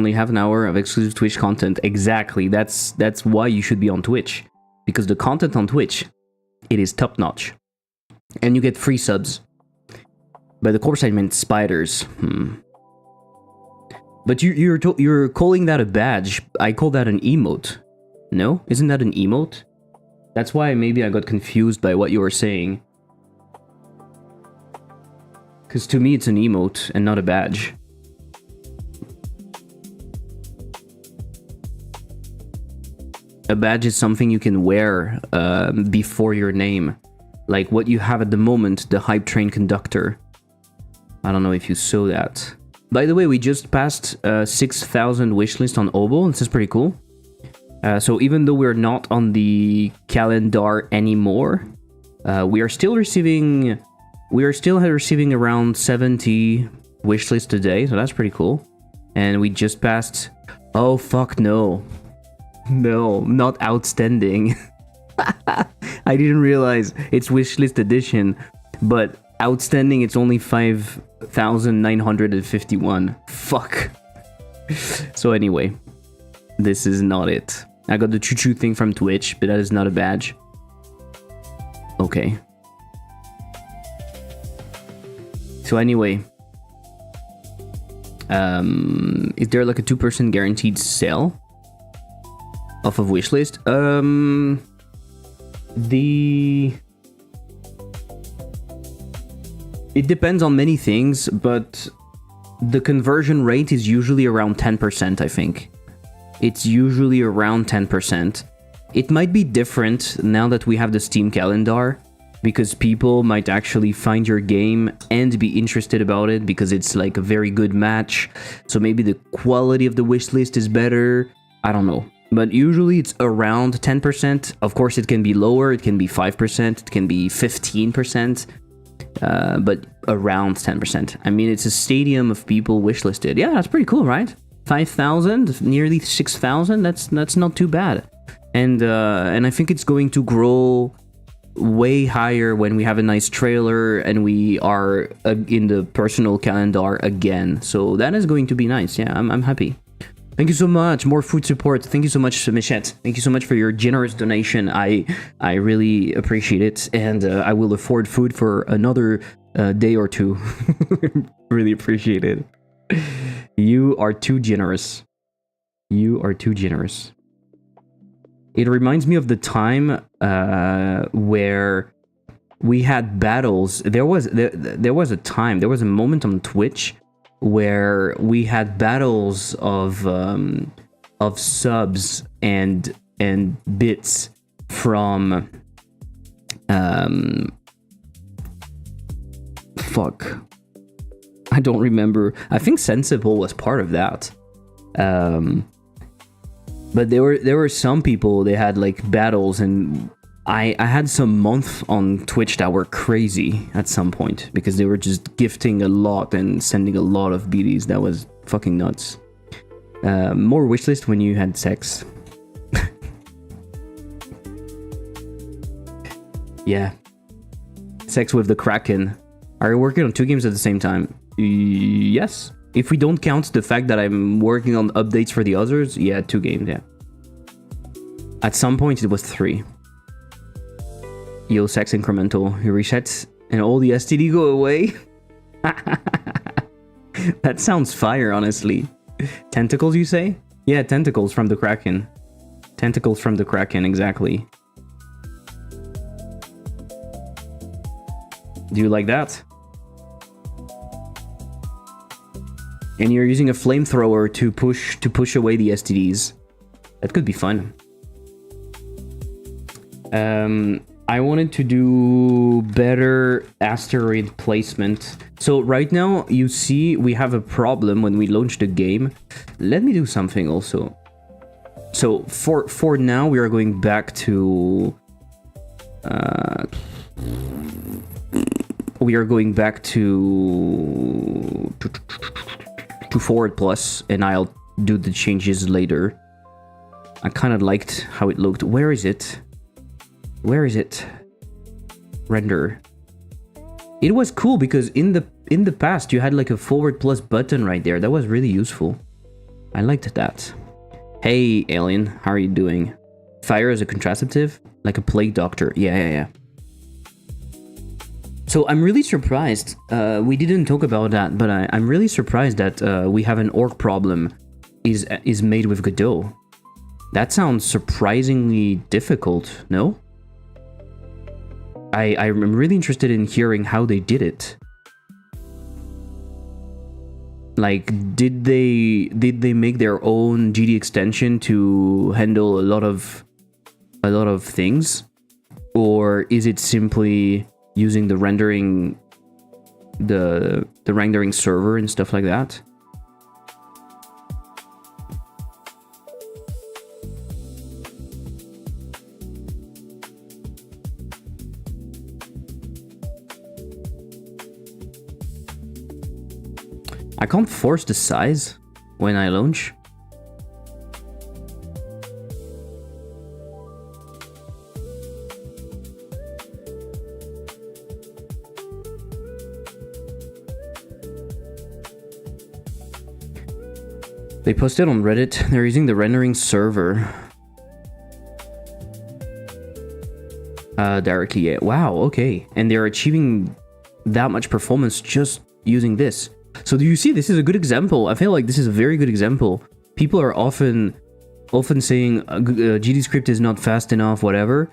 only half an hour of exclusive Twitch content. Exactly. That's why you should be on Twitch. Because the content on Twitch, it is top notch. And you get free subs. But of course I meant spiders. But you're calling that a badge. I call that an emote. No? Isn't that an emote? That's why maybe I got confused by what you were saying. Because to me it's an emote and not a badge. A badge is something you can wear before your name. Like what you have at the moment, the hype train conductor. I don't know if you saw that. By the way, we just passed 6,000 wishlist on obol. This is pretty cool. So even though we're not on the calendar anymore, we are still receiving around 70 wishlist a day. So that's pretty cool. And we just passed. Oh fuck no. No, not outstanding. I didn't realize it's wishlist edition, but outstanding it's only 5,951. Fuck. So anyway, this is not it. I got the choo-choo thing from Twitch, but that is not a badge. Okay. So anyway, is there like a 2% guaranteed sale off of wishlist? It depends on many things, but the conversion rate is usually around 10%, I think. It's usually around 10%. It might be different now that we have the Steam calendar, because people might actually find your game and be interested about it because it's like a very good match. So maybe the quality of the wishlist is better. I don't know. But usually it's around 10%. Of course, it can be lower. It can be 5%. It can be 15%. But around 10%. I mean, it's a stadium of people wishlisted. Yeah, that's pretty cool, right? 5,000, nearly 6,000. That's not too bad. And I think it's going to grow way higher when we have a nice trailer and we are in the personal calendar again. So that is going to be nice. Yeah, I'm happy. Thank you so much. More food support. Thank you so much, Michette. Thank you so much for your generous donation. I really appreciate it, and I will afford food for another day or two. Really appreciate it. You are too generous. You are too generous. It reminds me of the time where we had battles. There was a time. There was a moment on Twitch where we had battles of subs and bits from fuck, I don't remember. I think Sensible was part of that. But there were some people, they had like battles, and I had some months on Twitch that were crazy at some point because they were just gifting a lot and sending a lot of BDs. That was fucking nuts. More wishlist when you had sex. Yeah. Sex with the Kraken. Are you working on 2 games at the same time? Yes. If we don't count the fact that I'm working on updates for the others, yeah, 2 games, yeah. At some point it was 3. Yo, sex incremental. You reset and all the STD go away? That sounds fire, honestly. Tentacles, you say? Yeah, tentacles from the Kraken. Tentacles from the Kraken, exactly. Do you like that? And you're using a flamethrower to push away the STDs. That could be fun. I wanted to do better asteroid placement. So right now, you see, we have a problem when we launch the game. Let me do something also. So for now, we are going back to... we are going back to forward plus, and I'll do the changes later. I kind of liked how it looked. Where is it? Where is it? Render. It was cool because in the past you had like a forward plus button right there. That was really useful. I liked that. Hey, alien, how are you doing? Fire as a contraceptive? Like a plague doctor. Yeah. So I'm really surprised. We didn't talk about that, but I'm really surprised that we have an orc problem is made with Godot. That sounds surprisingly difficult, no? I'm really interested in hearing how they did it. Like, did they make their own GD extension to handle a lot of things, or is it simply using the rendering server and stuff like that? I can't force the size when I launch. They posted on Reddit, they're using the rendering server. Directly, yeah. Wow, okay. And they're achieving that much performance just using this. So do you see, this is a good example. I feel like this is a very good example. People are often saying GD script is not fast enough, whatever.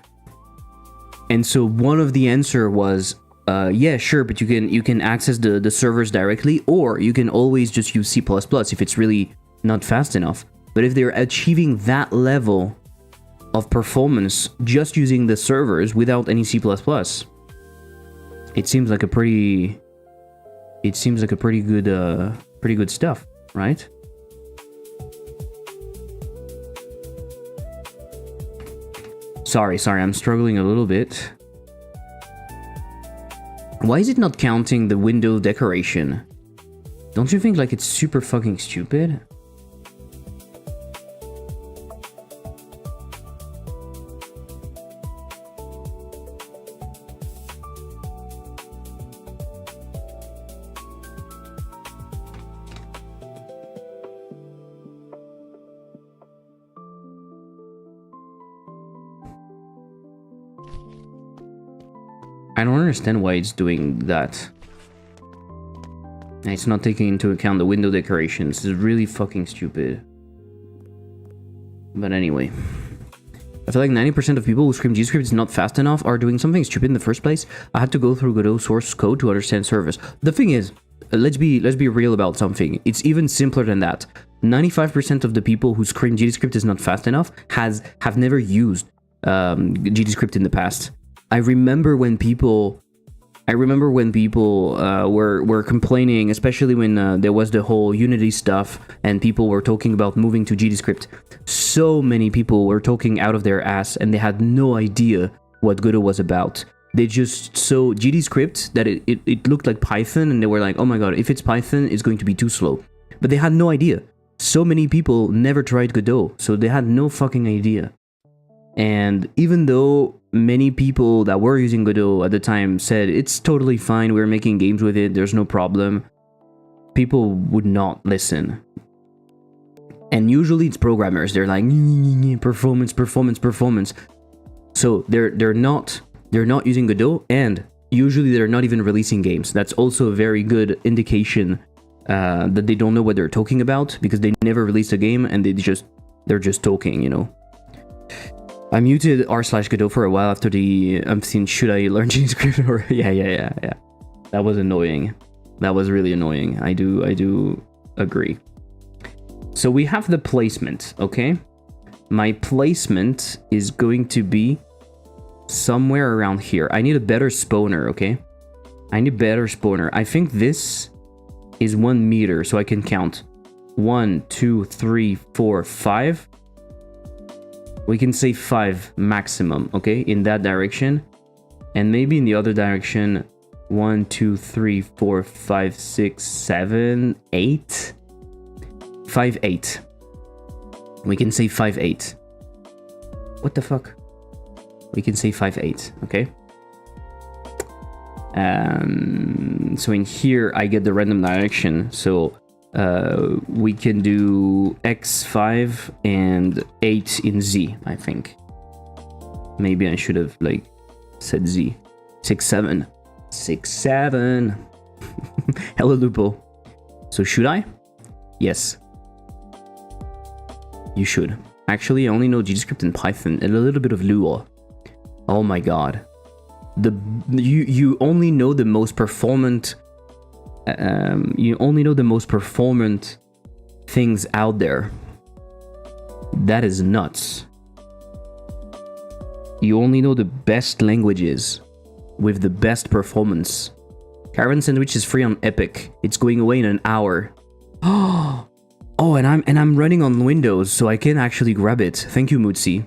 And so one of the answer was, yeah, sure, but you can access the servers directly, or you can always just use C++ if it's really not fast enough. But if they're achieving that level of performance just using the servers without any C++, it seems like a pretty good stuff, right? Sorry, I'm struggling a little bit. Why is it not counting the window decoration? Don't you think like it's super fucking stupid? I don't understand why it's doing that. And it's not taking into account the window decorations. It's really fucking stupid. But anyway. I feel like 90% of people who scream GScript is not fast enough are doing something stupid in the first place. I had to go through Godot source code to understand service. The thing is, let's be real about something. It's even simpler than that. 95% of the people who scream GScript is not fast enough have never used GScript in the past. I remember when people were complaining, especially when there was the whole Unity stuff and people were talking about moving to GDScript. So many people were talking out of their ass and they had no idea what Godot was about. They just saw GDScript, that it looked like Python, and they were like, oh my god, if it's Python, it's going to be too slow. But they had no idea. So many people never tried Godot, so they had no fucking idea. And even though many people that were using Godot at the time said it's totally fine, we're making games with it, there's no problem, people would not listen. And usually it's programmers, they're like performance. So they're not using Godot, and usually they're not even releasing games. That's also a very good indication that they don't know what they're talking about, because they never released a game and they're just talking, you know. I muted r/Godot for a while after the umpteen should I learn GScript or yeah. That was annoying. That was really annoying. I do agree. So we have the placement, okay? My placement is going to be somewhere around here. I need a better spawner, okay? I need a better spawner. I think this is 1 meter, so I can count 1, 2, 3, 4, 5. We can say 5 maximum, okay, in that direction. And maybe in the other direction, 1, 2, 3, 4, 5, 6, 7, 8. 5, 8. We can say 5, 8. What the fuck? We can say 5, 8, okay? So in here, I get the random direction. So we can do x5 and 8 in z, I think. Maybe I should have like said z. 6, 7. 6, 7. Hello, Lupo. So should I? Yes. You should. Actually, I only know GDScript and Python and a little bit of Lua. Oh my god. You only know the most performant things out there. That is nuts. You only know the best languages with the best performance. Caravan Sandwich is free on Epic. It's going away in an hour. Oh, and I'm running on Windows, so I can actually grab it. Thank you, Mootsie.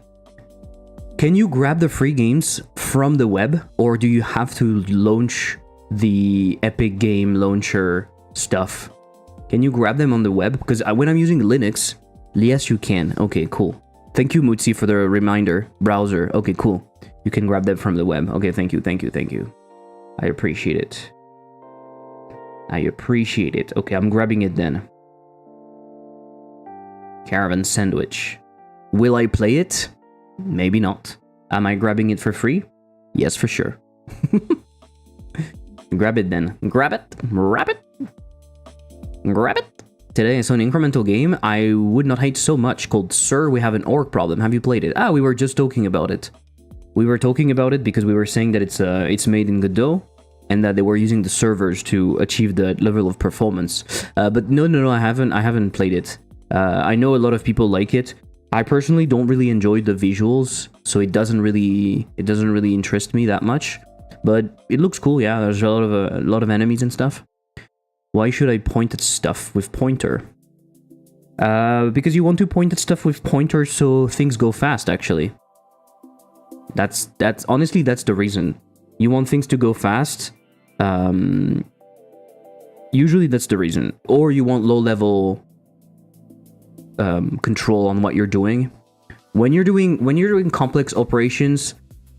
Can you grab the free games from the web, or do you have to launch the Epic Game Launcher stuff? Can you grab them on the web? Because when I'm using Linux, yes, you can. Okay, cool. Thank you, Mootsie, for the reminder. Browser. Okay, cool. You can grab them from the web. Okay, thank you. I appreciate it. Okay, I'm grabbing it then. Caravan Sandwich. Will I play it? Maybe not. Am I grabbing it for free? Yes, for sure. Grab it then. Grab it. Today I saw an incremental game I would not hate so much called Sir, We Have an Orc Problem. Have you played it? We were just talking about it. We were talking about it because we were saying that it's made in Godot and that they were using the servers to achieve the level of performance. But no, I haven't played it. I know a lot of people like it. I personally don't really enjoy the visuals, so it doesn't really interest me that much. But it looks cool, yeah. There's a lot of enemies and stuff. Why should I point at stuff with pointer? Because you want to point at stuff with pointer so things go fast, actually. That's honestly, that's the reason. You want things to go fast. Usually that's the reason. Or you want low-level control on what you're doing. When you're doing complex operations,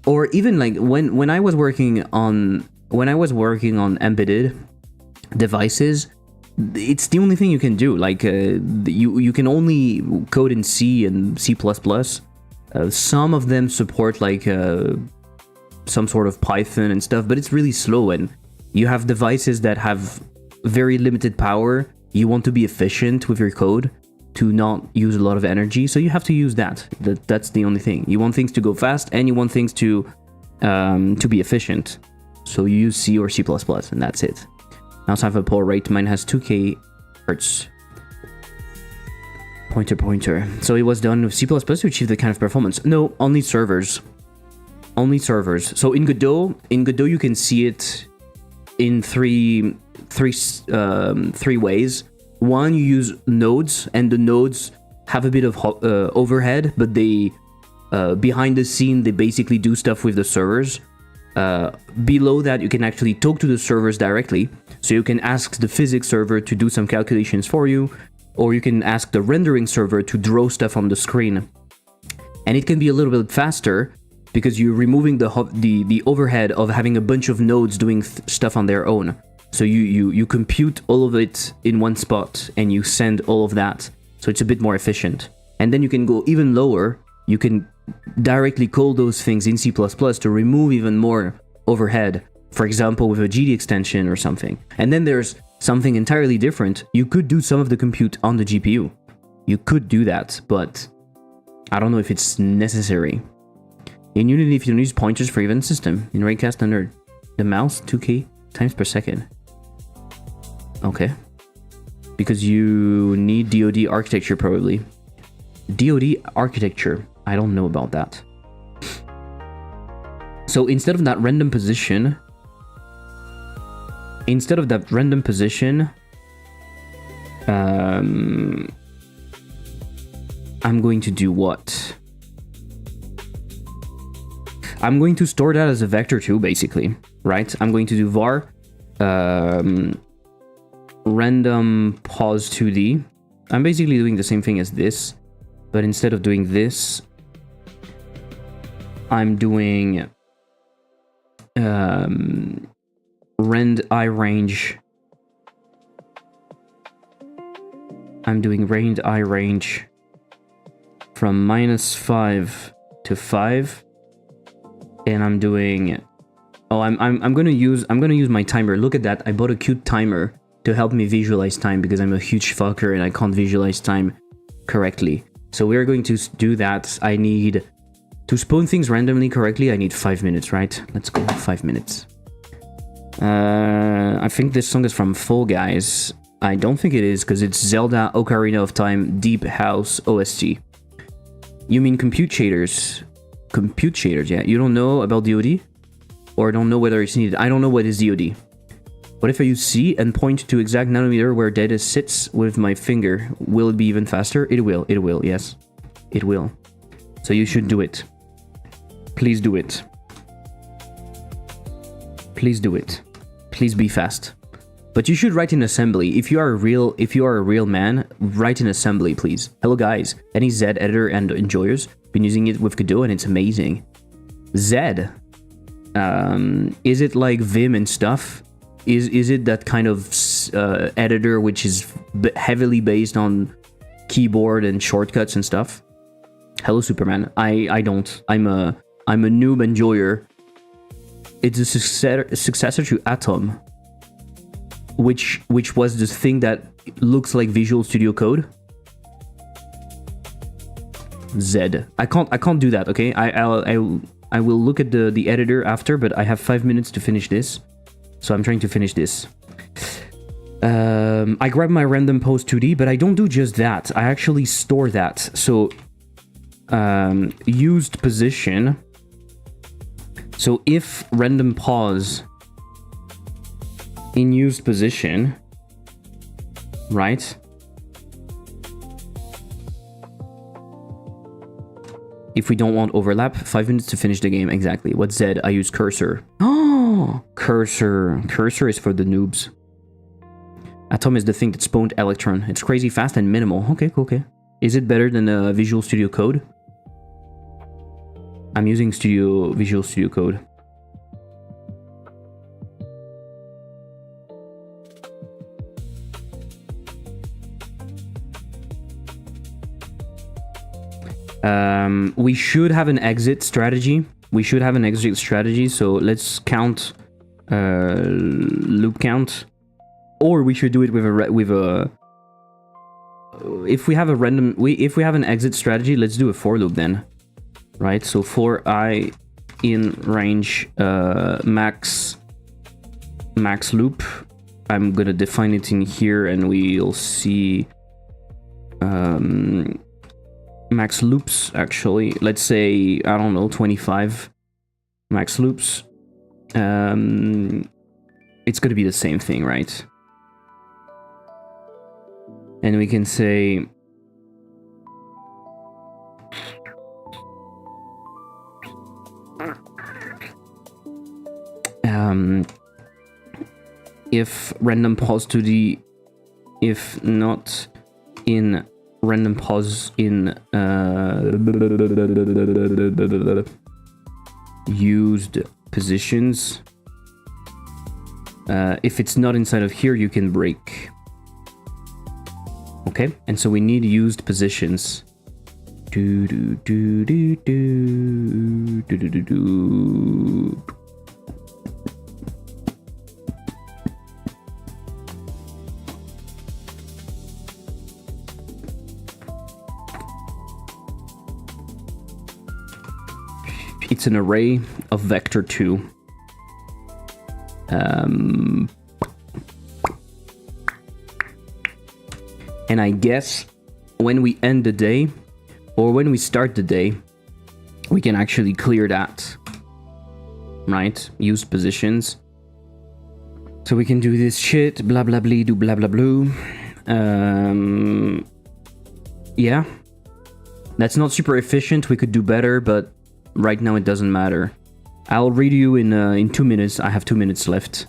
or even like when I was working on embedded devices, it's the only thing you can do. Like you can only code in C and C++. Some of them support like some sort of Python and stuff, but it's really slow, and you have devices that have very limited power. You want to be efficient with your code to not use a lot of energy, so you have to use that. That's the only thing. You want things to go fast, and you want things to be efficient. So you use C or C++, and that's it. I also have a poor rate. Mine has 2K hertz. Pointer. So it was done with C++ to achieve the kind of performance. No, only servers. So in Godot you can see it in three ways. One, you use nodes, and the nodes have a bit of overhead, but they behind the scene they basically do stuff with the servers. Below that, you can actually talk to the servers directly, so you can ask the physics server to do some calculations for you, or you can ask the rendering server to draw stuff on the screen. And it can be a little bit faster because you're removing the overhead of having a bunch of nodes doing stuff on their own. So you compute all of it in one spot and you send all of that. So it's a bit more efficient. And then you can go even lower. You can directly call those things in C++ to remove even more overhead. For example, with a GD extension or something. And then there's something entirely different. You could do some of the compute on the GPU. You could do that, but I don't know if it's necessary. In Unity, if you use pointers for event system, in Raycast under the mouse, 2K times per second. Okay. Because you need DoD architecture, probably. DoD architecture. I don't know about that. So instead of that random position... I'm going to do what? I'm going to store that as a vector too, basically, right? I'm going to do var random pos 2D. I'm basically doing the same thing as this, but instead of doing this, I'm doing rand I range I'm doing range I range from -5 to 5, and I'm doing. Oh, I'm gonna use my timer. Look at that! I bought a cute timer to help me visualize time because I'm a huge fucker and I can't visualize time correctly. So we're going to do that. I need to spawn things randomly correctly. I need 5 minutes, right? Let's go 5 minutes. I think this song is from Fall Guys. I don't think it is because it's Zelda Ocarina of Time Deep House OST. You mean compute shaders? Compute shaders, yeah. You don't know about DoD? Or don't know whether it's needed? I don't know what is DoD. What if I use C and point to exact nanometer where data sits with my finger? Will it be even faster? It will, yes. It will. So you should do it. Please do it. Please do it. Please be fast. But you should write in assembly. If you are a real man, write in assembly, please. Hello guys, any Z editor and enjoyers? Been using it with Godot and it's amazing. Z. Is it like Vim and stuff? Is it that kind of editor which is heavily based on keyboard and shortcuts and stuff? Hello Superman. I don't. I'm a noob enjoyer. It's a successor to Atom, which was this thing that looks like Visual Studio Code. Z. I can't do that. Okay. I will look at the editor after, but I have 5 minutes to finish this. So I'm trying to finish this. I grab my random pose 2D, but I don't do just that. I actually store that. So used position. So if random pause in used position, right? If we don't want overlap, 5 minutes to finish the game. Exactly. What's Z? I use cursor. Oh, cursor. Cursor is for the noobs. Atom is the thing that spawned Electron. It's crazy fast and minimal. Okay, okay. Is it better than Visual Studio Code? I'm using Visual Studio Code. We should have an exit strategy. So let's count loop count, or we should do it with a. If we have a random, if we have an exit strategy, let's do a for loop then, right? So for I in range max loop, I'm gonna define it in here, and we'll see. Max loops, actually. Let's say, I don't know, 25 max loops. It's gonna be the same thing, right? And we can say if random pause to the if not in random pause in used positions. If it's not inside of here, you can break. Okay, and so we need used positions. Do do do do do do do do do. It's an array of vector 2. And I guess when we end the day, or when we start the day, we can actually clear that. Right? Use positions. So we can do this shit, blah blah blah, do blah blah blah. Yeah. That's not super efficient, we could do better, but right now it doesn't matter. I'll read you in 2 minutes. I have 2 minutes left.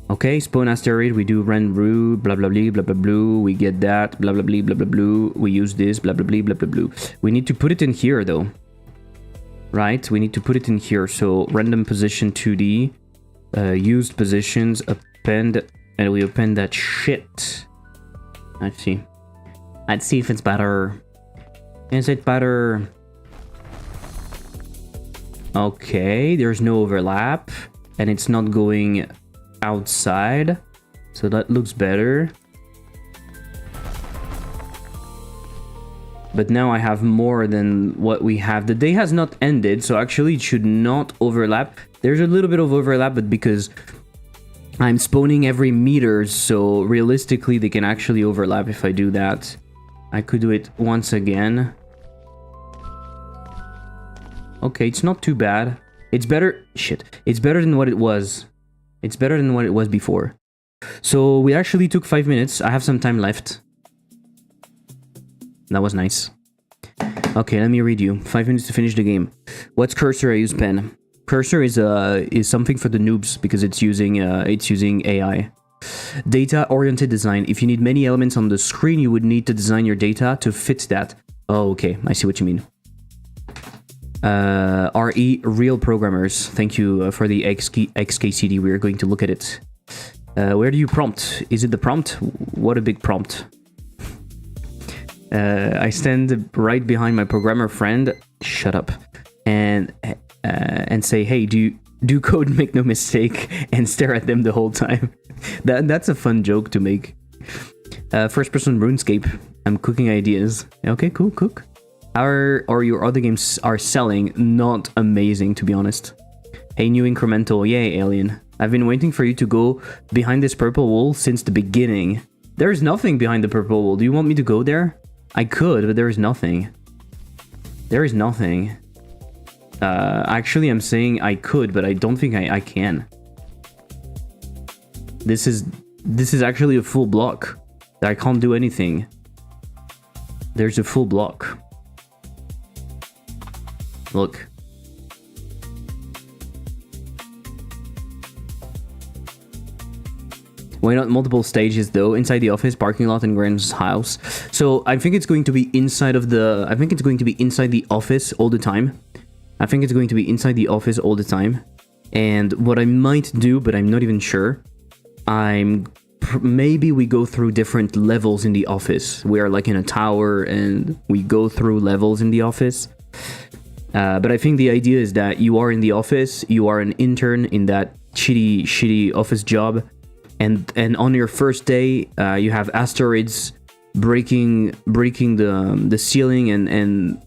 Okay, spawn asteroid, we do run root, blah blah blah blah blah blah. We get that, blah blah blah blah blah blah. We use this, blah blah blah blah blah blah. We need to put it in here though. Right? We need to put it in here. So random position 2D, used positions, append, and we append that shit. Let's see. Let's see if it's better. Is it better? Okay, there's no overlap, and it's not going outside, so that looks better. But now I have more than what we have. The day has not ended, so actually it should not overlap. There's a little bit of overlap, but because I'm spawning every meter, so realistically they can actually overlap if I do that. I could do it once again. Okay, it's not too bad. It's better... Shit. It's better than what it was. It's better than what it was before. So we actually took 5 minutes. I have some time left. That was nice. Okay, let me read you. 5 minutes to finish the game. What's cursor? I use pen. Cursor is something for the noobs because it's using AI. Data-oriented design. If you need many elements on the screen, you would need to design your data to fit that. Oh, okay. I see what you mean. RE, real programmers. Thank you for the XKCD. We are going to look at it. Where do you prompt? Is it the prompt? What a big prompt. I stand right behind my programmer friend. Shut up. And say, hey, do code, make no mistake, and stare at them the whole time. That's a fun joke to make. First person RuneScape. I'm cooking ideas. Okay, cool, cook. Or your other games are selling, not amazing to be honest. Hey, new Incremental, yay alien. I've been waiting for you to go behind this purple wall since the beginning. There's nothing behind the purple wall. Do you want me to go there? I could, but there is nothing. There is nothing. Actually, I'm saying I could, but I don't think I can. This is actually a full block. I can't do anything. There's a full block. Look. Why not multiple stages though? Inside the office, parking lot, and Grand's house. So I think it's going to be inside of the... I think it's going to be inside the office all the time. I think it's going to be inside the office all the time. And what I might do, but I'm not even sure, maybe we go through different levels in the office. We are like in a tower and we go through levels in the office. But I think the idea is that you are in the office, you are an intern in that shitty office job, and on your first day, you have asteroids breaking the ceiling and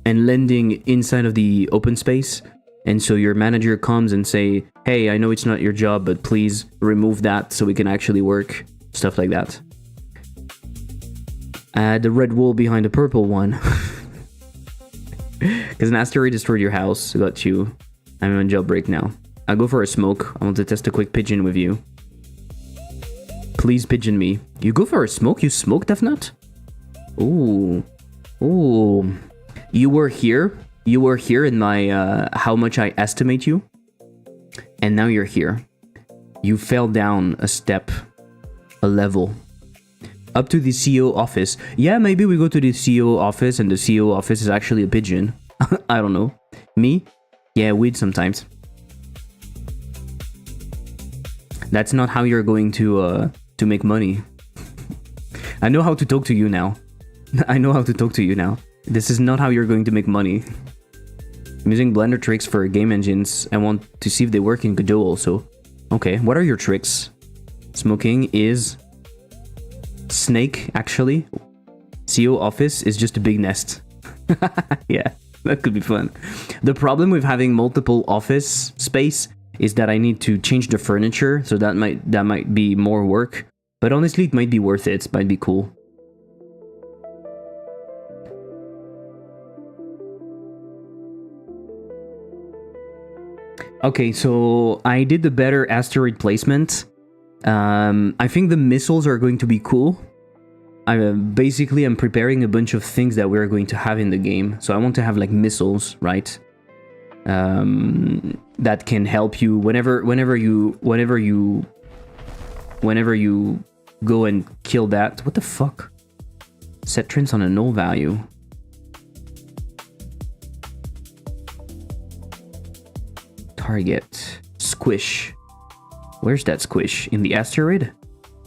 landing inside of the open space. And so your manager comes and say, hey, I know it's not your job, but please remove that so we can actually work. Stuff like that. The red wall behind the purple one. Because an asteroid destroyed your house. Got you. I'm on jailbreak now. I'll go for a smoke. I want to test a quick pigeon with you. Please pigeon me. You go for a smoke? You smoke, Death Nut? Ooh. Ooh. You were here. You were here in my, how much I estimate you. And now you're here. You fell down a step. A level. Up to the CEO office. Yeah, maybe we go to the CEO office and the CEO office is actually a pigeon. I don't know. Me? Yeah, weed sometimes. That's not how you're going to make money. I know how to talk to you now. I know how to talk to you now. This is not how you're going to make money. I'm using Blender tricks for game engines. I want to see if they work in Godot also. Okay, what are your tricks? Smoking is... Snake, actually. CEO office is just a big nest. Yeah, that could be fun. The problem with having multiple office space is that I need to change the furniture, so that might be more work. But honestly, it might be worth it. It might be cool. Okay, so I did the better asteroid placement. I think the missiles are going to be cool. Basically, I'm preparing a bunch of things that we're going to have in the game. So I want to have like missiles, right? That can help you whenever you go and kill that. What the fuck? Set trends on a null value. Target. Squish. Where's that squish? In the asteroid?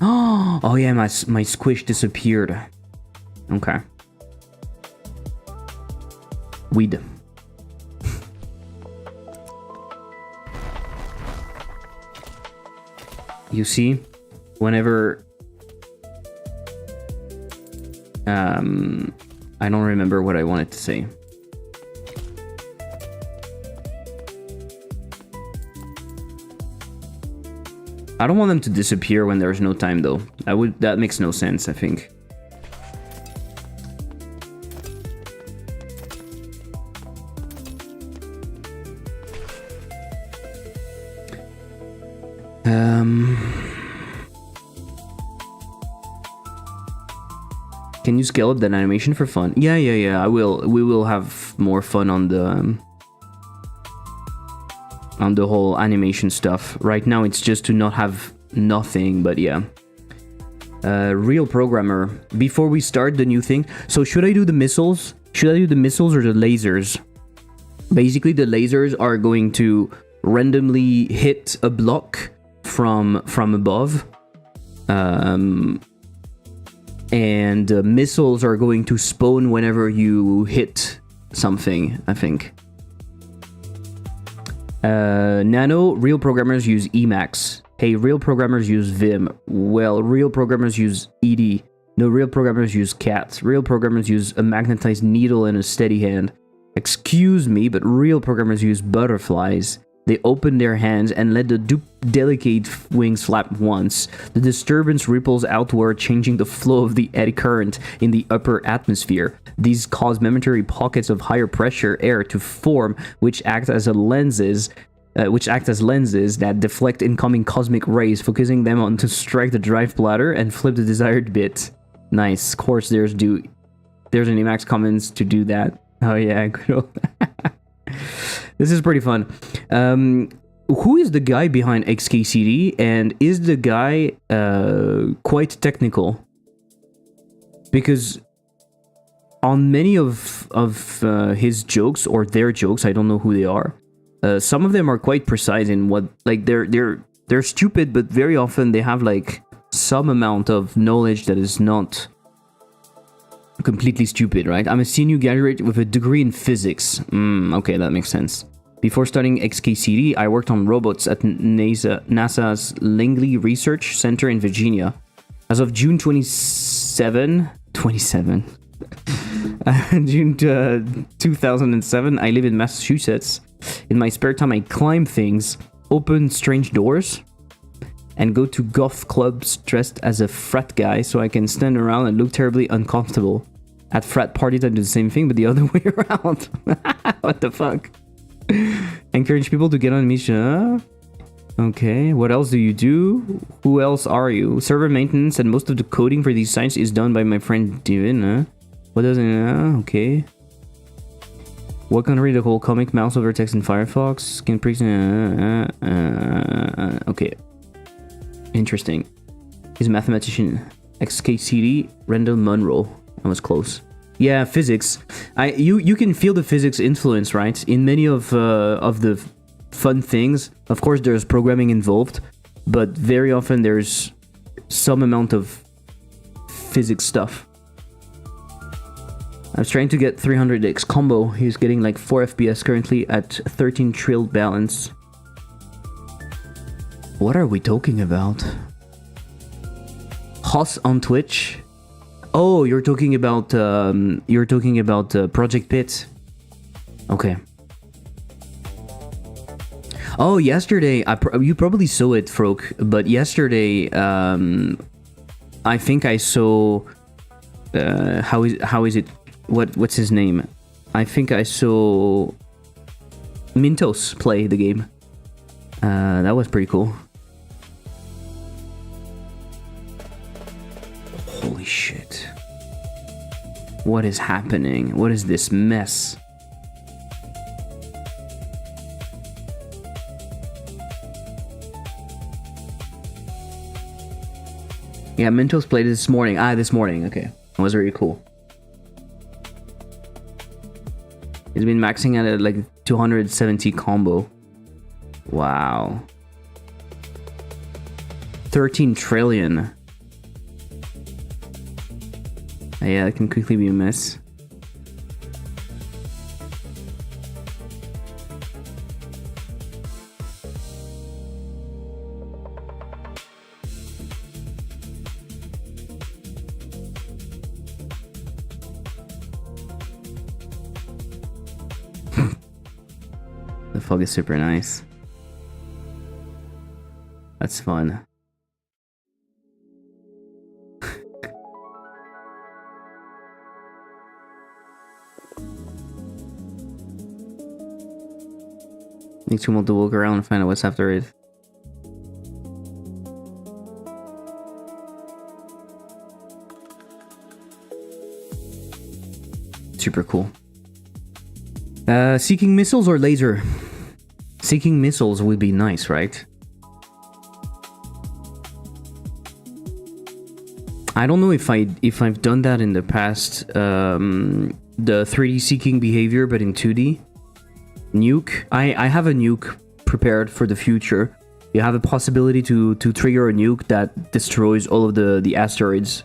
Oh yeah, my squish disappeared. Okay. Weed. You see, whenever I don't remember what I wanted to say. I don't want them to disappear when there's no time though. That makes no sense, I think. Can you scale up that animation for fun? Yeah, I will. We will have more fun on the whole animation stuff. Right now it's just to not have nothing, but yeah. Real programmer. Before we start the new thing, so should I do the missiles? Should I do the missiles or the lasers? Basically the lasers are going to randomly hit a block from above. And missiles are going to spawn whenever you hit something, I think. Nano, real programmers use Emacs. Hey, real programmers use Vim. Well, real programmers use ED. No, real programmers use CAT. Real programmers use a magnetized needle and a steady hand. Excuse me, but real programmers use butterflies. They open their hands and let the delicate wings flap once. The disturbance ripples outward, changing the flow of the eddy current in the upper atmosphere. These cause momentary pockets of higher pressure air to form, which act as lenses that deflect incoming cosmic rays, focusing them on to strike the drive bladder and flip the desired bit. Nice. Of course, there's an Emacs Commons to do that. Oh yeah, good old. This is pretty fun. Who is the guy behind XKCD, and is the guy quite technical? Because on many of his jokes, or their jokes, I don't know who they are, some of them are quite precise in what, like, they're stupid, but very often they have like some amount of knowledge that is not completely stupid, right? I'm a senior graduate with a degree in physics. Okay, that makes sense. Before starting XKCD, I worked on robots at NASA's Langley Research Center in Virginia. As of June 27, June 2007, I live in Massachusetts. In my spare time, I climb things, open strange doors, and go to goth clubs dressed as a frat guy so I can stand around and look terribly uncomfortable. At frat parties, I do the same thing, but the other way around. What the fuck? Encourage people to get on mission. Okay, what else do you do? Who else are you? Server maintenance, and most of the coding for these sites is done by my friend Divin. What does it? Okay. What can read the whole comic mouse over text in Firefox? Can pre. Okay. Interesting. He's a mathematician. XKCD, Rendell Munro. That was close. Yeah, physics. You can feel the physics influence, right? In many of the fun things. Of course, there's programming involved, but very often there's some amount of physics stuff. I was trying to get 300x combo. He's getting like 4 FPS currently at 13 trill balance. What are we talking about? Hoss on Twitch. Oh, you're talking about Project Pit. Okay. Oh, yesterday you probably saw it, Froke. But yesterday, I think I saw. How is it? What's his name? I think I saw Mintos play the game. That was pretty cool. Holy shit. What is happening? What is this mess? Yeah, Mintos played it this morning. This morning. Okay. That was really cool. He's been maxing at like 270 combo. Wow. 13 trillion. Yeah, it can quickly be a mess. The fog is super nice. That's fun. Makes you want to walk around and find out what's after it. Super cool. Seeking missiles or laser? Seeking missiles would be nice, right? I don't know if I've done that in the past. The 3D seeking behavior, but in 2D. Nuke. I have a nuke prepared for the future. You have a possibility to trigger a nuke that destroys all of the asteroids.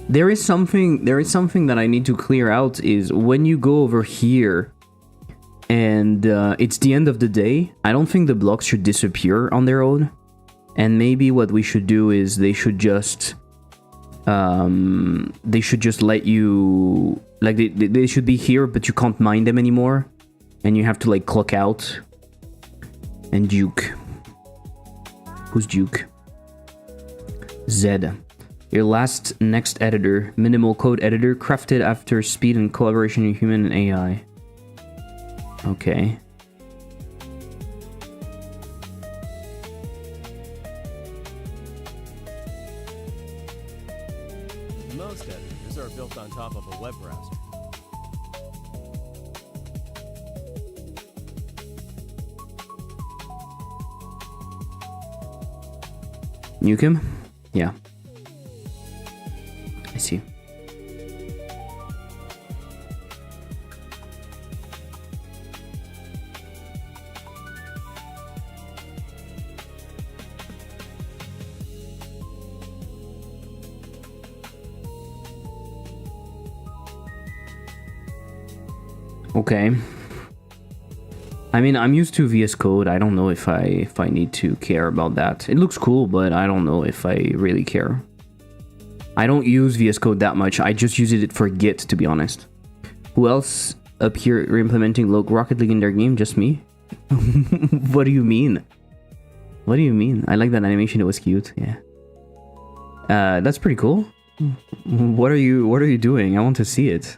There is something that I need to clear out is when you go over here and it's the end of the day, I don't think the blocks should disappear on their own. And maybe what we should do is they should just let you, like, they should be here, but you can't mine them anymore, and you have to like clock out. And Duke, who's Duke? Zed, your next editor, minimal code editor, crafted after speed and collaboration in human and AI. Okay. Most editors are built on top of a web browser. Nuke him? Yeah. I see. Okay. I mean, I'm used to VS Code. I don't know if I need to care about that. It looks cool, but I don't know if I really care. I don't use VS Code that much. I just use it for Git, to be honest. Who else up here re-implementing Rocket League in their game? Just me? What do you mean? What do you mean? I like that animation. It was cute. Yeah. That's pretty cool. What are you doing? I want to see it.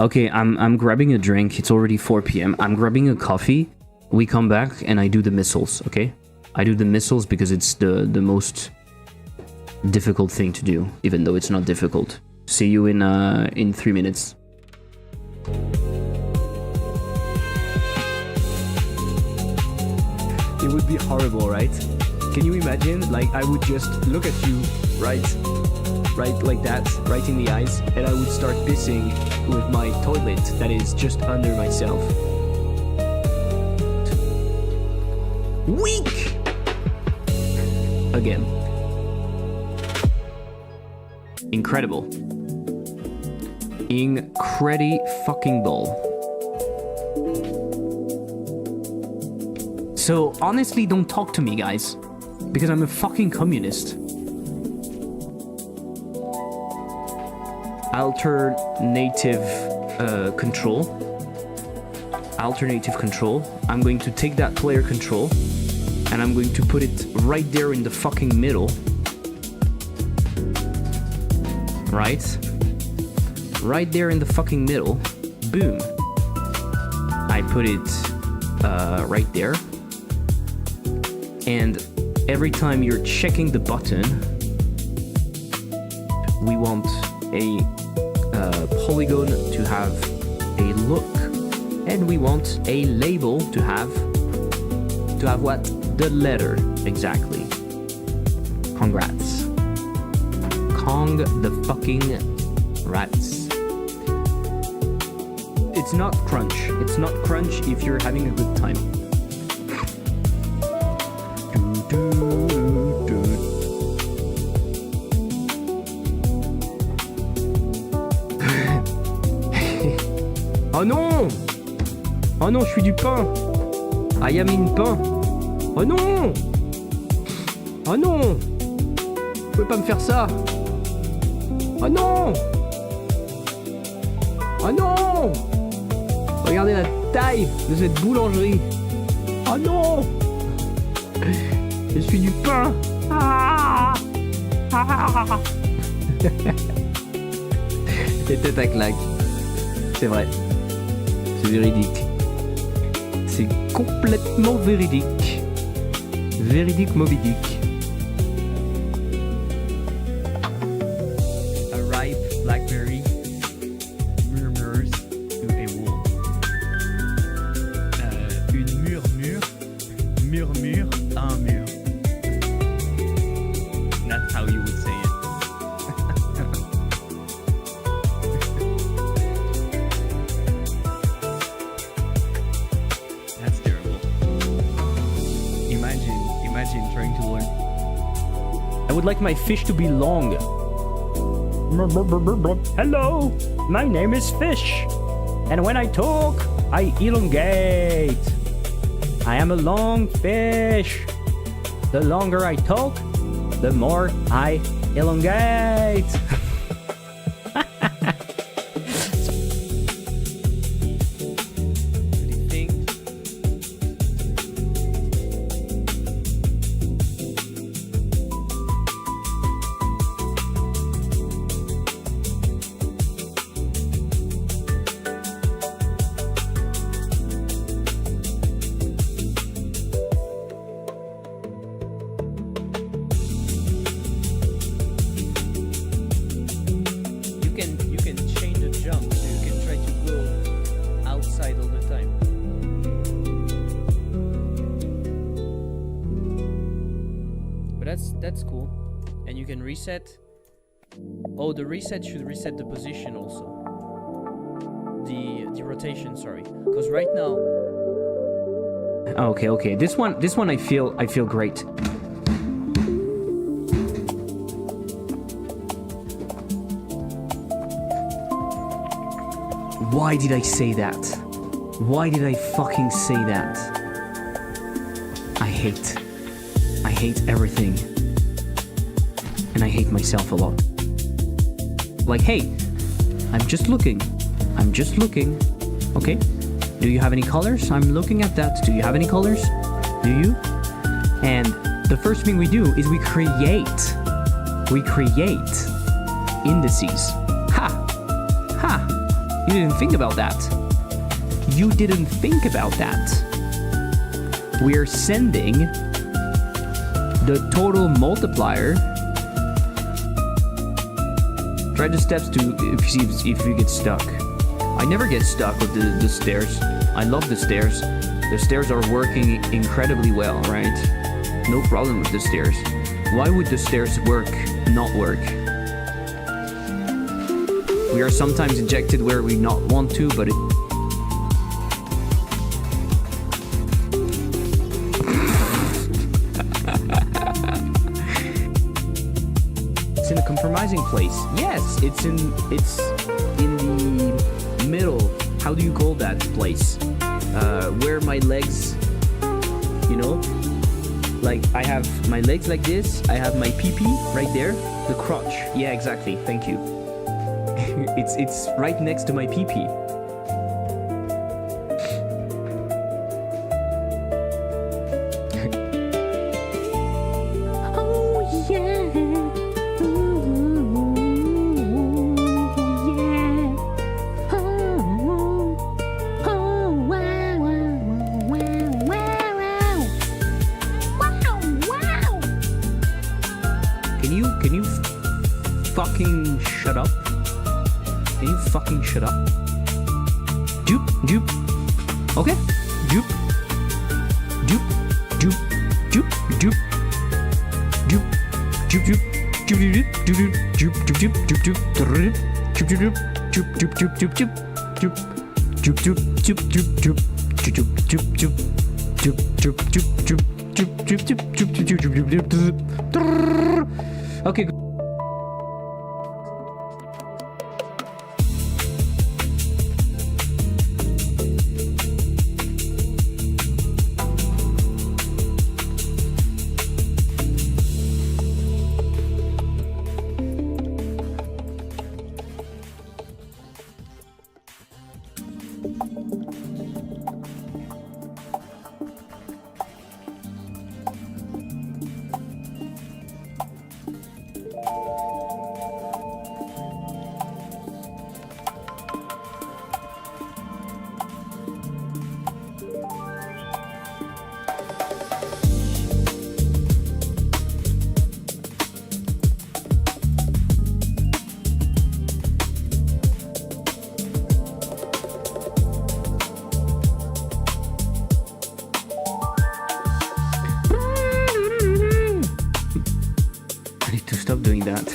Okay, I'm grabbing a drink. It's already 4 p.m. I'm grabbing a coffee. We come back and I do the missiles, okay? I do the missiles because it's the most difficult thing to do, even though it's not difficult. See you in 3 minutes. It would be horrible, right? Can you imagine? Like, I would just look at you, right like that, right in the eyes, and I would start pissing with my toilet that is just under myself. Weak! Again. Incredible. Incredi-fucking-bull. So, honestly, don't talk to me, guys. Because I'm a fucking communist. Alternative control. Alternative control. I'm going to take that player control and I'm going to put it right there in the fucking middle. Right? Right there in the fucking middle. Boom. I put it right there. And every time you're checking the button, we want a polygon to have a look, and we want a label to have what? The letter. Exactly. Congrats. Kong the fucking rats. it's not crunch. It's not crunch if you're having a good time. Oh non! Oh non, je suis du pain! I am in pain! Oh non! Oh non! Vous pouvez pas me faire ça! Oh non! Oh non! Regardez la taille de cette boulangerie! Oh non! Je suis du pain! Ah! Ah! Les têtes à claque. C'est vrai. C'est véridique. C'est complètement véridique. Véridique Moby Dick. A ripe blackberry murmurs to a wolf. Une murmure murmure à un mur. That's how you would say it. That's terrible. Imagine trying to learn. I would like my fish to be long. Hello, my name is Fish. And when I talk, I elongate. I am a long fish. The longer I talk, the more I elongate. What do you think? You can change the jump, so you can try to go outside all the time. But that's cool. And you can reset. Oh, the reset should reset the position also. The rotation, sorry. Because right now. Okay. This one I feel great. Why did I say that? Why did I fucking say that? I hate everything. And I hate myself a lot. Like, hey, I'm just looking. Okay? Do you have any colors? I'm looking at that. Do you have any colors? Do you? And the first thing we do is we create indices. Ha! You didn't think about that. We're sending the total multiplier. Try the steps to see if you get stuck. I never get stuck with the stairs. I love the stairs. The stairs are working incredibly well, right? No problem with the stairs. Why would the stairs not work? We are sometimes ejected where we not want to, but it's in a compromising place. Yes, it's in the middle. How do you call that place? Where my legs, like I have my legs like this. I have my pee-pee right there. The crotch. Yeah, exactly. Thank you. It's right next to my pee-pee. Oh yeah. Ooh, yeah. Oh, wow, wow. Can you fucking shut up? Can you fucking shut up? Dupe. Okay. Dupe. Okay. I need to stop doing that.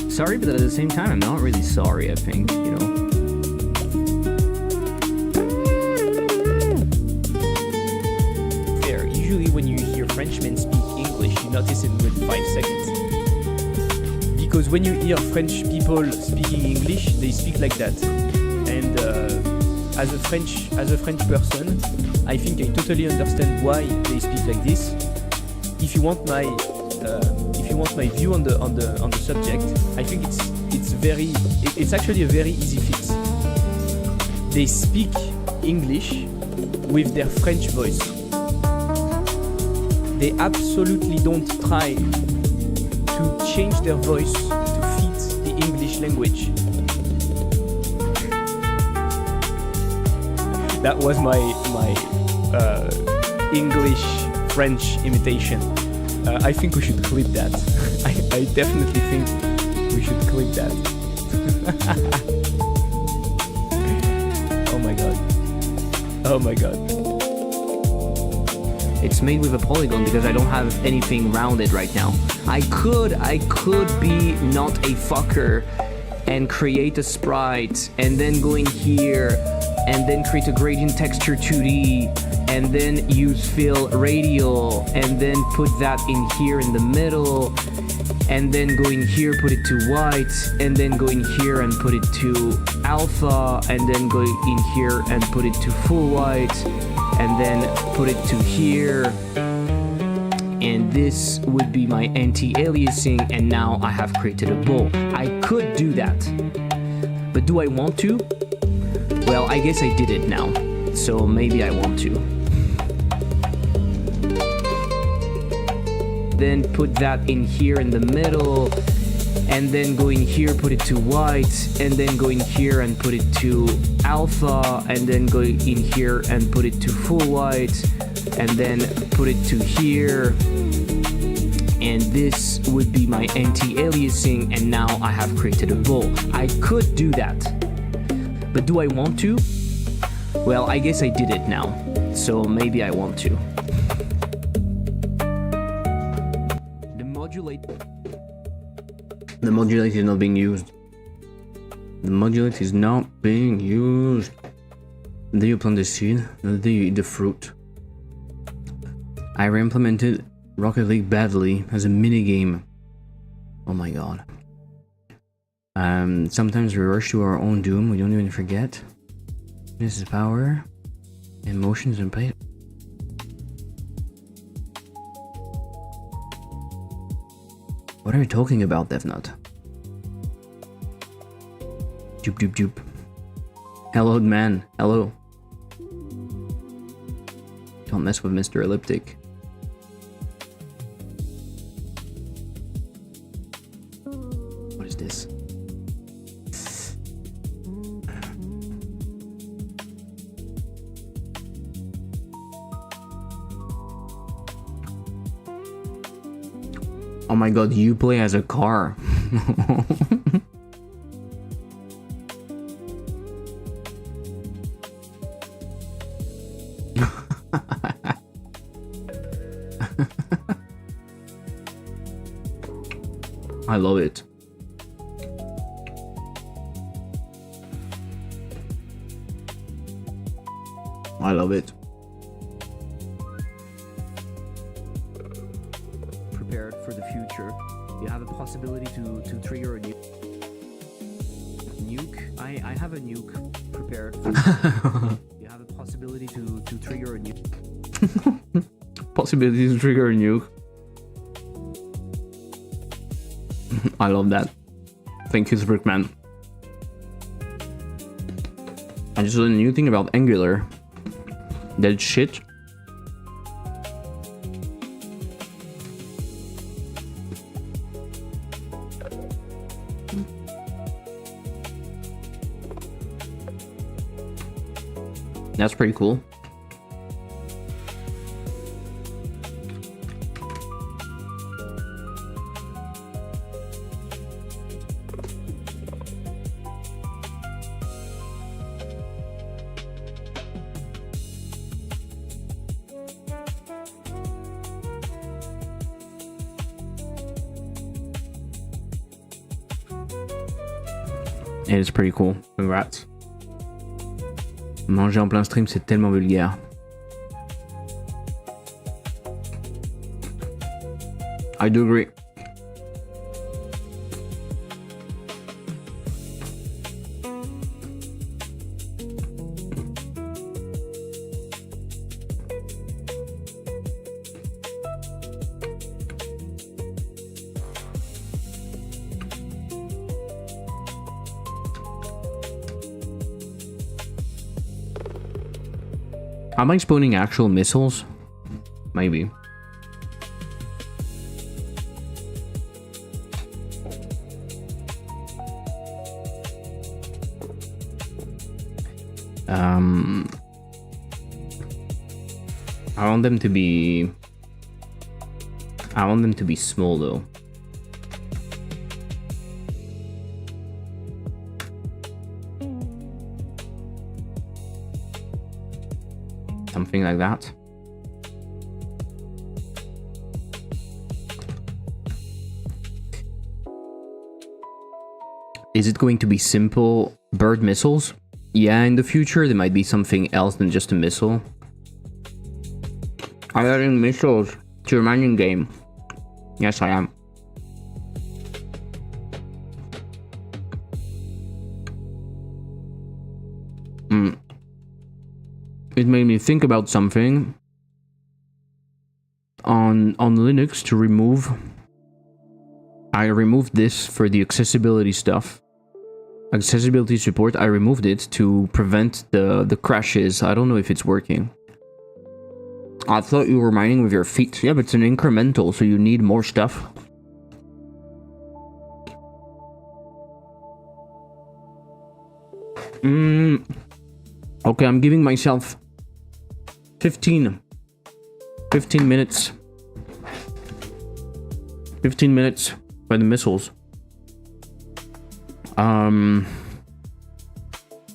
Sorry, but at the same time, I'm not really sorry, I think, you know. Fair. Usually when you hear Frenchmen speak English, you notice it within 5 seconds. Because when you hear French people speaking English, they speak like that. And as a French person, I think I totally understand why they speak like this. If you want my view on the subject, I think it's actually a very easy fix. They speak English with their French voice. They absolutely don't try to change their voice to fit the English language. That was my English-French imitation. I think we should clip that. I definitely think we should clip that. Oh my god. Oh my god. It's made with a polygon because I don't have anything rounded right now. I could be not a fucker and create a sprite and then go in here and then create a gradient texture 2D and then use fill radial and then put that in here in the middle and then go in here, put it to white, and then go in here and put it to alpha, and then go in here and put it to full white, and then put it to here, and this would be my anti-aliasing, and now I have created a bowl. I could do that, but do I want to? Well, I guess I did it now, so maybe I want to. Then put that in here in the middle, and then go in here, put it to white, and then go in here and put it to alpha, and then go in here and put it to full white, and then put it to here, and this would be my anti-aliasing, and now I have created a bowl. I could do that, but do I want to? Well, I guess I did it now, so maybe I want to. The modulate is not being used. The modulate is not being used. Then you plant the seed, then you eat the fruit. I re-implemented Rocket League badly as a minigame. Oh my god. Sometimes we rush to our own doom, we don't even forget. This is power, emotions and pain. What are you talking about, DevNut? Joop joop joop. Hello, man. Hello. Don't mess with Mr. Elliptic. What is this? Oh my god, you play as a car. I love it. I love it. Prepared for the future. You have a possibility to trigger a nuke. I have a nuke prepared. You have a possibility to trigger a nuke. Possibility to trigger a nuke. I love that. Thank you, Brickman. I just learned a new thing about Angular. That shit. That's pretty cool. It is pretty cool. Congrats. Manger en plein stream, c'est tellement vulgaire. I do agree. Am I spawning actual missiles? Maybe. I want them to be... I want them to be small though. Something like that. Is it going to be simple bird missiles? Yeah, in the future there might be something else than just a missile. I'm adding missiles to your mining game. Yes, I am. It made me think about something on Linux to remove. I removed this for the accessibility stuff. Accessibility support, I removed it to prevent the crashes. I don't know if it's working. I thought you were mining with your feet. Yeah, but it's an incremental, so you need more stuff. Okay, I'm giving myself 15 minutes. 15 minutes by the missiles. I'm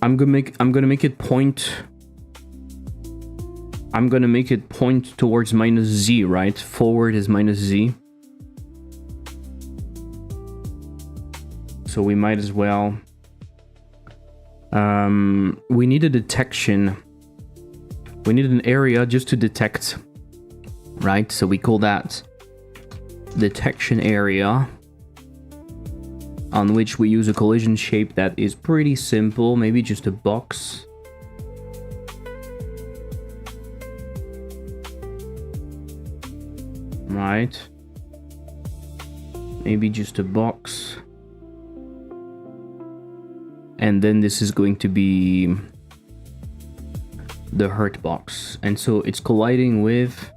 gonna make it point. I'm gonna make it point towards minus Z, right? Forward is minus Z. So we might as well. We need a detection. We need an area just to detect, right? So we call that detection area, on which we use a collision shape that is pretty simple, maybe just a box. Right. Maybe just a box. And then this is going to be the hurt box. And so it's colliding with,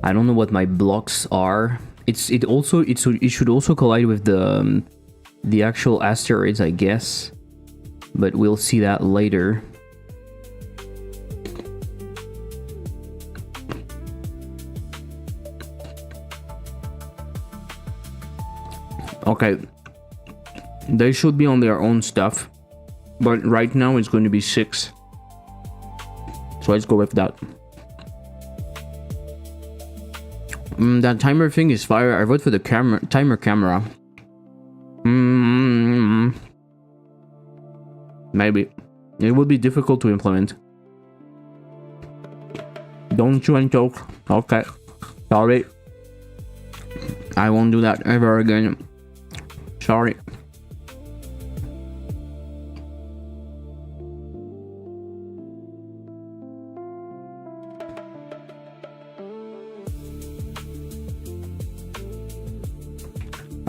I don't know what my blocks are. It should also collide with the actual asteroids, I guess. But we'll see that later. Okay. They should be on their own stuff. But right now it's going to be 6. So let's go with that. That timer thing is fire. I vote for the timer camera. Maybe. It will be difficult to implement. Don't chew and choke. Okay. Sorry. I won't do that ever again. Sorry.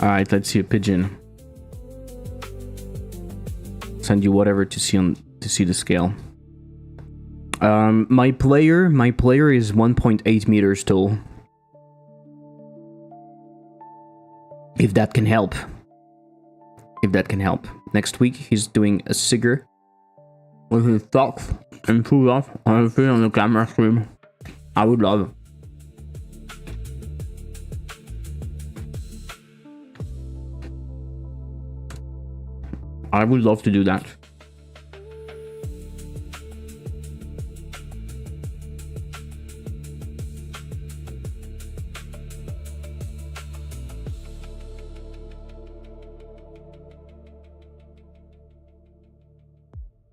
Alright, let's see a pigeon. Send you whatever to see the scale. My player is 1.8 meters tall. If that can help. If that can help. Next week he's doing a cigar with his socks and pull off on the camera screen. I would love. I would love to do that.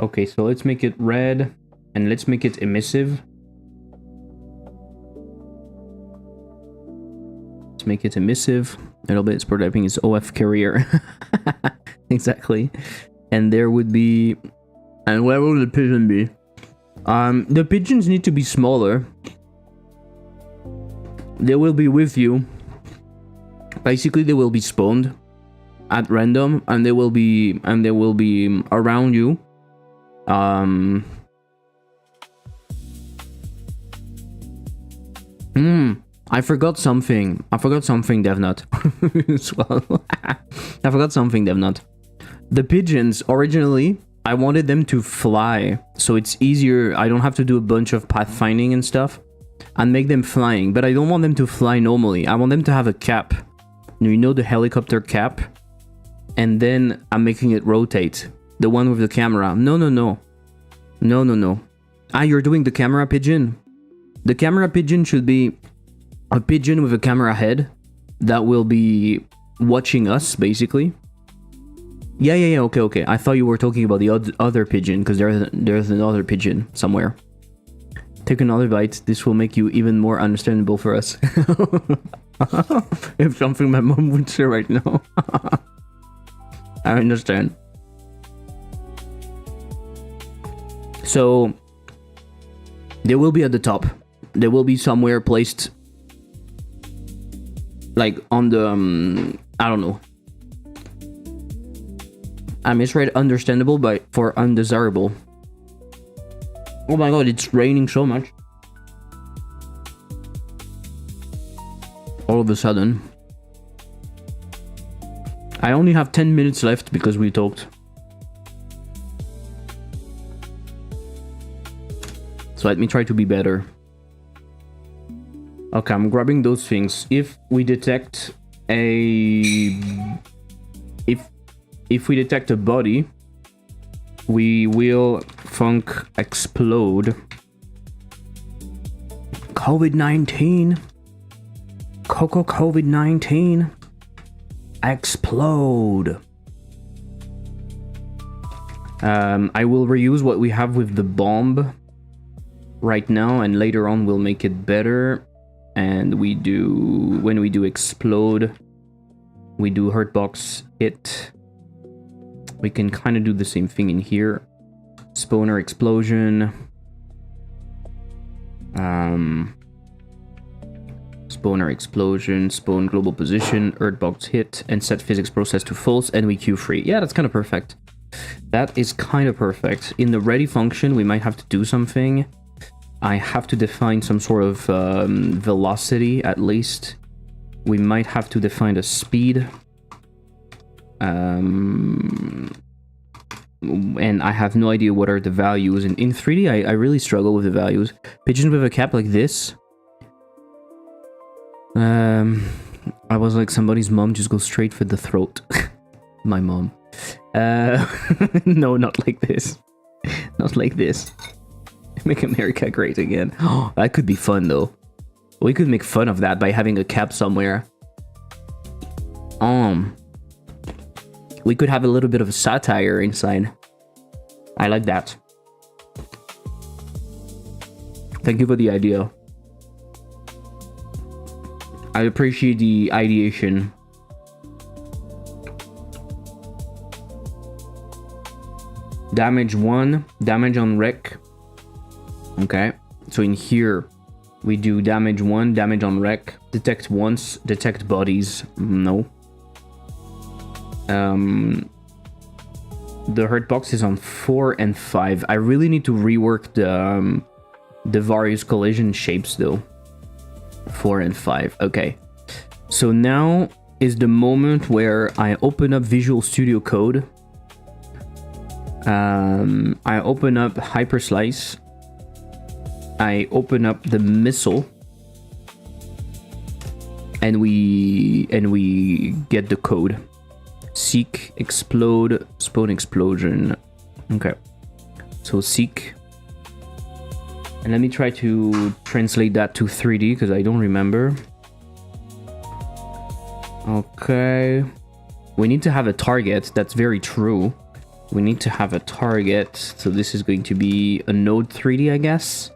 Okay, so let's make it red and let's make it emissive. Let's make it emissive. A little bit, it's protecting his OF carrier. Exactly. And there would be... And where will the pigeon be? The pigeons need to be smaller. They will be with you. Basically, they will be spawned at random, and they will be around you. I forgot something. DevNut. Well, I forgot something, DevNut. The pigeons, originally, I wanted them to fly, so it's easier. I don't have to do a bunch of pathfinding and stuff, and make them flying, but I don't want them to fly normally. I want them to have a cap. You know, the helicopter cap? And then I'm making it rotate. The one with the camera. No. Ah, you're doing the camera pigeon? The camera pigeon should be a pigeon with a camera head that will be watching us, basically. Yeah, okay. I thought you were talking about the other pigeon, because there's another pigeon somewhere. Take another bite. This will make you even more understandable for us. If something my mom would say right now. I understand. So, they will be at the top. They will be somewhere placed, like on the, I don't know. I misread understandable for undesirable. Oh my god, it's raining so much. All of a sudden. I only have 10 minutes left because we talked. So let me try to be better. Okay, I'm grabbing those things. If we detect a... If we detect a body, we will funk explode. COVID-19. COVID-19. Explode. I will reuse what we have with the bomb right now, and later on we'll make it better. And when we do explode, we do hurtbox hit. We can kind of do the same thing in here. Spawner explosion. Spawner explosion, spawn global position, earthbox hit, and set physics process to false, and we queue free. Yeah, that's kind of perfect. That is kind of perfect. In the ready function, we might have to do something. I have to define some sort of velocity, at least. We might have to define a speed. And I have no idea what are the values. In 3D, I really struggle with the values. Pigeon with a cap like this. I was like, somebody's mom just goes straight for the throat. My mom. No, not like this. Not like this. Make America great again. Oh, that could be fun, though. We could make fun of that by having a cap somewhere. We could have a little bit of a satire inside. I like that. Thank you for the idea. I appreciate the ideation. Damage 1, damage on wreck. Okay, so in here we do damage 1, damage on wreck, detect once, detect bodies. No. The hurt box is on 4 and 5. I really need to rework the various collision shapes though. 4 and 5. Okay. So now is the moment where I open up Visual Studio Code. I open up Hyperslice. I open up the missile. And we get the code. Seek, explode, spawn explosion. Okay. So seek. And let me try to translate that to 3D because I don't remember. Okay. We need to have a target. That's very true. We need to have a target. So this is going to be a node 3D, I guess.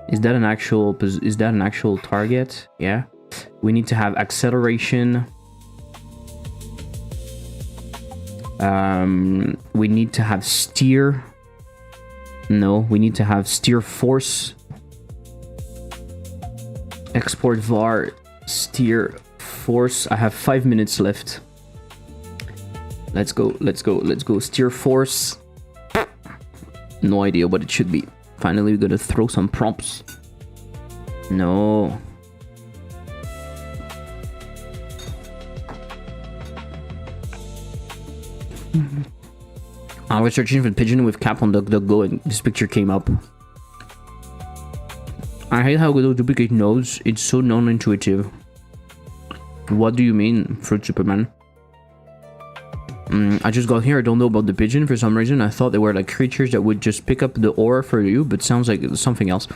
Is that an actual target? Yeah. We need to have acceleration. We need to have steer. No, we need to have steer force. Export var steer force. I have 5 minutes left. Let's go, let's go, let's go. Steer force. No idea what it should be. Finally, we're gonna throw some prompts. No. I was searching for pigeon with cap on DuckDuckGo and this picture came up. I hate how Godot duplicate nodes. It's so non-intuitive. What do you mean, Fruit Superman? I just got here. I don't know about the pigeon for some reason. I thought they were like creatures that would just pick up the ore for you, but sounds like it's something else.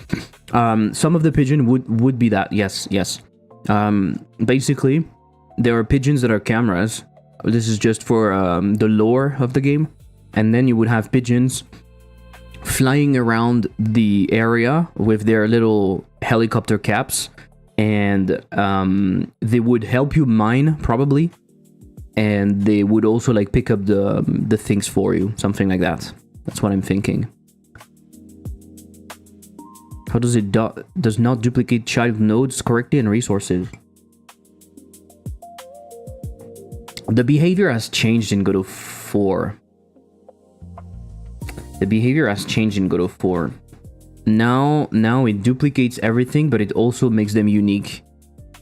Some of the pigeon would be that. Yes. Basically, there are pigeons that are cameras. This is just for the lore of the game. And then you would have pigeons flying around the area with their little helicopter caps. And they would help you mine, probably. And they would also like pick up the things for you. Something like that. That's what I'm thinking. How does it does not duplicate child nodes correctly and resources? The behavior has changed in Godot 4. The behavior has changed in Godot 4. Now it duplicates everything, but it also makes them unique.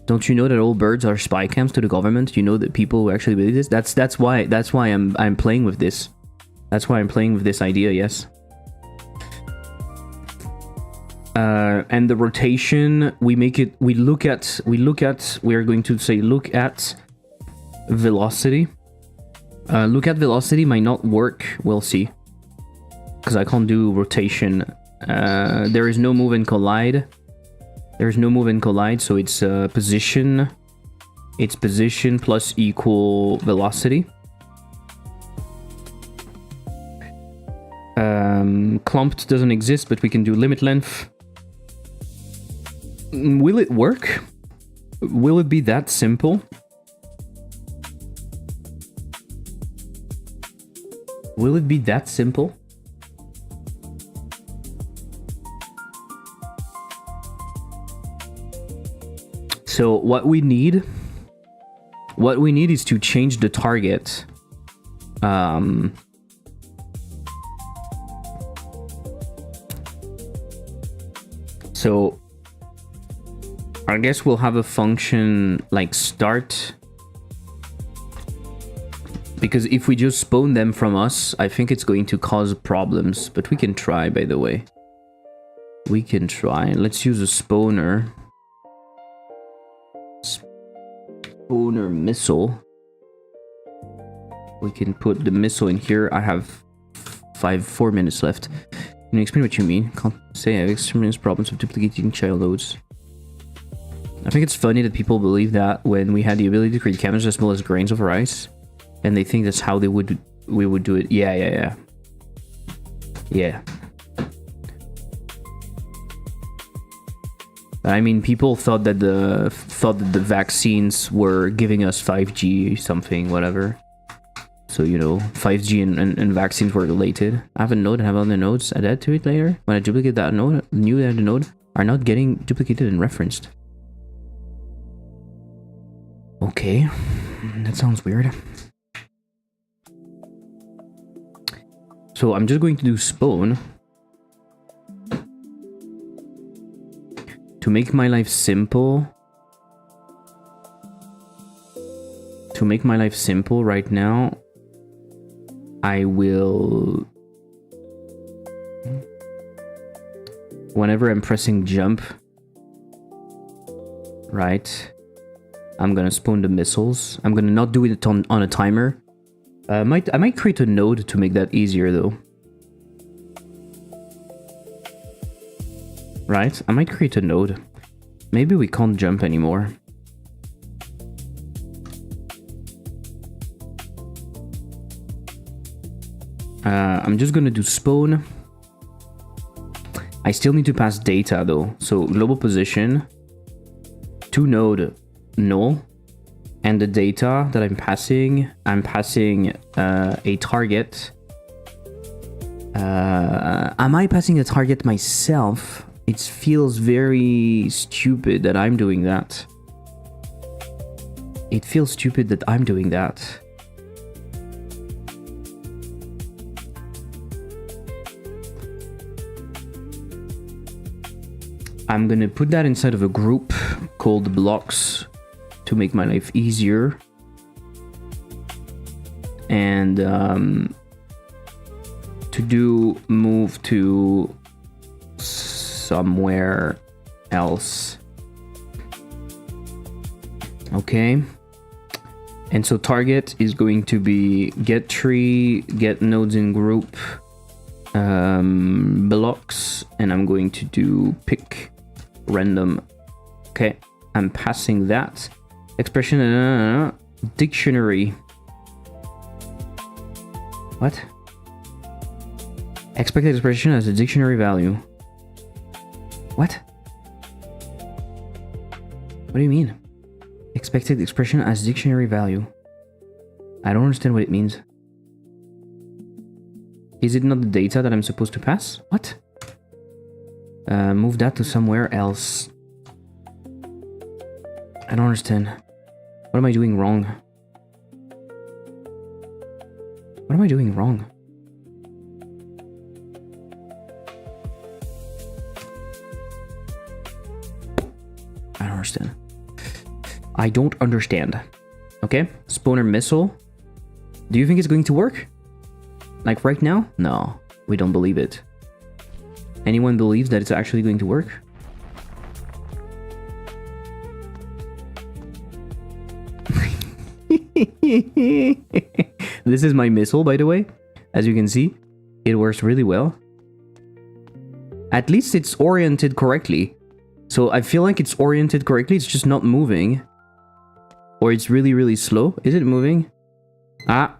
Don't you know that all birds are spy cams to the government? You know that people who actually believe this. That's why I'm playing with this. That's why I'm playing with this idea. Yes. And the rotation, we make it. We look at. We are going to say look at velocity. Look at velocity might not work. We'll see. Because I can't do rotation. There is no move and collide. There's no move and collide, so it's position. It's position plus equal velocity. Clumped doesn't exist, but we can do limit length. Will it work? Will it be that simple? Will it be that simple? So what we need is to change the target. So I guess we'll have a function like start. Because if we just spawn them from us, I think it's going to cause problems. But we can try, by the way. We can try. Let's use a spawner. Spawner missile. We can put the missile in here. I have 4 minutes left. Can you explain what you mean? Can't say I have experienced problems with duplicating child nodes. I think it's funny that people believe that when we had the ability to create cameras as small as grains of rice, and they think that's how we would do it. Yeah. But I mean, people thought that the vaccines were giving us 5G something, whatever. So, you know, 5G and vaccines were related. I have a node, I have other nodes. I'd add to it later. When I duplicate that node, new added node are not getting duplicated and referenced. Okay, that sounds weird. So I'm just going to do spawn. To make my life simple. To make my life simple right now, I will... Whenever I'm pressing jump, right, I'm gonna spawn the missiles. I'm gonna not do it on a timer. I might create a node to make that easier though. Right, I might create a node. Maybe we can't jump anymore. I'm just gonna do spawn. I still need to pass data though. So global position, to node null, and the data that I'm passing a target. Am I passing a target myself? It feels very stupid that I'm doing that. It feels stupid that I'm doing that. I'm gonna put that inside of a group called blocks to make my life easier. And to do move to somewhere else. Okay. And so target is going to be get tree, get nodes in group, blocks, and I'm going to do pick random. Okay, I'm passing that expression dictionary. What? Expected expression as a dictionary value. What? What do you mean? Expected expression as dictionary value. I don't understand what it means. Is it not the data that I'm supposed to pass? What? Move that to somewhere else. I don't understand. What am I doing wrong? What am I doing wrong? I don't understand. I don't understand. Okay, spawner missile. Do you think it's going to work? Like right now? No, we don't believe it. Anyone believes that it's actually going to work? This is my missile, by the way. As you can see, it works really well. At least it's oriented correctly. So I feel like it's oriented correctly, it's just not moving. Or it's really, really slow. Is it moving? Ah.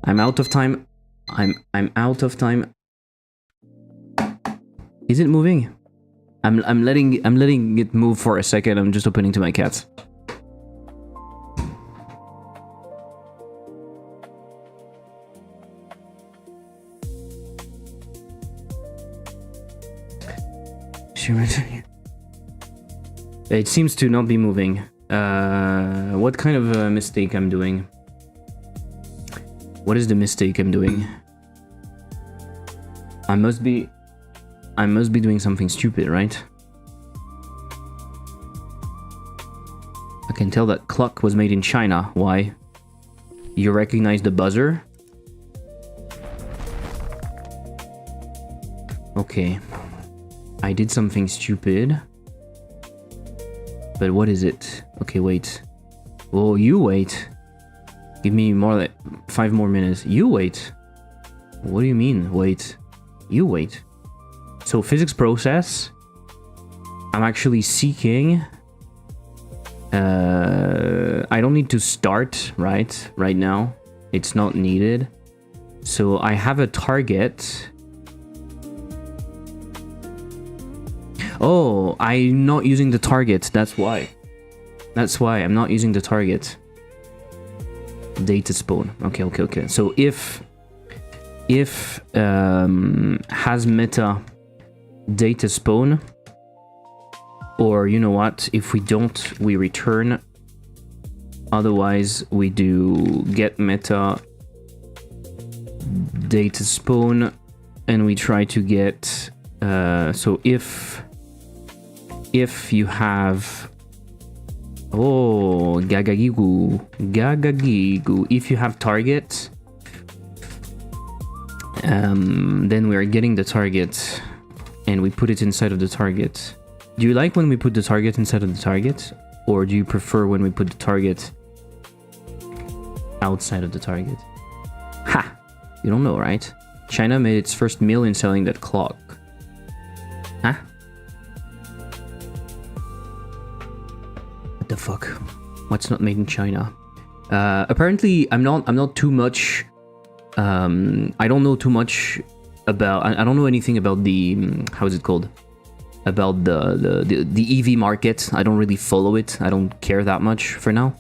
I'm out of time. I'm out of time. Is it moving? I'm letting it move for a second. I'm just opening to my cats. It seems to not be moving. What kind of a mistake I'm doing? What is the mistake I'm doing? I must be doing something stupid, right? I can tell that clock was made in China. Why? You recognize the buzzer? Okay. I did something stupid. But what is it? Okay, wait. Oh, you wait. Give me more like 5 more minutes. You wait. What do you mean, wait? You wait. So physics process. I'm actually seeking. I don't need to start right now. It's not needed. So I have a target. Oh, I'm not using the target. That's why. That's why I'm not using the target. Data spawn. Okay. So if has meta data spawn, or you know what? If we don't, we return. Otherwise, we do get meta data spawn, and we try to get. So if you have gagagigu, if you have target, then we are getting the target, and we put it inside of the target. Do you like when we put the target inside of the target, or do you prefer when we put the target outside of the target? Ha! You don't know, right? China made its first million selling that clock. Huh? What the fuck? What's not made in China? Apparently, I'm not too much. I don't know too much about. I don't know anything about the how is it called? About the EV market. I don't really follow it. I don't care that much for now.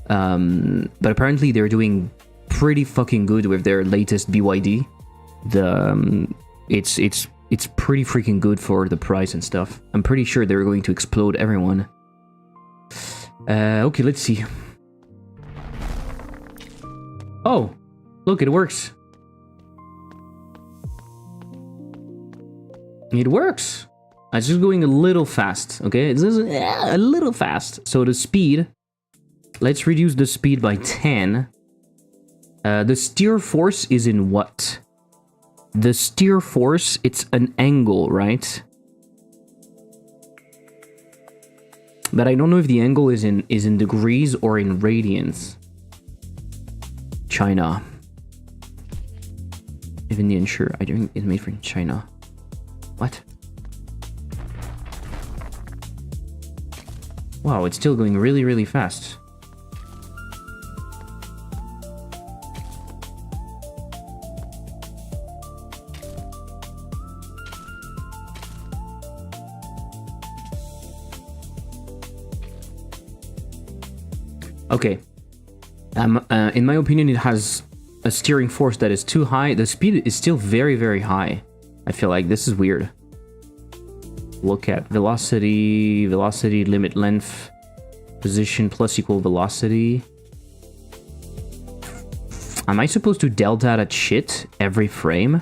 But apparently they're doing pretty fucking good with their latest BYD. It's pretty freaking good for the price and stuff. I'm pretty sure they're going to explode everyone. Okay, let's see. Oh, look, it works. It works. It's just going a little fast, okay? It's just a little fast. So the speed, let's reduce the speed by 10. The steer force is in what? The steer force, it's an angle, right? But I don't know if the angle is in degrees or in radians. China. Even the insurer, I don't think it's made for China. What? Wow, it's still going really, really fast. Okay. In my opinion, it has a steering force that is too high. The speed is still very, very high. I feel like this is weird. Look at velocity, velocity, limit length, position plus equal velocity. Am I supposed to delta that shit every frame?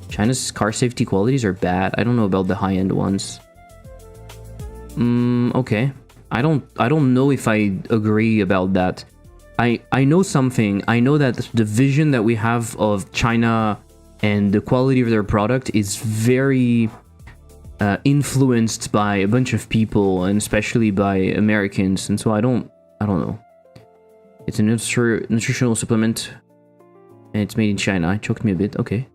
China's car safety qualities are bad. I don't know about the high-end ones. Okay. I don't know if I agree about that. I know something. I know that the vision that we have of China and the quality of their product is very influenced by a bunch of people, and especially by Americans, and so I don't know. It's a nutritional supplement, and it's made in China. It choked me a bit. Okay.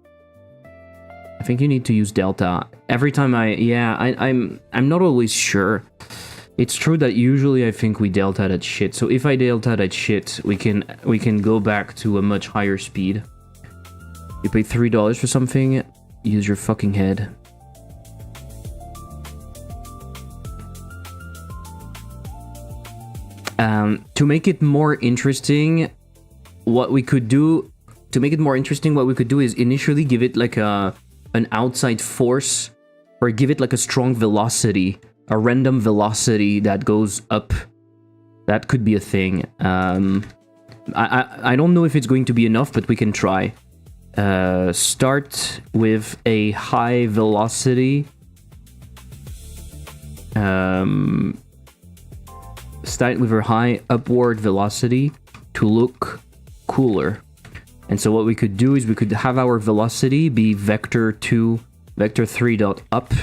I think you need to use delta every time. I'm not always sure. It's true that usually I think we delta that shit. So if I delta that shit, we can go back to a much higher speed. You pay $3 for something. Use your fucking head. To make it more interesting, what we could do is initially give it like an outside force, or give it like a strong velocity, a random velocity that goes up. That could be a thing. I don't know if it's going to be enough, but we can try. Start with a high velocity. Start with a high upward velocity to look cooler. And so what we could do is we could have our velocity be vector 3 dot up.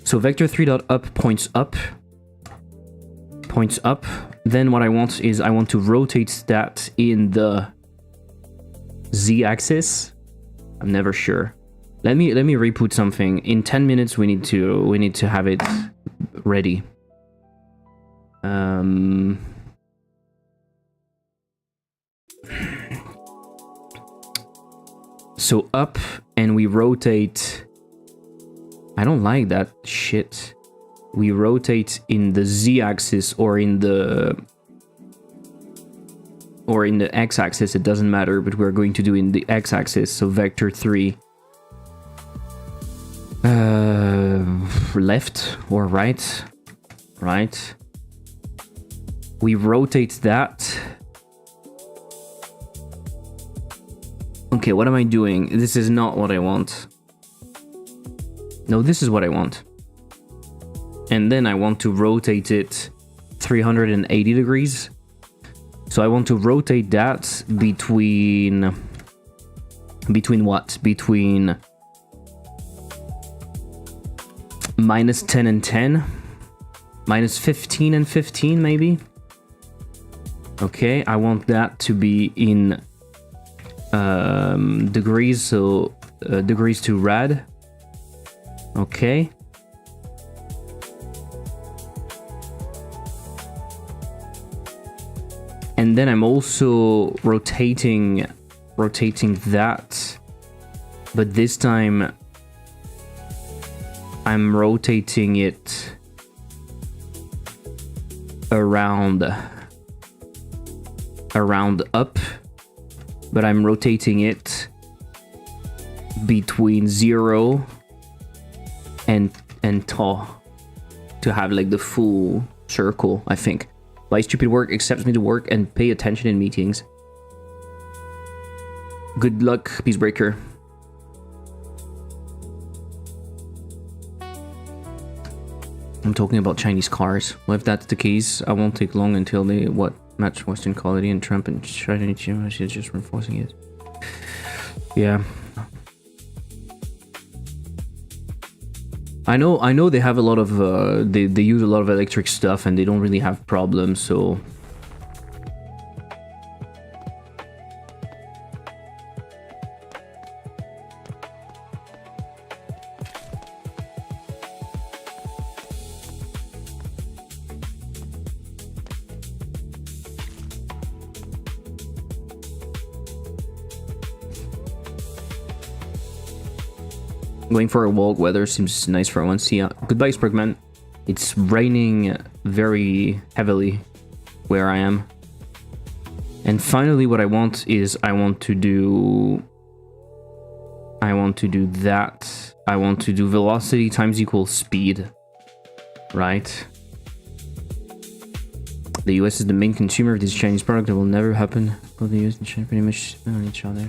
So vector 3 dot up points up. Then what I want is I want to rotate that in the z-axis. I'm never sure. Let me re-put something. In 10 minutes we need to have it ready. So up, and we rotate I don't like that shit. We rotate in the z-axis or in the x-axis, it doesn't matter, but we're going to do in the x-axis, so vector 3. Left or right? Right. We rotate that. Okay, what am I doing? This is not what I want. No, this is what I want. And then I want to rotate it 380 degrees. So I want to rotate that between what? Between minus 10 and 10, minus 15 and 15 maybe. Okay, I want that to be in degrees, so degrees to rad. Okay. And then I'm also rotating that, but this time I'm rotating it around up, but I'm rotating it between 0 and tau to have like the full circle, I think. Why stupid work accepts me to work and pay attention in meetings. Good luck, Peacebreaker. I'm talking about Chinese cars. Well, if that's the case, I won't take long until they match Western quality, and Trump and China is just reinforcing it. Yeah. I know they have a lot of they use a lot of electric stuff and they don't really have problems, so going for a walk. Weather seems nice for once. Yeah. Goodbye, Sprigman. It's raining very heavily where I am. And finally, what I want is I want to do that. I want to do velocity times equals speed. Right? The US is the main consumer of this Chinese product. That will never happen. Both the US and China pretty much on each other.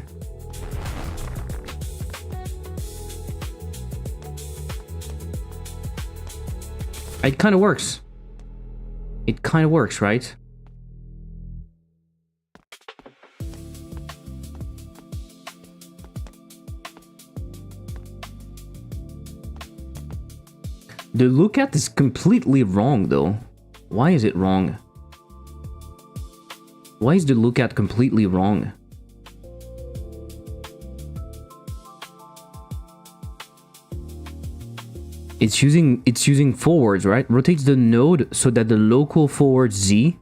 It kind of works. It kind of works, right? The lookat is completely wrong, though. Why is it wrong? Why is the lookat completely wrong? It's using forwards, right? Rotates the node so that the local forward Z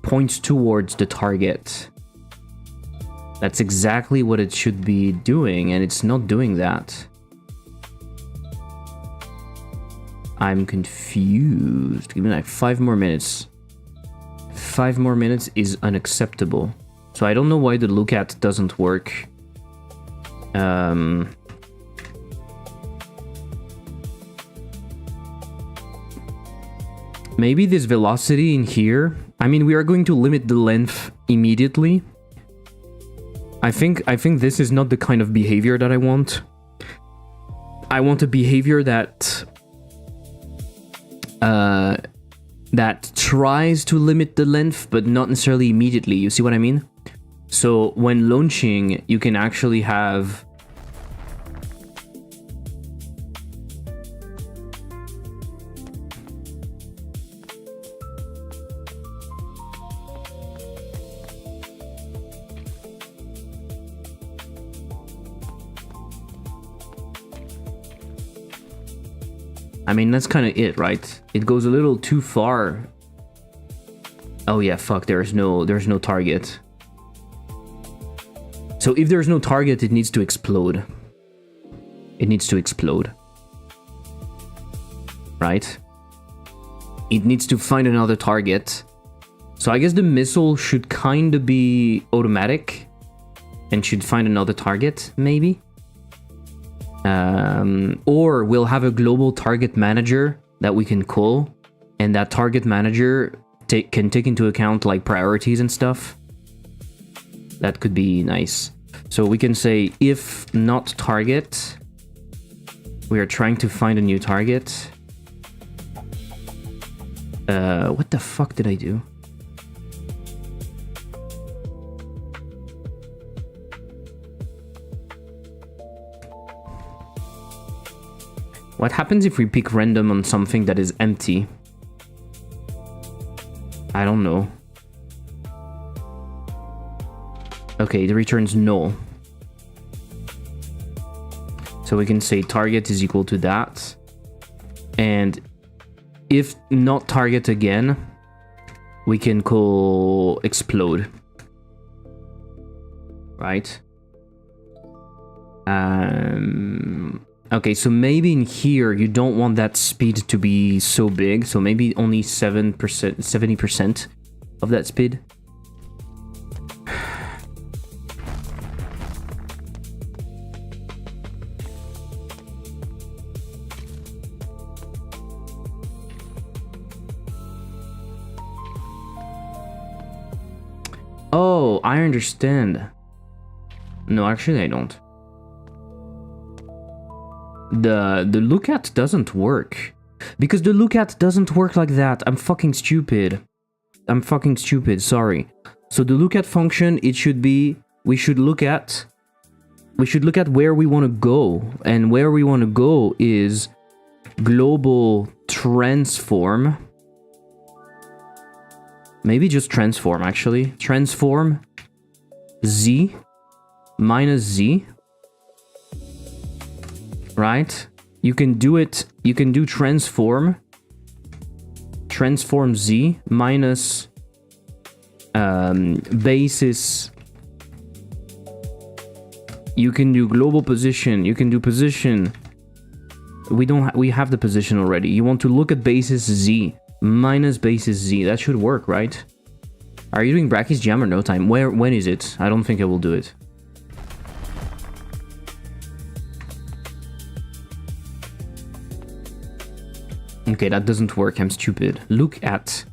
points towards the target. That's exactly what it should be doing, and it's not doing that. I'm confused. Give me like 5 more minutes. 5 more minutes is unacceptable. So I don't know why the lookat doesn't work. Maybe this velocity in here. I mean, we are going to limit the length immediately. I think this is not the kind of behavior that I want. I want a behavior that that tries to limit the length, but not necessarily immediately. You see what I mean? So when launching, you can actually have I mean, that's kind of it, right? It goes a little too far. Oh yeah, fuck, there's no target. So if there's no target, it needs to explode. It needs to explode. right? It needs to find another target. So I guess the missile should kind of be automatic and should find another target, maybe. Or we'll have a global target manager that we can call, and that target manager can take into account like priorities and stuff. That could be nice. So we can say if not target, we are trying to find a new target. What the fuck did I do? What happens if we pick random on something that is empty? I don't know. Okay, it returns null. So we can say target is equal to that. And if not target again, we can call explode. Right? Okay, so maybe in here you don't want that speed to be so big, so maybe only 7%, 70% of that speed. Oh, I understand. No, actually I don't. The look at doesn't work. Because the look at doesn't work like that. I'm fucking stupid. Sorry. So the look at function, it should be, we should look at where we want to go. And where we want to go is global transform. Maybe just transform, actually. Transform z minus z. Right? You can do it. You can do transform z minus basis. You can do global position. You can do position. We have the position already. You want to look at basis z minus basis z. That should work, right? Are you doing Brachy's jam or no time? When is it? I don't think I will do it. Okay, that doesn't work. I'm stupid. Look at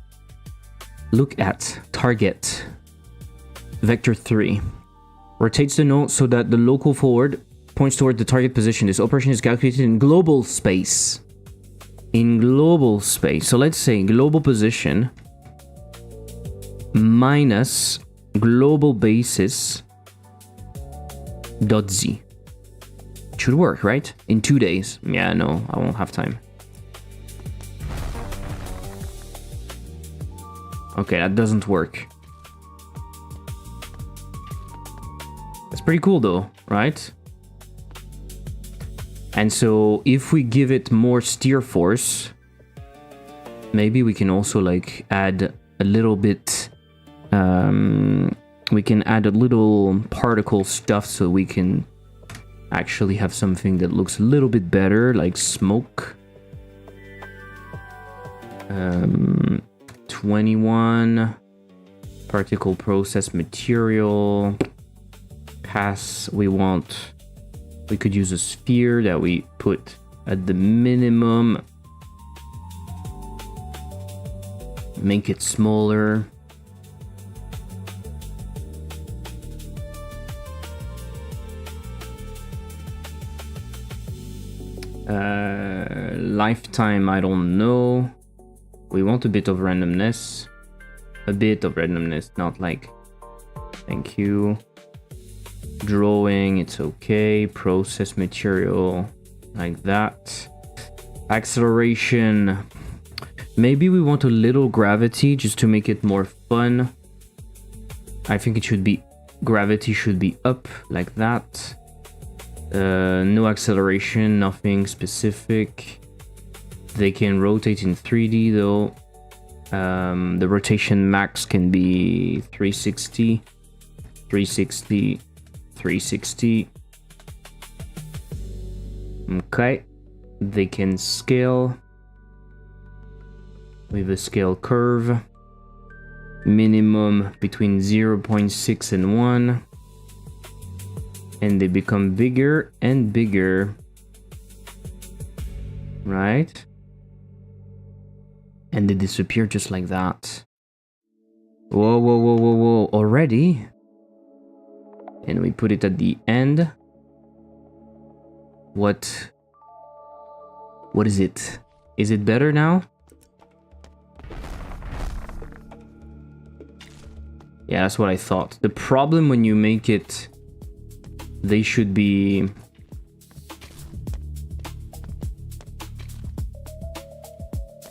target vector 3. Rotates the node so that the local forward points toward the target position. This operation is calculated in global space. So let's say global position minus global basis dot z. Should work, right? In 2 days. Yeah, no, I won't have time. Okay, that doesn't work. That's pretty cool though, right? And so if we give it more steer force, maybe we can also like add a little bit, we can add a little particle stuff so we can actually have something that looks a little bit better, like smoke. 21 particle process material pass. We could use a sphere that we put at the minimum, make it smaller. Lifetime, I don't know. We want a bit of randomness. Not like... Thank you. Drawing, it's okay. Process material, like that. Acceleration. Maybe we want a little gravity just to make it more fun. I think it should be... Gravity should be up, like that. No acceleration, nothing specific. They can rotate in 3D though. The rotation max can be 360, 360, 360. Okay. They can scale. with a scale curve. Minimum between 0.6 and 1. And they become bigger and bigger. Right? And they disappear just like that. Whoa, whoa, whoa, whoa, whoa. Already? And we put it at the end. What is it? Is it better now? Yeah, that's what I thought. The problem when you make it, they should be...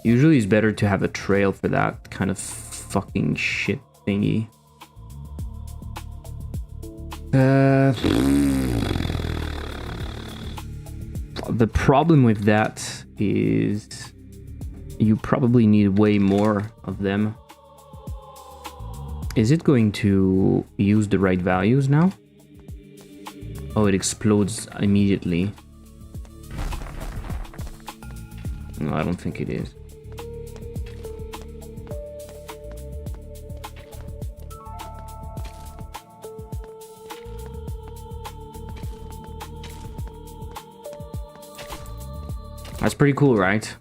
Usually it's better to have a trail for that kind of fucking shit thingy. The problem with that is you probably need way more of them. Is it going to use the right values now? Oh, it explodes immediately. No, I don't think it is. That's pretty cool, right?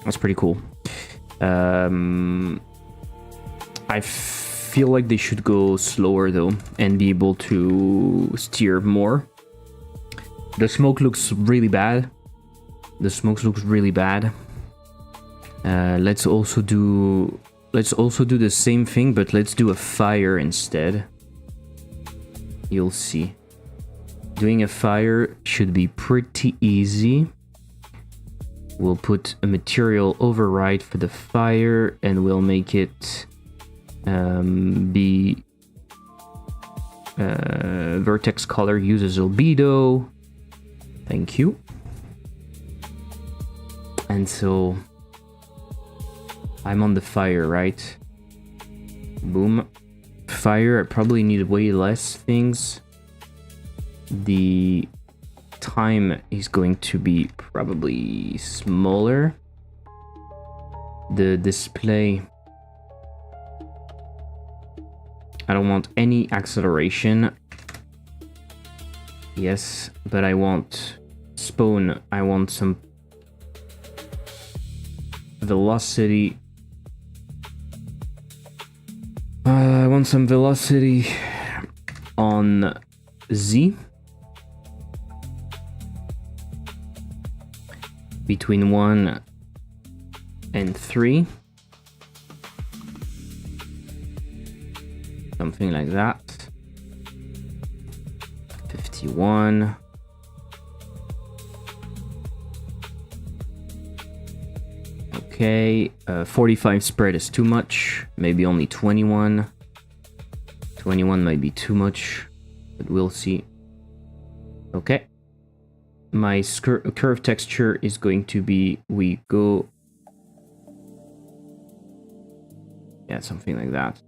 That's pretty cool. I feel like they should go slower though and be able to steer more. The smoke looks really bad. Let's also do the same thing, but let's do a fire instead. You'll see. Doing a fire should be pretty easy. We'll put a material override for the fire and we'll make it be vertex color uses albedo. Thank you. And so I'm on the fire, right? Boom. Fire, I probably need way less things. The time is going to be probably smaller. The display, I don't want any acceleration. Yes, but I want spawn. I want some velocity. I want some velocity on Z. Between 1 and 3. Something like that. 51. Okay, 45 spread is too much. Maybe only 21. 21 might be too much, but we'll see. Okay. My curve texture is going to be, yeah, something like that.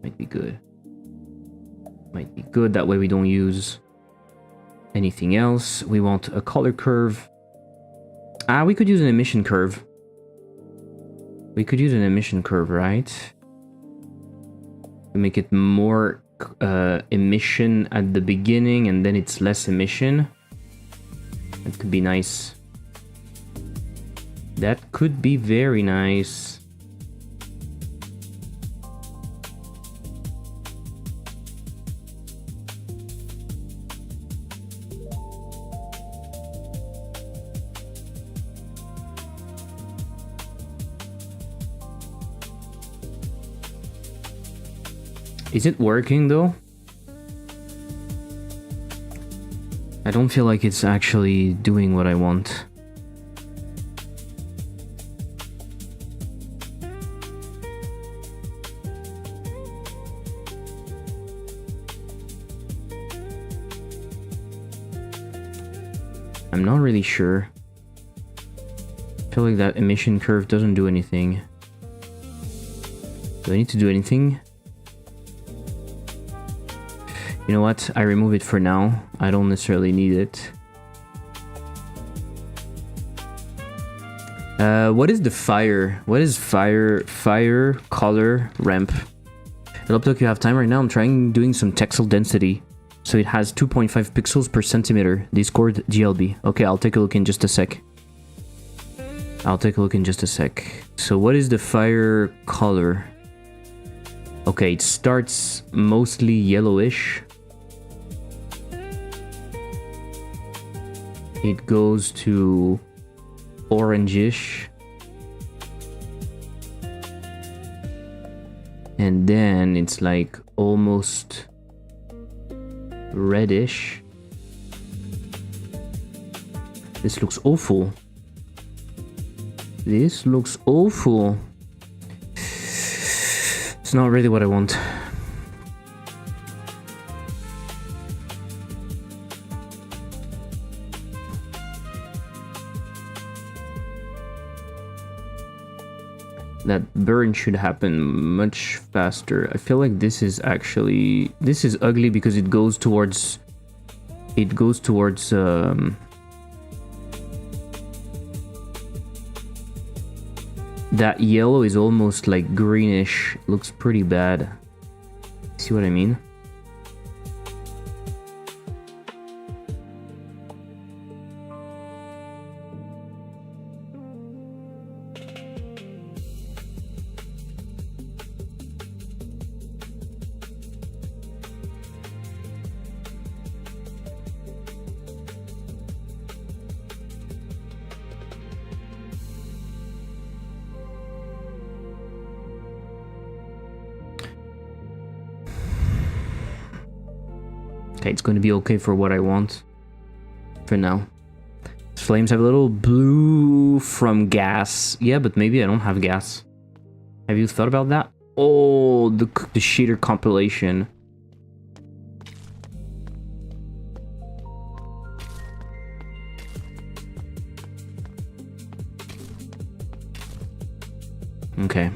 Might be good. That way we don't use anything else. We want a color curve. We could use an emission curve. Right? To make it more emission at the beginning and then it's less emission. That could be nice. That could be very nice. Is it working though? I don't feel like it's actually doing what I want. I'm not really sure. I feel like that emission curve doesn't do anything. Do I need to do anything? You know what? I remove it for now. I don't necessarily need it. What is the fire? What is fire color ramp? It looks like you have time right now. I'm doing some texel density. So it has 2.5 pixels per centimeter. Discord GLB. Okay, I'll take a look in just a sec. So what is the fire color? Okay, it starts mostly yellowish. It goes to orangish. And then it's like almost reddish. This looks awful. It's not really what I want. That burn should happen much faster. I feel like this is ugly because it goes towards that yellow is almost like greenish. Looks pretty bad. See what I mean? Okay, it's going to be okay for what I want for now. Flames have a little blue from gas. Yeah, but maybe I don't have gas. Have you thought about that? Oh, the shader compilation. Okay.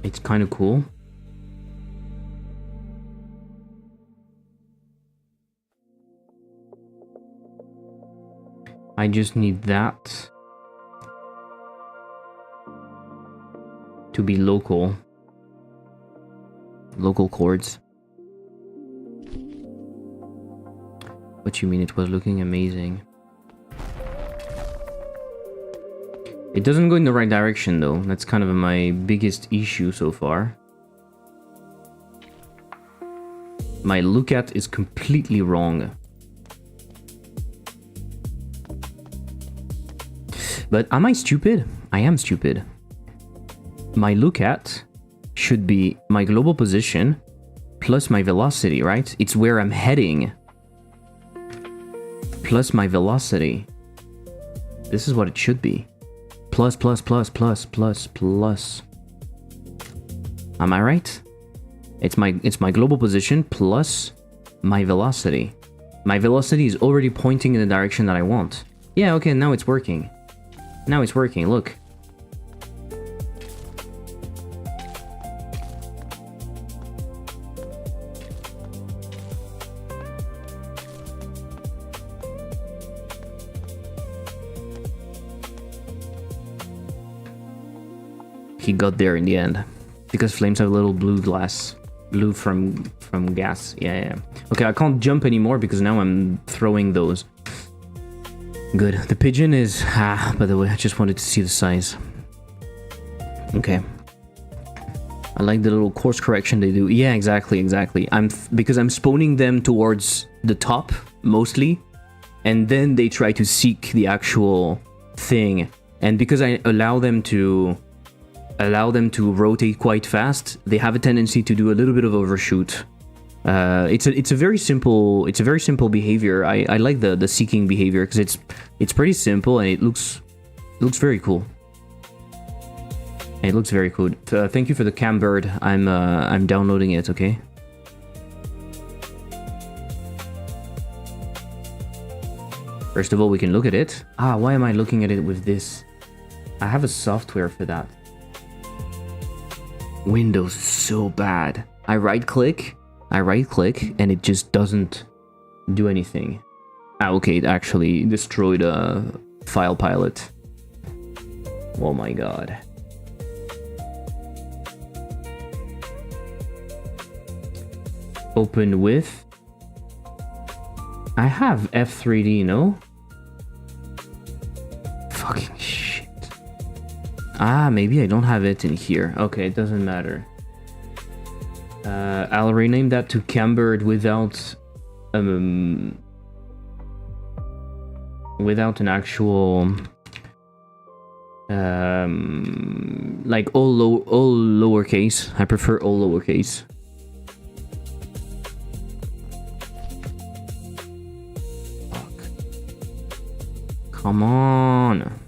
It's kind of cool. I just need that to be local chords. What you mean it was looking amazing? It doesn't go in the right direction though. That's kind of my biggest issue so far. My look at is completely wrong. But am I stupid? I am stupid. My look at should be my global position plus my velocity, right? It's where I'm heading. Plus my velocity. This is what it should be. Plus. Am I right? It's my global position plus my velocity. My velocity is already pointing in the direction that I want. Yeah, okay, now it's working. Look. He got there in the end. Because flames have a little blue from gas. Yeah. Okay, I can't jump anymore because now I'm throwing those. Good. The pigeon is... by the way, I just wanted to see the size. Okay. I like the little course correction they do. Yeah, exactly. Because I'm spawning them towards the top, mostly. And then they try to seek the actual thing. And because I allow them to rotate quite fast, they have a tendency to do a little bit of overshoot. It's a very simple behavior. I like the seeking behavior because it's pretty simple and it looks very cool. It looks very cool. Thank you for the cam bird. I'm downloading it. Okay. First of all, we can look at it. Why am I looking at it with this? I have a software for that. Windows is so bad. I right click and it just doesn't do anything. Ah, okay, it actually destroyed a file pilot. Oh my god. Open with. I have F3D, no? Fucking shit. Ah, maybe I don't have it in here. Okay, it doesn't matter. I'll rename that to Cambird without without an actual like all lowercase. I prefer all lowercase. Fuck. Come on.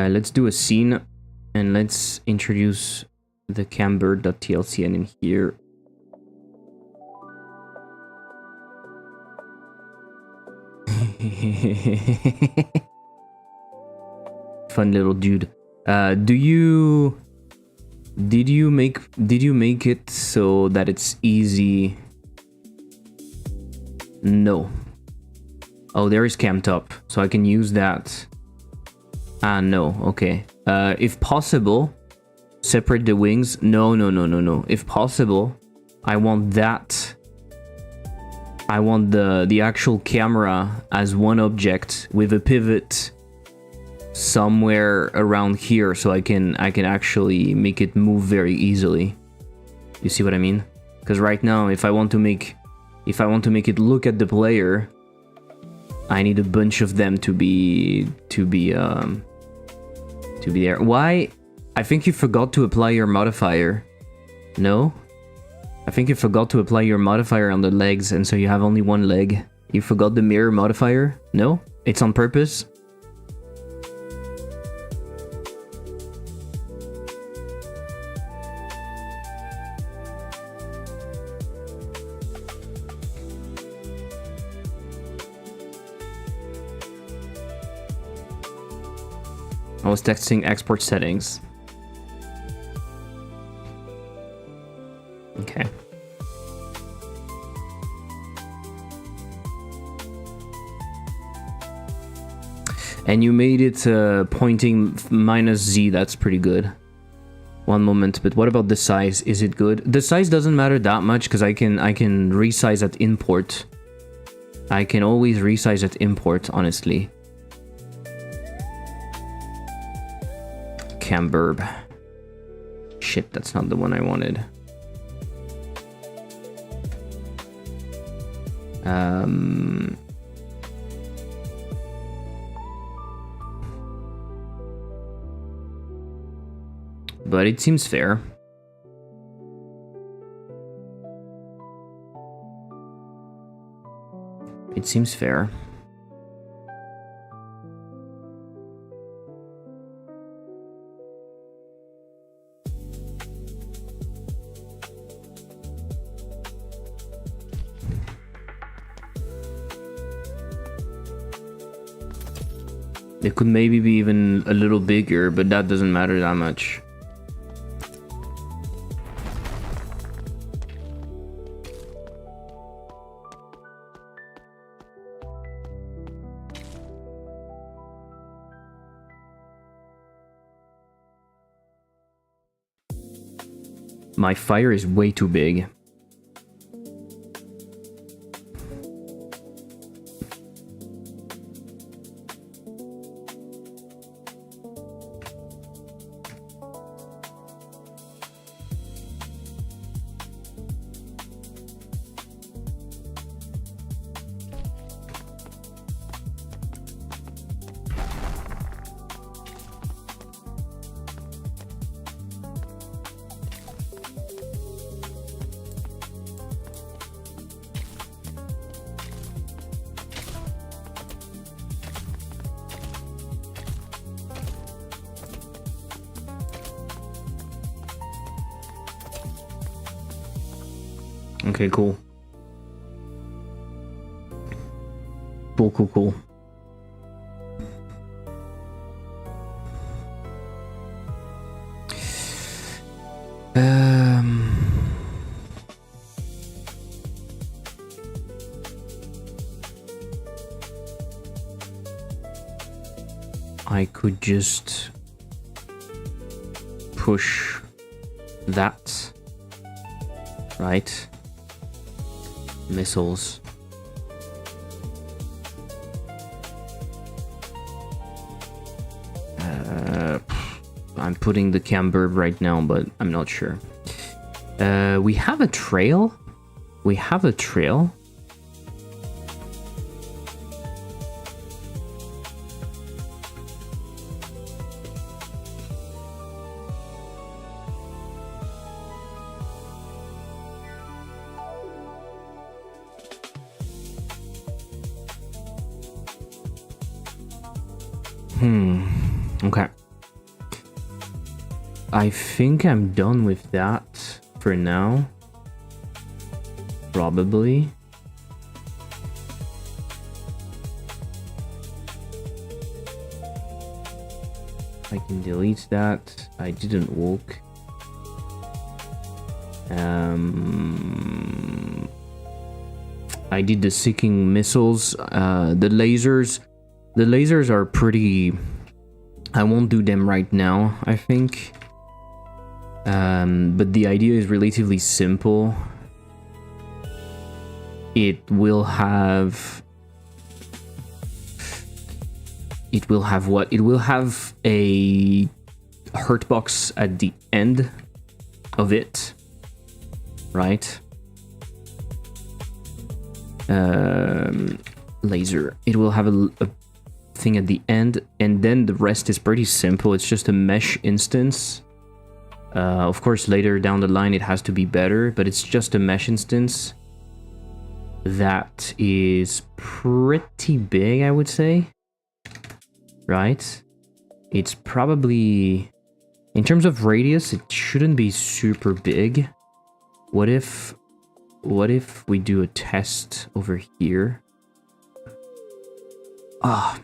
Let's do a scene and let's introduce the cambird.tlcn in here. Fun little dude. Did you make it so that it's easy? No. Oh, there is cam top, so I can use that. Ah, no, okay. If possible, separate the wings. No. If possible, I want that. I want the actual camera as one object with a pivot somewhere around here, so I can actually make it move very easily. You see what I mean? Because right now, if I want to make it look at the player, I need a bunch of them to be there. Why? I think you forgot to apply your modifier. No? I think you forgot to apply your modifier on the legs, and so you have only one leg. You forgot the mirror modifier? No? It's on purpose? I was texting export settings. Okay. And you made it pointing -Z, that's pretty good. One moment, but what about the size? Is it good? The size doesn't matter that much because I can resize at import. I can always resize at import, honestly. Camburb. Shit, that's not the one I wanted. But it seems fair. It seems fair. It could maybe be even a little bigger, but that doesn't matter that much. My fire is way too big. Okay, cool. Cool. I could just push that, right? Missiles. I'm putting the camber right now, but I'm not sure. We have a trail. Okay. I think I'm done with that for now. Probably. I can delete that. I didn't walk. I did the seeking missiles. The lasers are pretty... I won't do them right now, I think. But the idea is relatively simple. It will have what? It will have a hurt box at the end of it, right? Laser. It will have a thing at the end, and then the rest is pretty simple. It's just a mesh instance. Of course, later down the line it has to be better, but it's just a mesh instance that is pretty big, I would say. Right? It's probably... In terms of radius, it shouldn't be super big. What if we do a test over here? Ah.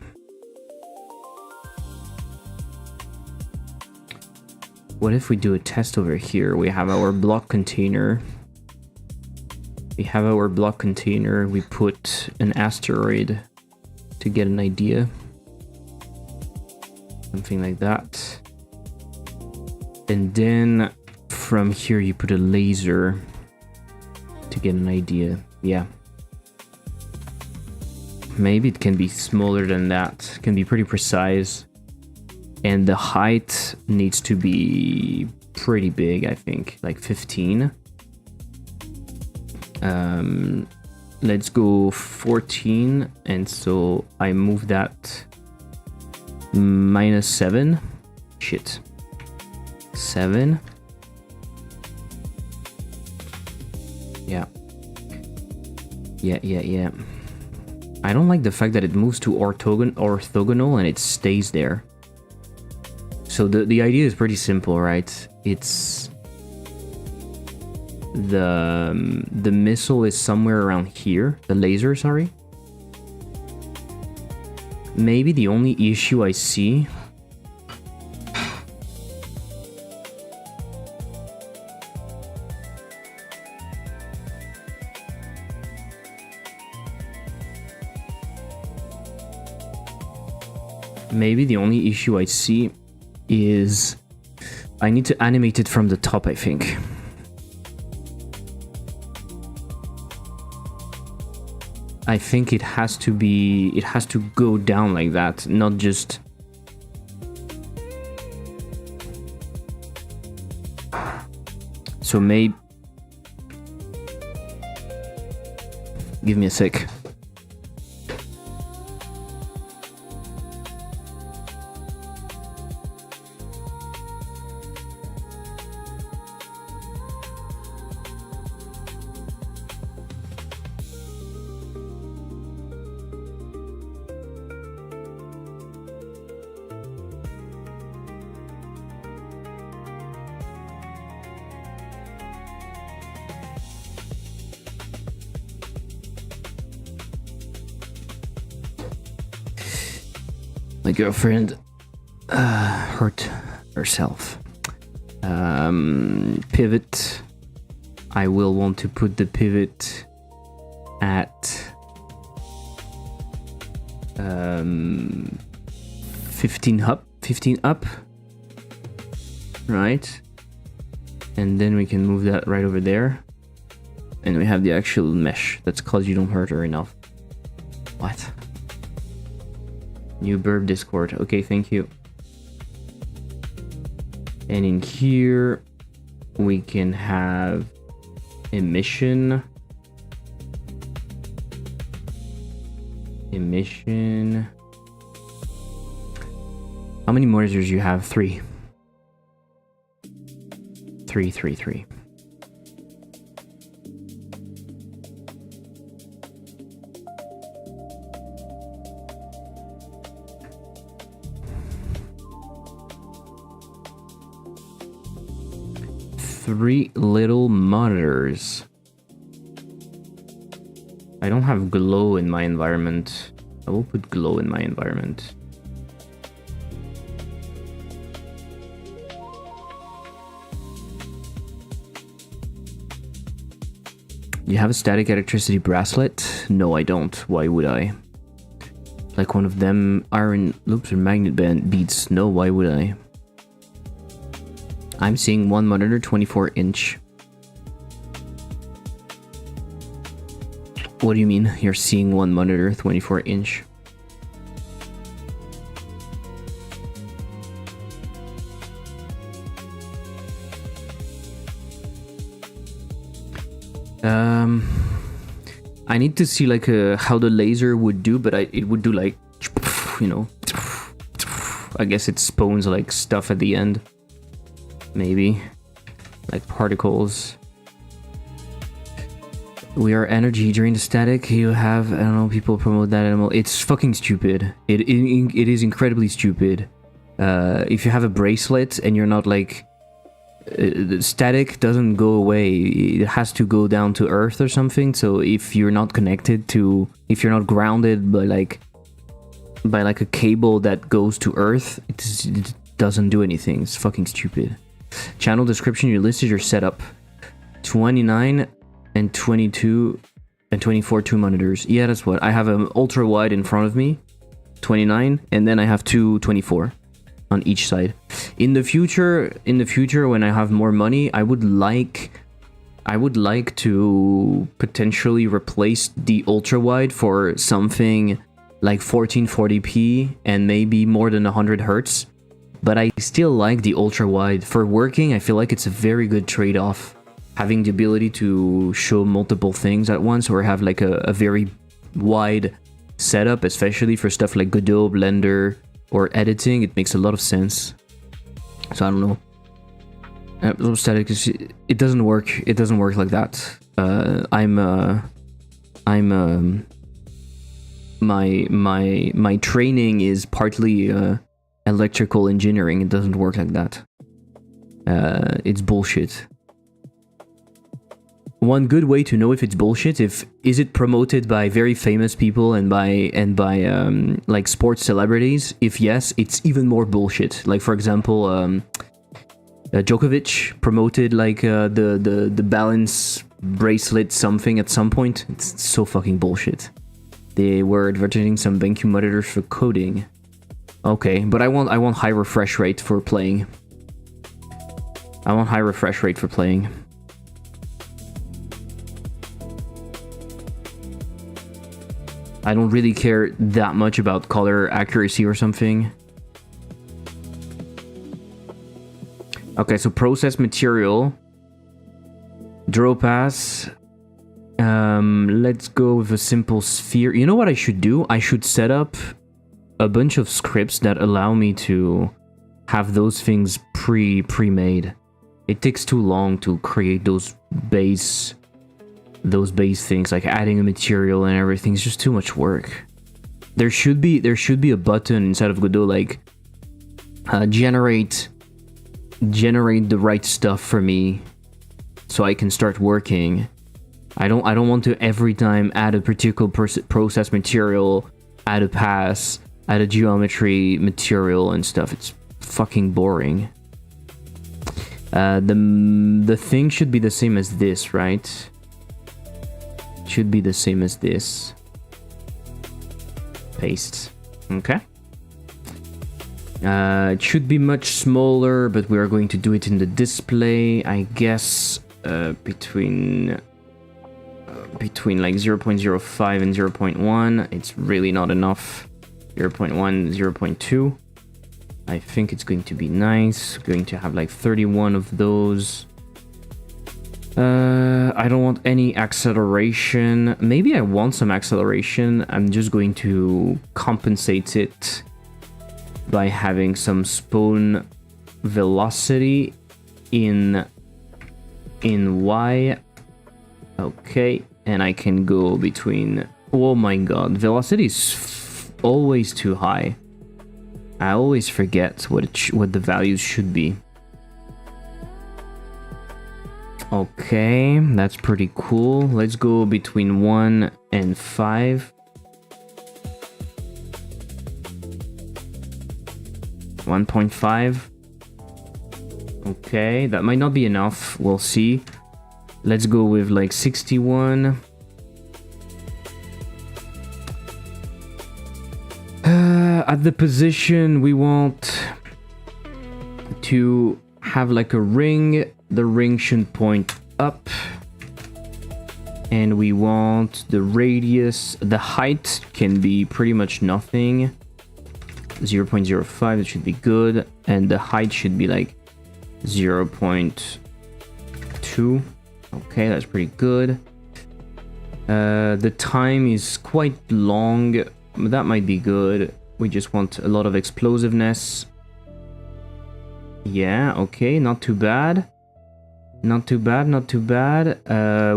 What if we do a test over here? We have our block container. We put an asteroid to get an idea. Something like that. And then from here you put a laser to get an idea. Yeah. Maybe it can be smaller than that. It can be pretty precise. And the height needs to be pretty big, I think, like 15. Let's go 14, and so I move that -7. Shit. 7. Yeah. Yeah. I don't like the fact that it moves to orthogonal and it stays there. So the idea is pretty simple, right? It's the missile is somewhere around here. The laser, sorry. Maybe the only issue I see is I need to animate it from the top, I think. I think it has to go down like that, not just... So maybe... Give me a sec. My girlfriend hurt herself. Pivot. I will want to put the pivot at 15 up, right? And then we can move that right over there. And we have the actual mesh. That's cause you don't hurt her enough. What? New burb Discord. Okay, thank you. And in here, we can have emission. How many monitors do you have? 3. 3. Three little monitors. I don't have glow in my environment. I will put glow in my environment. You have a static electricity bracelet? No, I don't. Why would I? Like one of them iron loops or magnet band beads? No, why would I? I'm seeing one monitor, 24-inch. What do you mean? You're seeing one monitor, 24-inch? I need to see like how the laser would do, but it would do like, you know, I guess it spawns like stuff at the end. Maybe like particles. We are energy during the static. You have, I don't know, people promote that animal. It's fucking stupid. It is incredibly stupid. If you have a bracelet and you're not like, the static doesn't go away. It has to go down to earth or something. So if you're not connected to, if you're not grounded by like a cable that goes to earth, it doesn't do anything. It's fucking stupid. Channel description, you listed your setup. 29 and 22 and 24 2 monitors. Yeah, that's what. I have an ultra wide in front of me, 29, and then I have two 24 on each side. In the future when I have more money, I would like to potentially replace the ultra wide for something like 1440p and maybe more than 100 hertz. But I still like the ultra wide for working. I feel like it's a very good trade-off, having the ability to show multiple things at once or have like a very wide setup, especially for stuff like Godot, Blender, or editing. It makes a lot of sense. So I don't know. Static, it doesn't work. It doesn't work like that. My training is partly electrical engineering. It doesn't work like that. It's bullshit. One good way to know if it's bullshit is it promoted by very famous people and by like sports celebrities. If yes, it's even more bullshit. Like for example, Djokovic promoted like the balance bracelet something at some point. It's so fucking bullshit. They were advertising some BenQ monitors for coding. Okay, but I want high refresh rate for playing. I want high refresh rate for playing. I don't really care that much about color accuracy or something. Okay, so process material. Draw pass. Let's go with a simple sphere. You know what I should do? I should set up a bunch of scripts that allow me to have those things pre-made. It takes too long to create those base things, like adding a material and everything. It's just too much work. There should be a button inside of Godot like generate the right stuff for me so I can start working. I don't want to every time add a particular process material, add a pass, at a geometry material and stuff. It's fucking boring. The thing should be the same as this, right? Should be the same as this. Paste. Okay. It should be much smaller, but we are going to do it in the display. I guess between like 0.05 and 0.1. It's really not enough. 0.1, 0.2. I think it's going to be nice. Going to have like 31 of those. I don't want any acceleration. Maybe I want some acceleration. I'm just going to compensate it by having some spawn velocity in Y. Okay, and I can go between... Oh my god, velocity is always too high. I always forget what the values should be. Okay, that's pretty cool. Let's go between 1 and 5. 1.5. Okay, that might not be enough. We'll see. Let's go with like 61. At the position, we want to have like a ring. The ring should point up. And we want the radius. The height can be pretty much nothing. 0.05, it should be good. And the height should be like 0.2. Okay, that's pretty good. The time is quite long. That might be good. We just want a lot of explosiveness. Yeah, okay, not too bad. Not too bad, not too bad.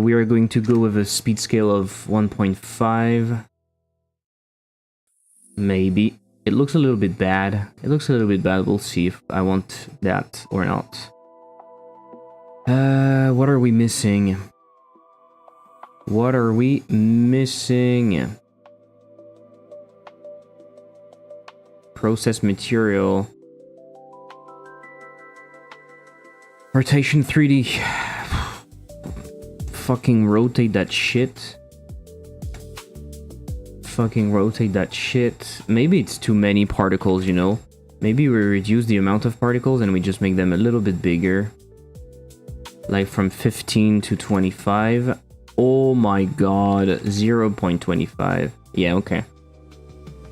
We are going to go with a speed scale of 1.5. Maybe. It looks a little bit bad. It looks a little bit bad. We'll see if I want that or not. What are we missing? What are we missing? Process material. Rotation 3D. Fucking rotate that shit. Fucking rotate that shit. Maybe it's too many particles, you know? Maybe we reduce the amount of particles and we just make them a little bit bigger. Like from 15 to 25. Oh my god, 0.25. Yeah, okay.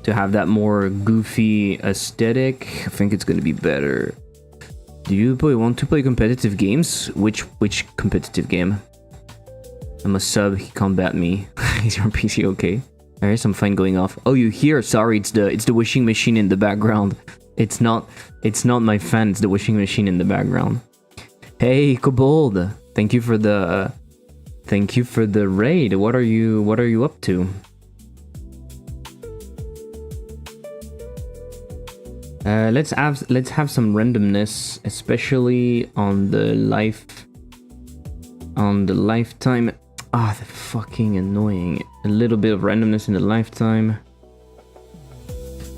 To have that more goofy aesthetic, I think it's gonna be better. Do you want to play competitive games? Which competitive game? I'm a sub, he can't bat me. Is your PC okay? There is some fun going off. Oh, you hear? Sorry, it's the wishing machine in the background. It's not my fan, it's the wishing machine in the background. Hey, Kobold, thank you for the raid. What are you up to? Let's have some randomness, especially on the lifetime. Ah, they're fucking annoying. A little bit of randomness in the lifetime.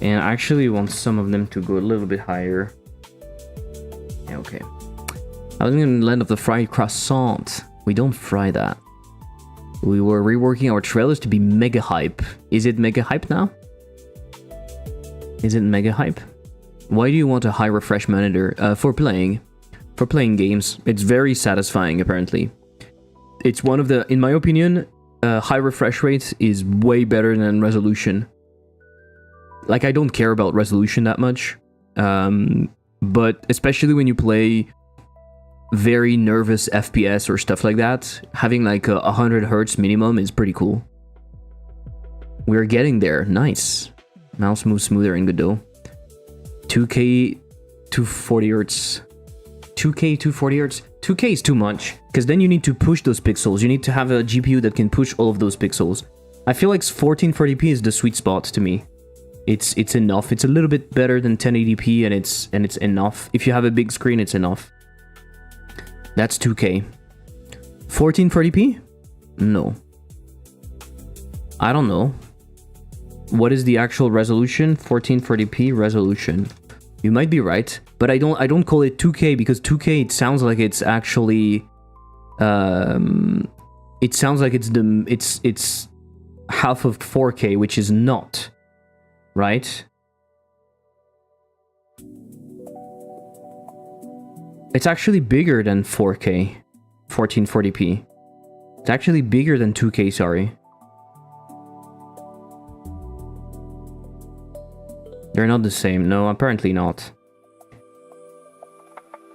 And I actually want some of them to go a little bit higher. Yeah, okay. I was in the land of the fried croissant. We don't fry that. We were reworking our trailers to be mega hype. Is it mega hype now? Is it mega hype? Why do you want a high refresh monitor? For playing games. It's very satisfying, apparently. It's one of the, in my opinion, high refresh rate is way better than resolution. Like, I don't care about resolution that much. But especially when you play very nervous FPS or stuff like that, having like 100 hertz minimum is pretty cool. We're getting there. Nice. Mouse moves smoother in Godot. 2K 240 hertz. 2K 240 hertz. 2K is too much, because then you need to push those pixels. You need to have a GPU that can push all of those pixels. I feel like 1440p is the sweet spot to me. It's enough. It's a little bit better than 1080p, and it's enough. If you have a big screen, it's enough. That's 2K. 1440p? No. I don't know. What is the actual resolution? 1440p resolution. You might be right, but I don't call it 2K because 2K it sounds like it's actually it sounds like it's half of 4K, which is not, right? It's actually bigger than 4K, 1440p. It's actually bigger than 2K, sorry. They're not the same. No, apparently not.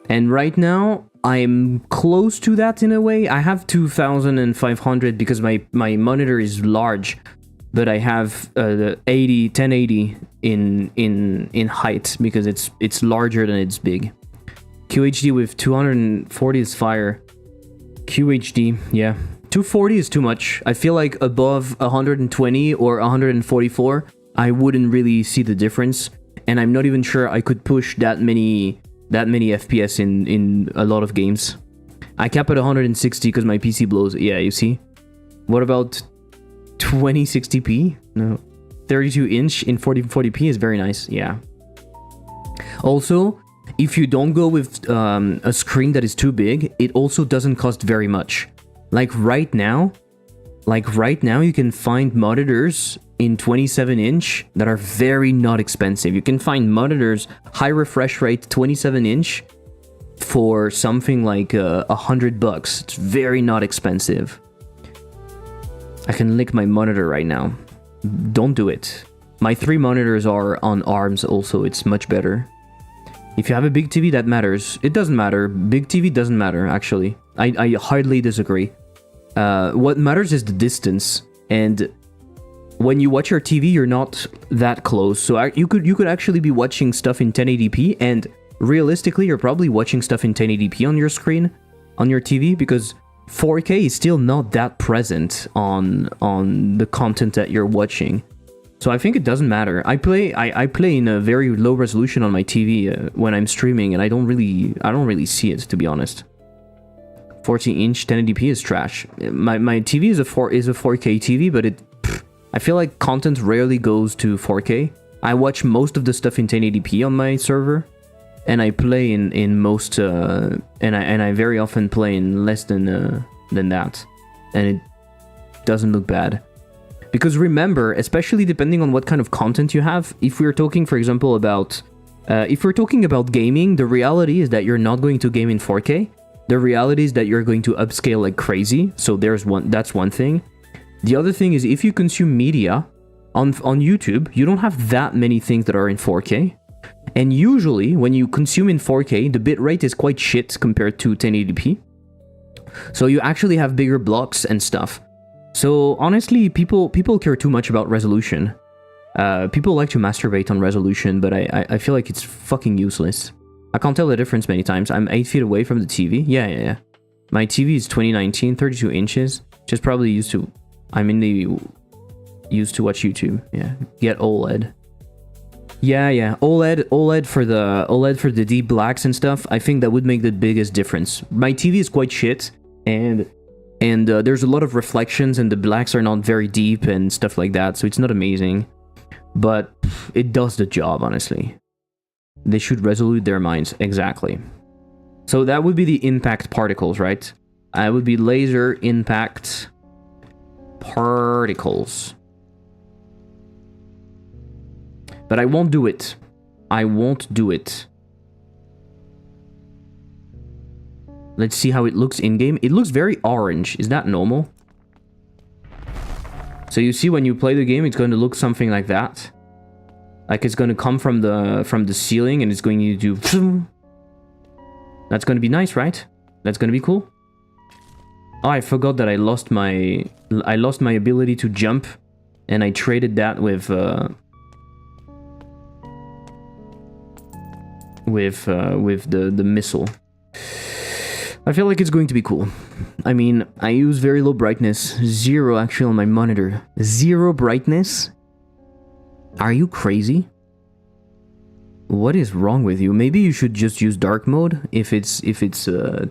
And right now, I'm close to that in a way. I have 2500 because my monitor is large, but I have the 1080 in height because it's larger than it's big. QHD with 240 is fire. QHD, yeah. 240 is too much. I feel like above 120 or 144, I wouldn't really see the difference. And I'm not even sure I could push that many FPS in a lot of games. I cap at 160 because my PC blows. Yeah, you see? What about 2060p? No. 32 inch in 1440p is very nice. Yeah. Also, if you don't go with a screen that is too big, it also doesn't cost very much. Like right now, you can find monitors in 27 inch that are very not expensive. You can find monitors, high refresh rate, 27 inch for something like $100. It's very not expensive. I can lick my monitor right now. Don't do it. My 3 monitors are on ARMs also. It's much better. If you have a big TV, that matters. It doesn't matter. Big TV doesn't matter, actually. I hardly disagree. What matters is the distance. And when you watch your TV, you're not that close. So you could actually be watching stuff in 1080p. And realistically, you're probably watching stuff in 1080p on your screen, on your TV, because 4K is still not that present on the content that you're watching. So I think it doesn't matter. I play in a very low resolution on my TV when I'm streaming, and I don't really see it, to be honest. 40-inch 1080p is trash. My TV is a 4K TV, but I feel like content rarely goes to 4K. I watch most of the stuff in 1080p on my server, and I play in most and I very often play in less than that, and it doesn't look bad. Because remember, especially depending on what kind of content you have, if we're talking, for example, about gaming, the reality is that you're not going to game in 4K. The reality is that you're going to upscale like crazy. So that's one thing. The other thing is if you consume media on YouTube, you don't have that many things that are in 4K. And usually when you consume in 4K, the bitrate is quite shit compared to 1080p. So you actually have bigger blocks and stuff. So honestly, people care too much about resolution. People like to masturbate on resolution, but I feel like it's fucking useless. I can't tell the difference many times. I'm 8 feet away from the TV. Yeah. My TV is 2019, 32 inches. Just probably used to watch YouTube. Yeah, get OLED. Yeah. OLED for the deep blacks and stuff. I think that would make the biggest difference. My TV is quite shit, and there's a lot of reflections, and the blacks are not very deep and stuff like that, so it's not amazing. But it does the job, honestly. They should resolute their minds, exactly. So that would be the impact particles, right? I would be laser impact particles. But I won't do it. Let's see how it looks in-game. It looks very orange. Is that normal? So you see when you play the game, it's going to look something like that. Like it's going to come from the ceiling and it's going to do... That's going to be nice, right? That's going to be cool. Oh, I forgot that I lost my ability to jump, and I traded that with the missile. I feel like it's going to be cool. I mean, I use very low brightness. 0 actually on my monitor. 0 brightness? Are you crazy? What is wrong with you? Maybe you should just use dark mode if it's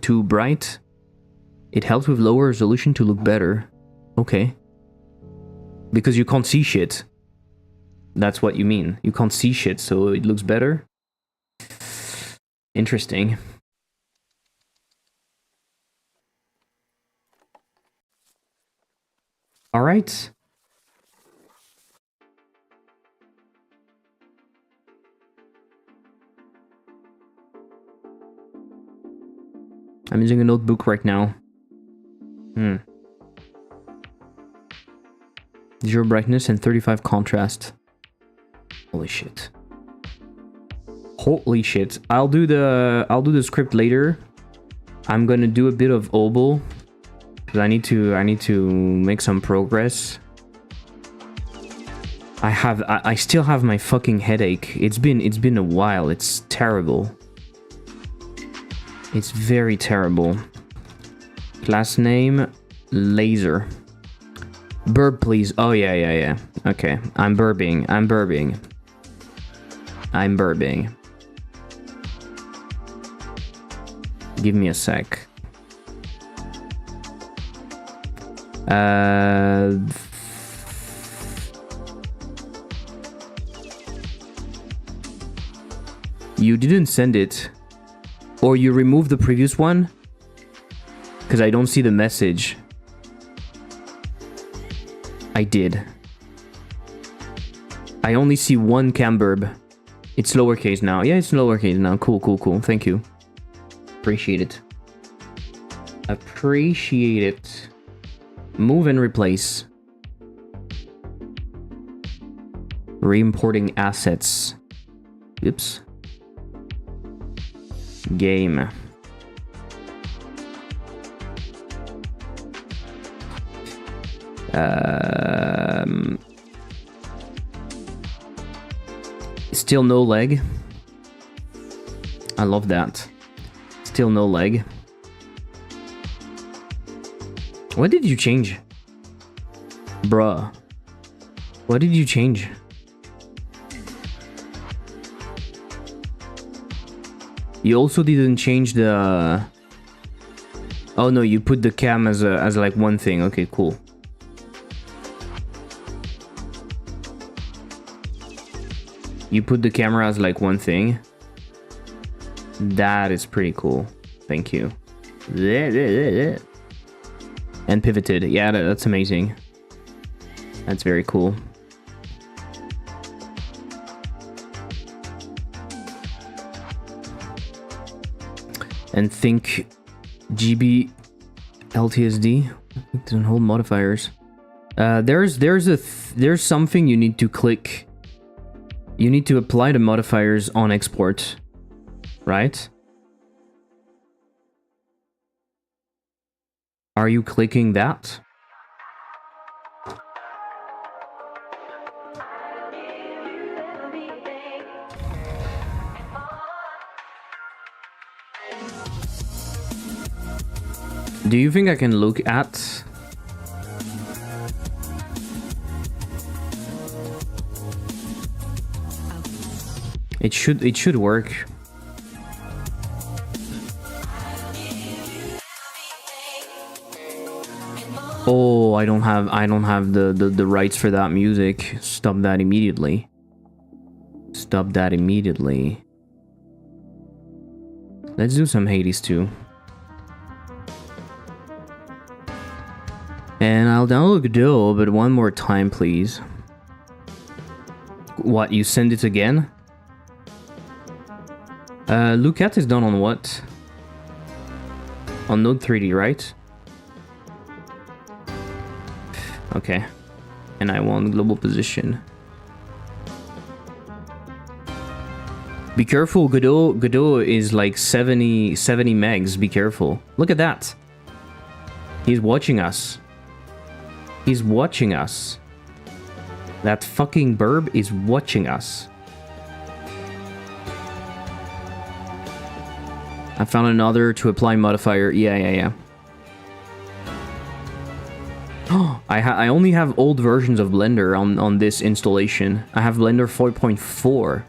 too bright. It helps with lower resolution to look better. Okay. Because you can't see shit. That's what you mean. You can't see shit, so it looks better. Interesting. All right. I'm using a notebook right now. 0 brightness and 35 contrast. Holy shit. Holy shit. I'll do the script later. I'm gonna do a bit of obol because I need to make some progress. I still have my fucking headache. It's been a while. It's terrible. It's very terrible. Class name laser. Burp, please. Oh yeah. Okay, I'm burping. Give me a sec. You didn't send it. Or you removed the previous one? Because I don't see the message. I did. I only see one camburb. It's lowercase now. Yeah, it's lowercase now. Cool. Thank you. Appreciate it. Appreciate it. Move and replace. Re-importing assets. Oops. Game. Still no leg. I love that. Still no leg. What did you change? Bruh. What did you change? You also didn't change the... Oh no, you put the cam as like one thing. Okay, cool. You put the camera as like one thing. That is pretty cool. Thank you. And pivoted. Yeah, that's amazing. That's very cool. And think GB LTSD. It doesn't hold modifiers. There's something you need to click. You need to apply the modifiers on export, right? Are you clicking that? Do you think I can look at... It should work. Oh, I don't have the rights for that music. Stop that immediately. Stop that immediately. Let's do some Hades too. And I'll download Godot, but one more time, please. What, you send it again? Look at is done on what? On Node 3D, right? Okay. And I want global position. Be careful, Godot is like 70 megs, be careful. Look at that. He's watching us. He's watching us. That fucking burb is watching us. I found another to apply modifier. Yeah. Oh, I only have old versions of Blender on this installation. I have Blender 4.4.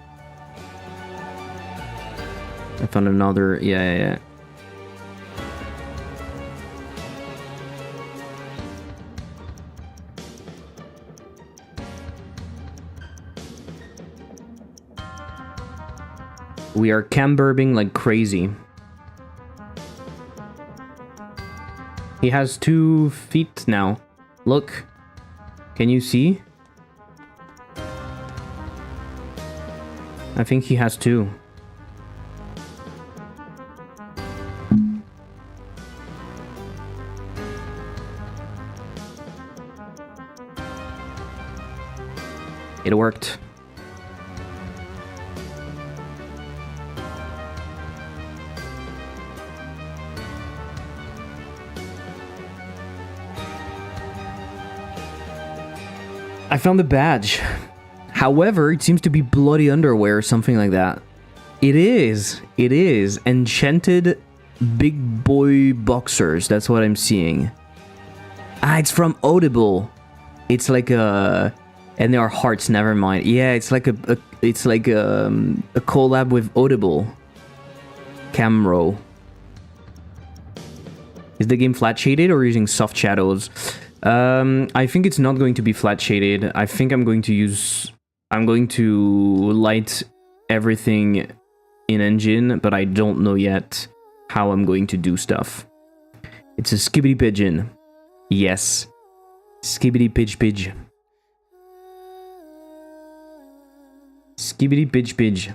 I found another. Yeah. We are camberbing like crazy. He has 2 feet now. Look. Can you see? I think he has 2. It worked. I found the badge. However, it seems to be bloody underwear or something like that. It is. It is. Enchanted big boy boxers. That's what I'm seeing. Ah, it's from Audible. It's like a... And there are hearts, never mind. Yeah, it's like a collab with Audible. Camro. Is the game flat shaded or using soft shadows? I think it's not going to be flat shaded. I think I'm going to light everything in engine, but I don't know yet how I'm going to do stuff. It's a skibbity pigeon. Yes. Skibbity pidge. Skibbity pidge.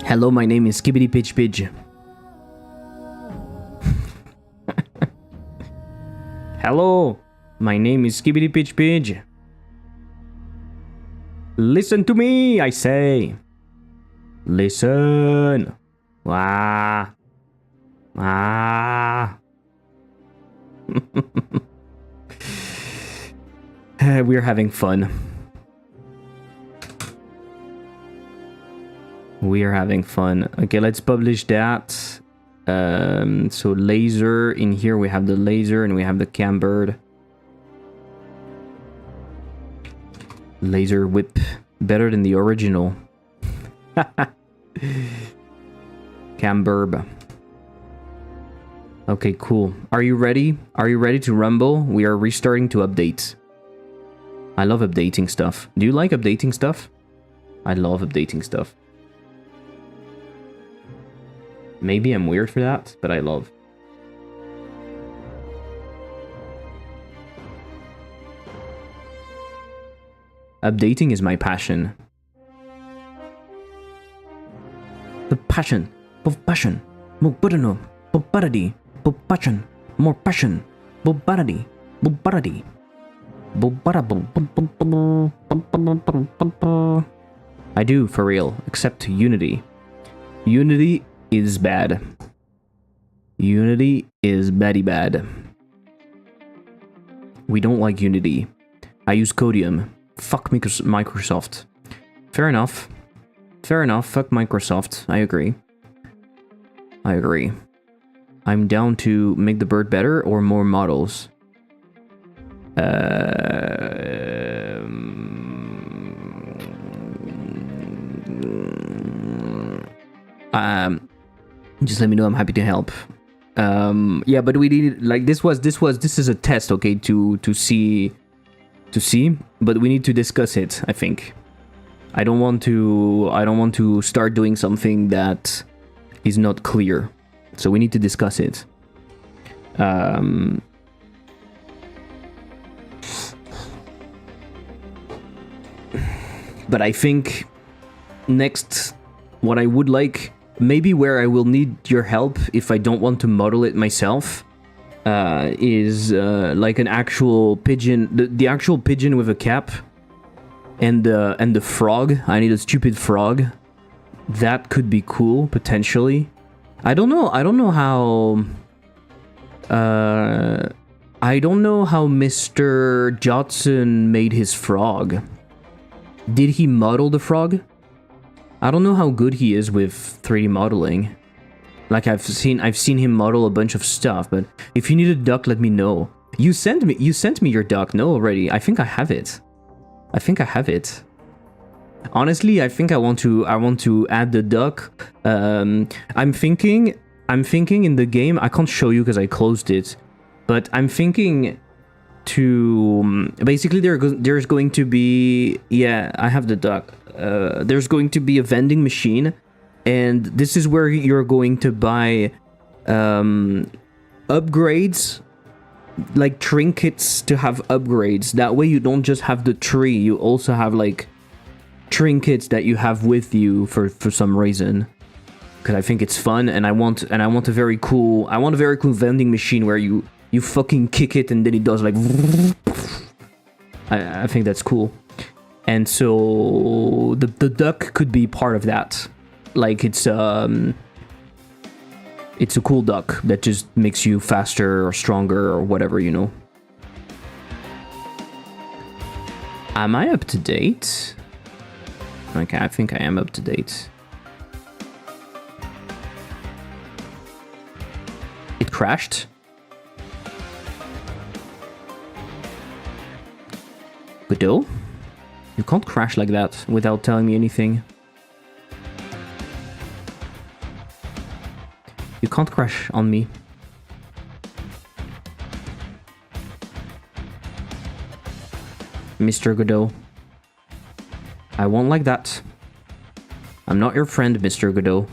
Hello, my name is Skibbity Pidge. Hello, my name is Skibbity Pidge. Listen to me, I say. Listen. Wah. Ah. We're having fun. We are having fun. Okay, let's publish that. So laser, in here we have the laser and we have the cambered. Laser whip. Better than the original. Camberb. Okay, cool. Are you ready? Are you ready to rumble? We are restarting to update. I love updating stuff. Do you like updating stuff? I love updating stuff. Maybe I'm weird for that, but I love. Updating is my passion. The passion. Passion. More Bobaradi. Passion. More passion. Bobaradi. Bobaradi. I do, for real. Except Unity. Unity is bad. Unity is baddy bad. We don't like Unity. I use Codium. Fuck Microsoft. Fair enough. Fair enough. Fuck Microsoft. I agree. I agree. I'm down to make the bird better or more models. Just let me know. I'm happy to help. Yeah, but we need, like, this is a test, okay, to see, but we need to discuss it. I think. I don't want to start doing something that is not clear. So we need to discuss it. But I think next, what I would like, maybe where I will need your help if I don't want to model it myself, is like an actual pigeon, the actual pigeon with a cap, and the frog. I need a stupid frog. That could be cool potentially. I don't know I don't know how Mr. Jotson made his frog. Did he model the frog? I don't know how good he is with 3D modeling. Like I've seen him model a bunch of stuff, but if you need a duck, let me know. You sent me your duck, no, already. I think I have it. Honestly, I think I want to add the duck. I'm thinking in the game. I can't show you because I closed it, but I'm thinking to basically there's going to be, yeah, I have the duck. There's going to be a vending machine, and this is where you're going to buy upgrades, like trinkets to have upgrades. That way you don't just have the tree, you also have like trinkets that you have with you for some reason. Because I think it's fun, and I want a very cool vending machine where you fucking kick it and then it does like I think that's cool. And so the duck could be part of that. Like it's a cool duck that just makes you faster or stronger or whatever, you know. Am I up to date? Okay, I think I am up to date. It crashed. Godot? You can't crash like that without telling me anything. You can't crash on me. Mr. Godot. I won't like that. I'm not your friend, Mr. Godot.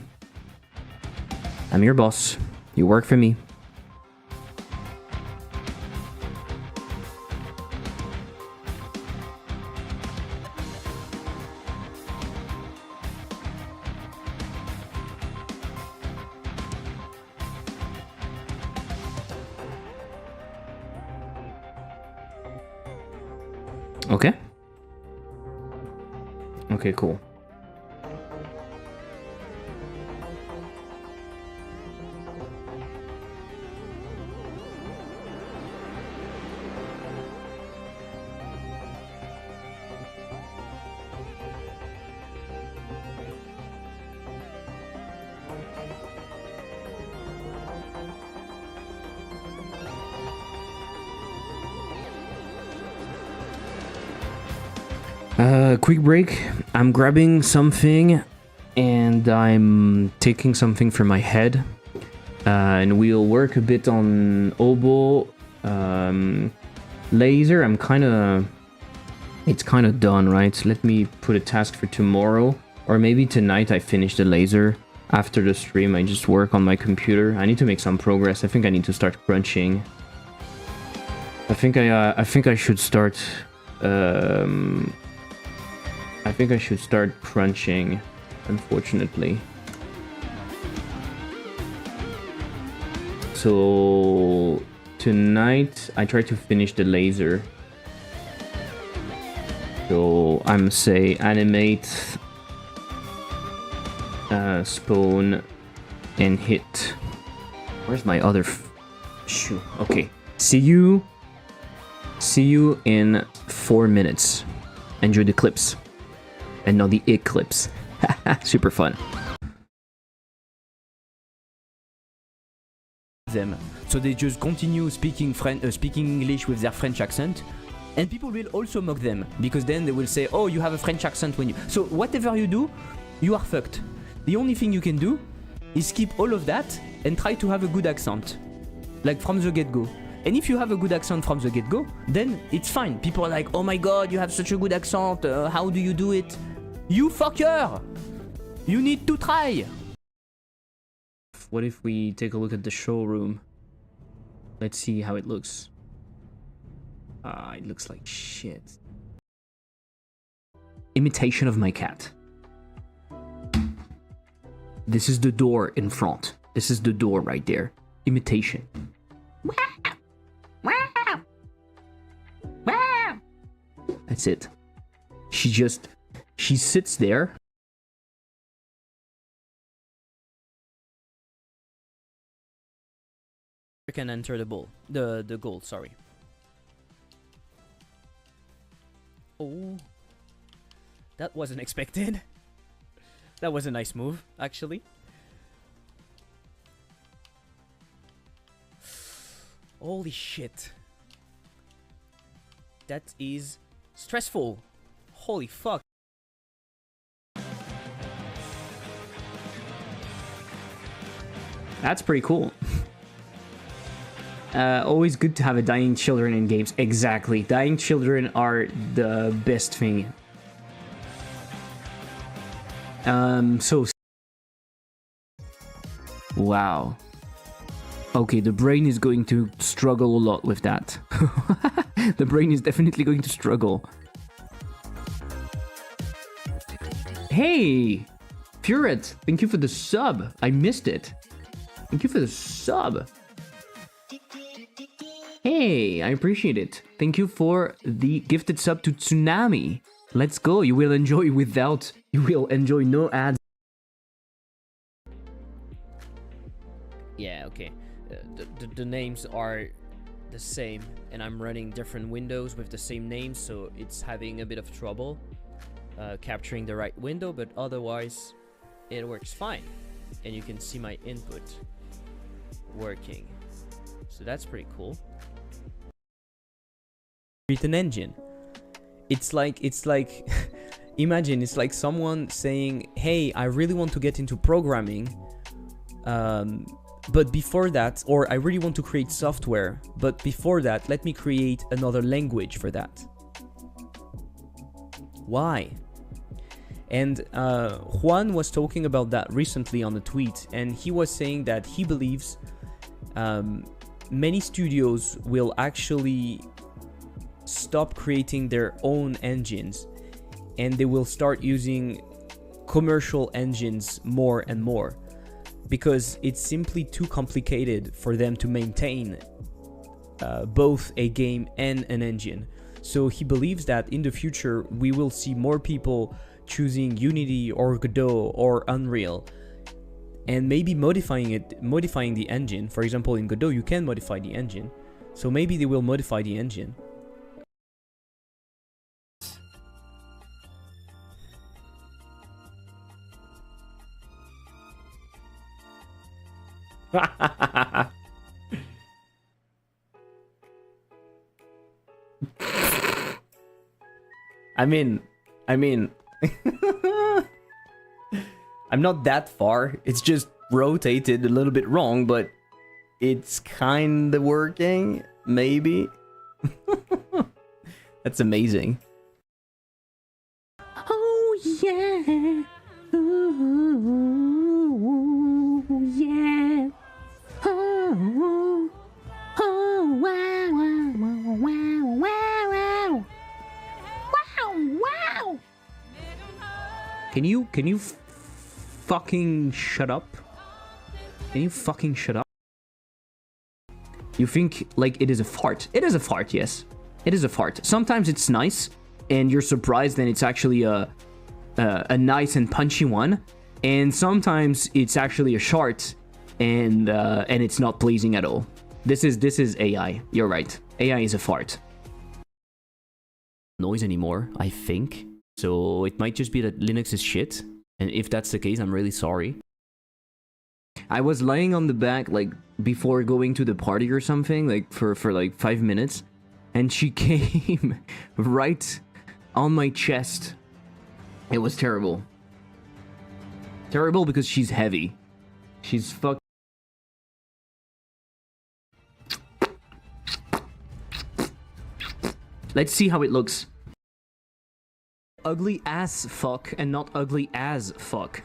I'm your boss. You work for me. Okay. Okay, cool. Quick break. I'm grabbing something and I'm taking something for my head. And we'll work a bit on obol. Laser, it's kind of done, right? Let me put a task for tomorrow. Or maybe tonight I finish the laser. After the stream, I just work on my computer. I need to make some progress. I think I need to start crunching. I think I should start... I think I should start crunching, unfortunately. So tonight I try to finish the laser. So I'm say animate, spawn, and hit. Where's my other shoe? Okay. See you in 4 minutes. Enjoy the clips. And not the eclipse. Super fun. Them, so they just continue speaking English with their French accent, and people will also mock them because then they will say, "Oh, you have a French accent when you." So whatever you do, you are fucked. The only thing you can do is keep all of that and try to have a good accent, like from the get-go. And if you have a good accent from the get-go, then it's fine. People are like, "Oh my god, you have such a good accent. How do you do it?" You fucker! You need to try! What if we take a look at the showroom? Let's see how it looks. It looks like shit. Imitation of my cat. This is the door in front. This is the door right there. Imitation. That's it. She sits there. can enter the ball. The goal, sorry. Oh. That wasn't expected. That was a nice move, actually. Holy shit. That is stressful. Holy fuck. That's pretty cool. Always good to have a dying children in games. Exactly. Dying children are the best thing. So... Wow. Okay, the brain is going to struggle a lot with that. The brain is definitely going to struggle. Hey! Puret, thank you for the sub. I missed it. Thank you for the sub. Hey, I appreciate it. Thank you for the gifted sub to Tsunami. Let's go. You will enjoy without... You will enjoy no ads. Yeah, okay. The names are the same, and I'm running different windows with the same names, so it's having a bit of trouble capturing the right window, but otherwise it works fine. And you can see my input working. So that's pretty cool. Create an engine. It's like imagine it's like someone saying, hey, I really want to get into programming, but before that, or I really want to create software, but before that, let me create another language for that. Why? And Juan was talking about that recently on a tweet, and he was saying that he believes many studios will actually stop creating their own engines, and they will start using commercial engines more and more, because it's simply too complicated for them to maintain both a game and an engine. So he believes that in the future we will see more people choosing Unity or Godot or Unreal, and maybe modifying the engine. For example, in Godot you can modify the engine, so maybe they will modify the engine. I mean, I'm not that far. It's just rotated a little bit wrong, but it's kinda working, maybe. That's amazing. Oh yeah. Ooh, yeah. Oh, oh, wow, wow, wow, wow, wow. Wow, wow. Can you fucking shut up? Can you fucking shut up? You think like it is a fart. It is a fart, yes. It is a fart. Sometimes it's nice and you're surprised and it's actually a nice and punchy one. And sometimes it's actually a shart and it's not pleasing at all. This is AI. You're right. AI is a fart. Noise anymore, I think. So it might just be that Linux is shit. And if that's the case, I'm really sorry. I was lying on the back like before going to the party or something, like for like 5 minutes, and she came right on my chest. It was terrible. Terrible because she's heavy. She's fuck. Let's see how it looks. Ugly ass fuck and not ugly as fuck.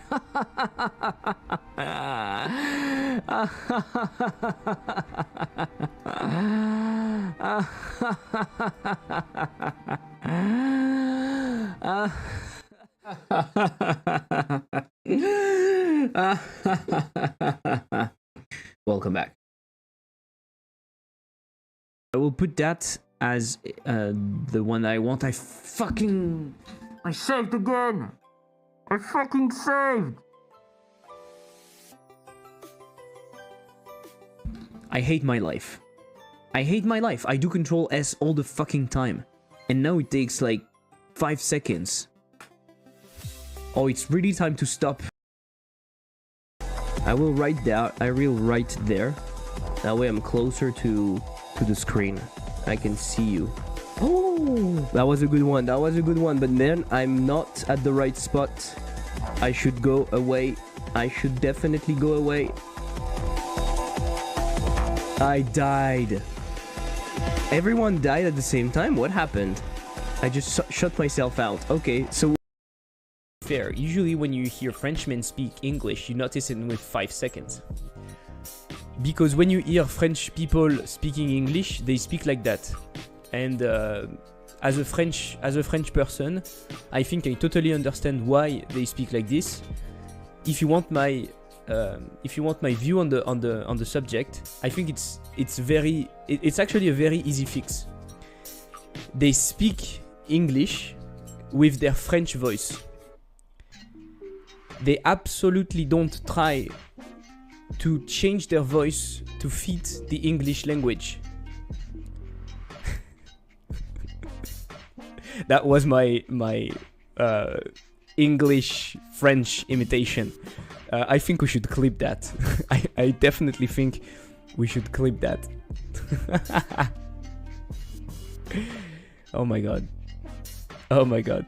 Welcome back. I will put that as the one I want. I saved again! I fucking saved! I hate my life. I hate my life. I do Control S all the fucking time. And now it takes like 5 seconds. Oh, it's really time to stop. I will write there. That way I'm closer to the screen. I can see you. Oh, that was a good one. That was a good one. But then I'm not at the right spot. I should go away. I should definitely go away. I died. Everyone died at the same time? What happened? I just shut myself out. Okay, so... Fair. Usually when you hear Frenchmen speak English, you notice it with 5 seconds. Because when you hear French people speaking English, they speak like that. And as a French person, I think I totally understand why they speak like this. If you want my view on the subject, I think it's actually a very easy fix. They speak English with their French voice. They absolutely don't try to change their voice to fit the English language. That was my English French imitation. I think we should clip that. I definitely think we should clip that. Oh my god. Oh my god.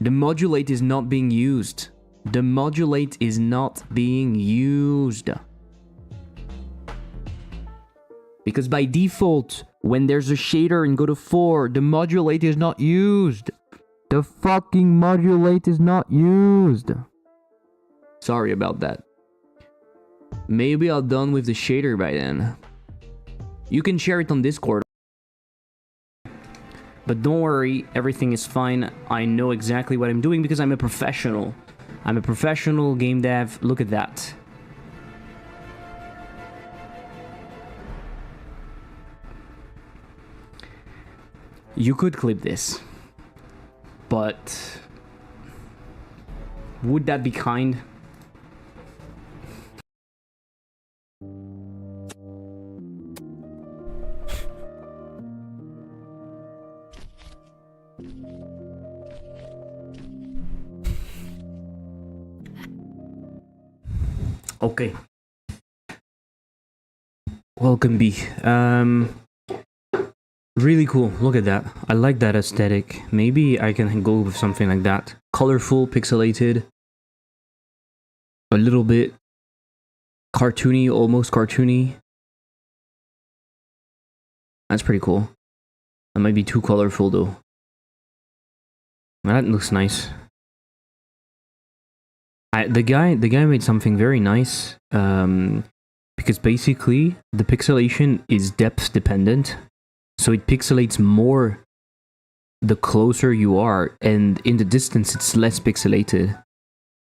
The modulate is not being used. The modulate is not being used. Because by default, when there's a shader and go to 4, the modulate is not used. The fucking modulate is not used. Sorry about that. Maybe I'll done with the shader by then. You can share it on Discord. But don't worry, everything is fine. I know exactly what I'm doing because I'm a professional. I'm a professional game dev. Look at that. You could clip this. But would that be kind? Okay. Welcome, B. Really cool. Look at that. I like that aesthetic. Maybe I can go with something like that. Colorful, pixelated. A little bit cartoony, almost cartoony. That's pretty cool. That might be too colorful though. That looks nice. The guy made something very nice. Because basically the pixelation is depth dependent. So it pixelates more the closer you are, and in the distance it's less pixelated.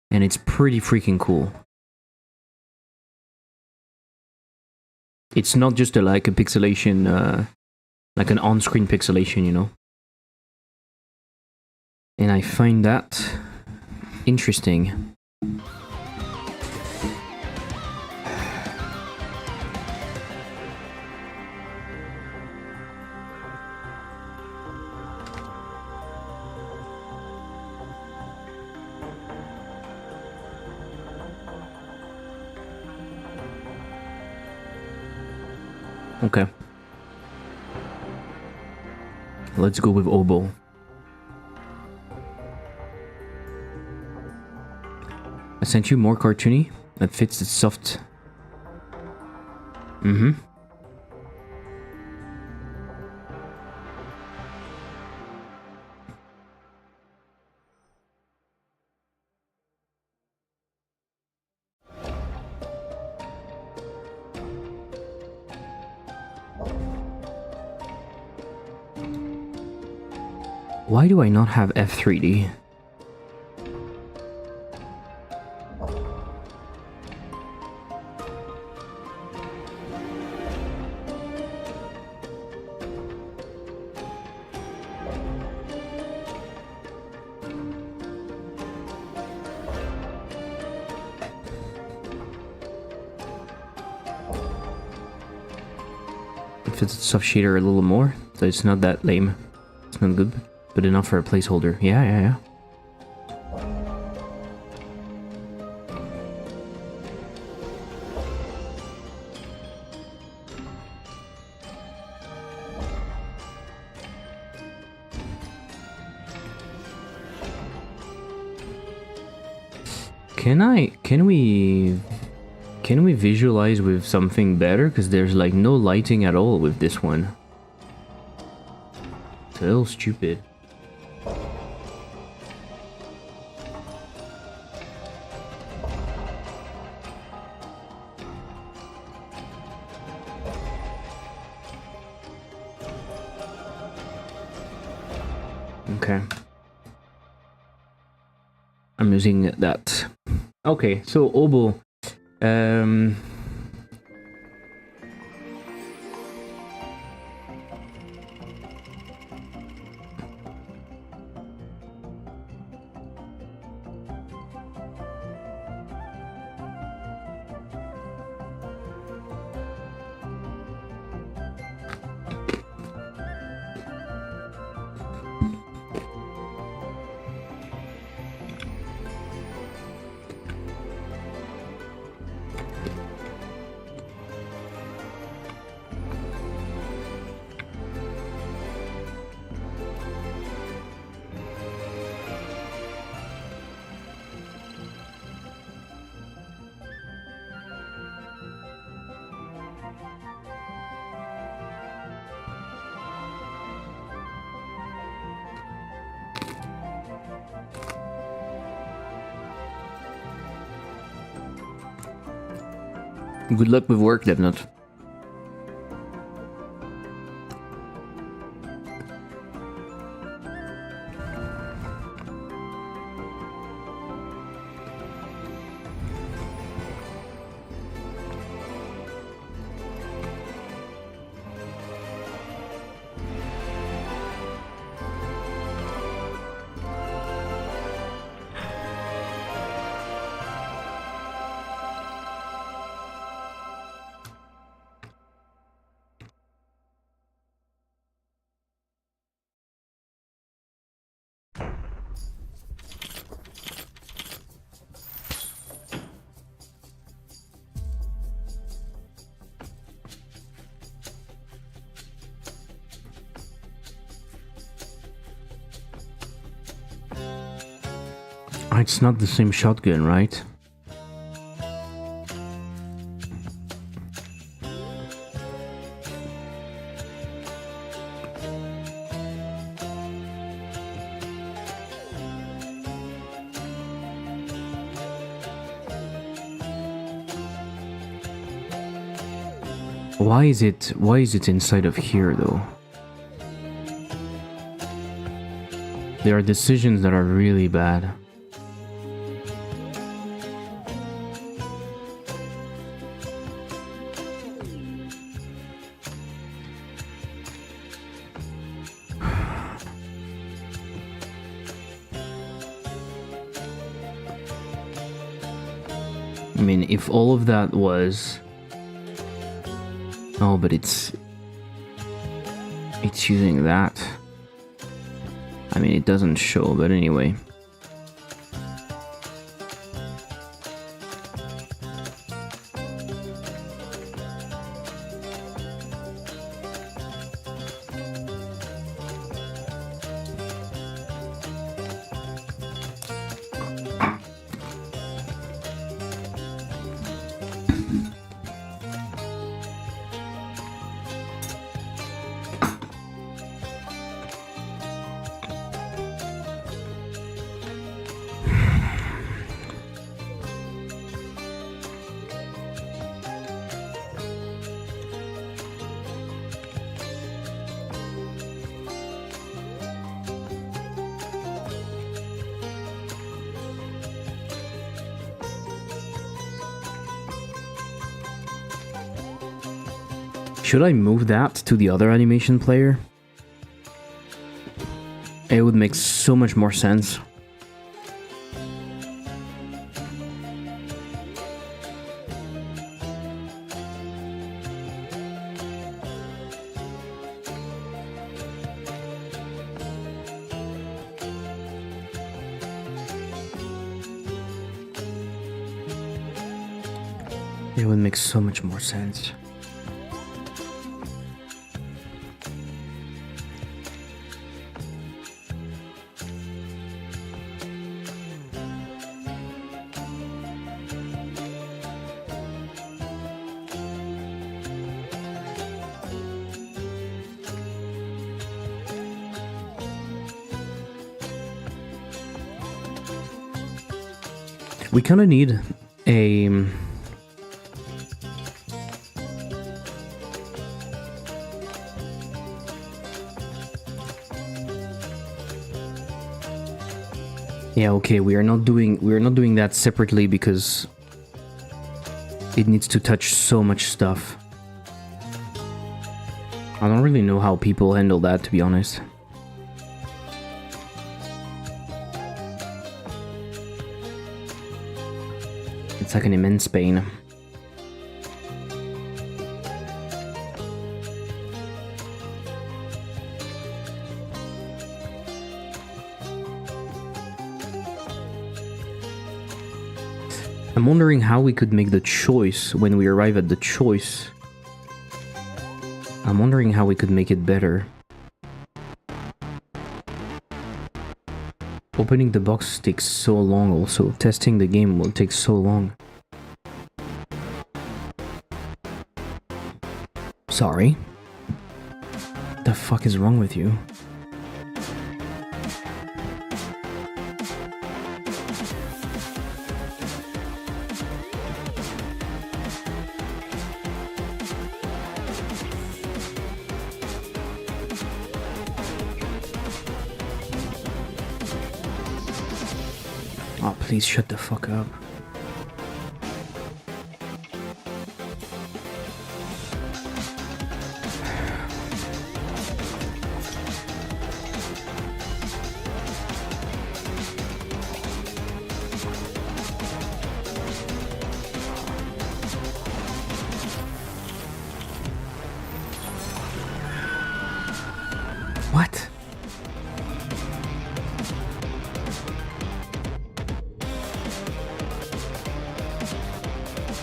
And it's pretty freaking cool. It's not just like a pixelation, like an on-screen pixelation, you know? And I find that interesting. Okay. Let's go with obol. I sent you more cartoony. That fits the soft. Why do I not have F3D? fits the soft shader a little more, so it's not that lame. It's not good, but enough for a placeholder. Yeah. Can we visualize with something better? Because there's like no lighting at all with this one. It's a little stupid. Okay. I'm using that. Okay, so obol. Good luck with work, DevNut. It's not the same shotgun, right? Why is it inside of here though? There are decisions that are really bad. I mean, if all of that was... Oh, but it's using that. I mean, it doesn't show, but anyway. Should I move that to the other animation player? It would make so much more sense. It would make so much more sense. We kind of need a... Yeah, okay, we are not doing that separately because it needs to touch so much stuff. I don't really know how people handle that, to be honest. It's like an immense pain. I'm wondering how we could make the choice when we arrive at the choice. I'm wondering how we could make it better. Opening the box takes so long also. Testing the game will take so long. Sorry. The fuck is wrong with you? Oh, please shut the fuck up. What?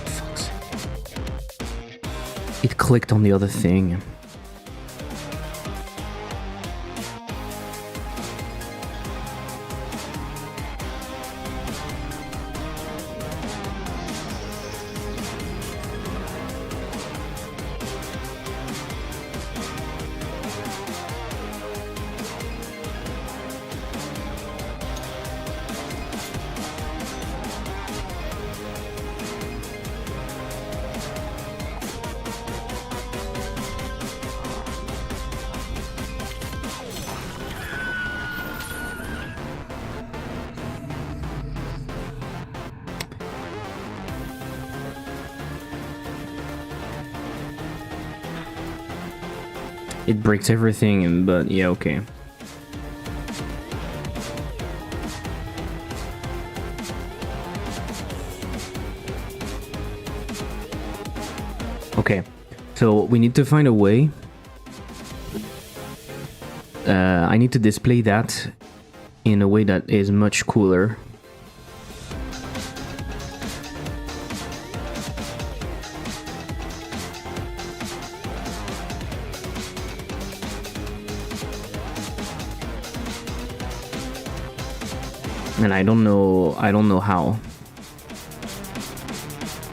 Fuck's sake. It clicked on the other thing. It breaks everything, but yeah, okay. Okay, so we need to find a way. I need to display that in a way that is much cooler. And I don't know how.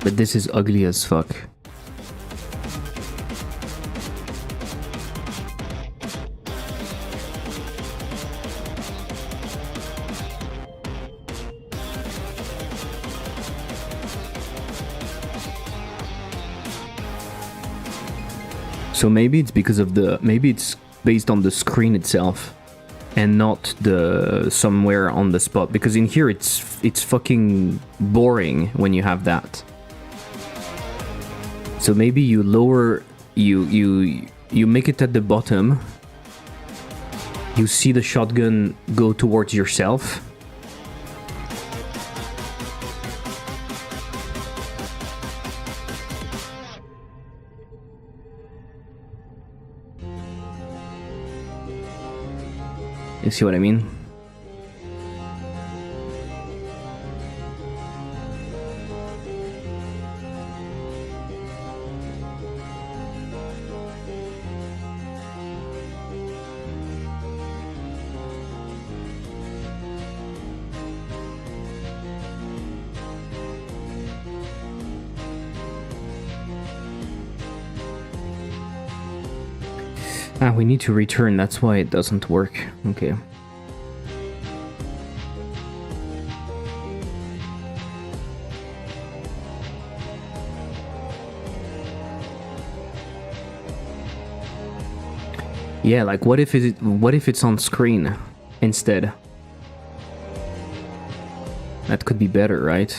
But this is ugly as fuck. So maybe it's because of maybe it's based on the screen itself. And not the somewhere on the spot, because in here it's fucking boring when you have that. So maybe you lower, you make it at the bottom. You see the shotgun go towards yourself. You see what I mean? Ah, we need to return, that's why it doesn't work. Okay. Yeah, like what if it's on screen instead? That could be better, right?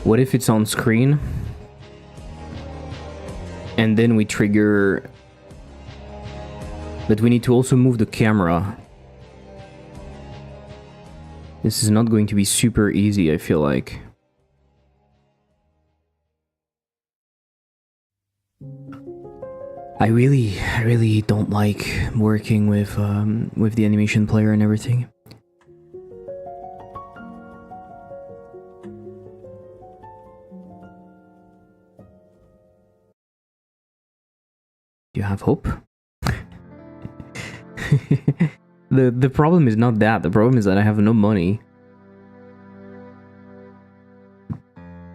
What if it's on screen? And then we trigger... But we need to also move the camera. This is not going to be super easy, I feel like. I really don't like working with the animation player and everything. Do you have hope? The problem is not that. The problem is that I have no money.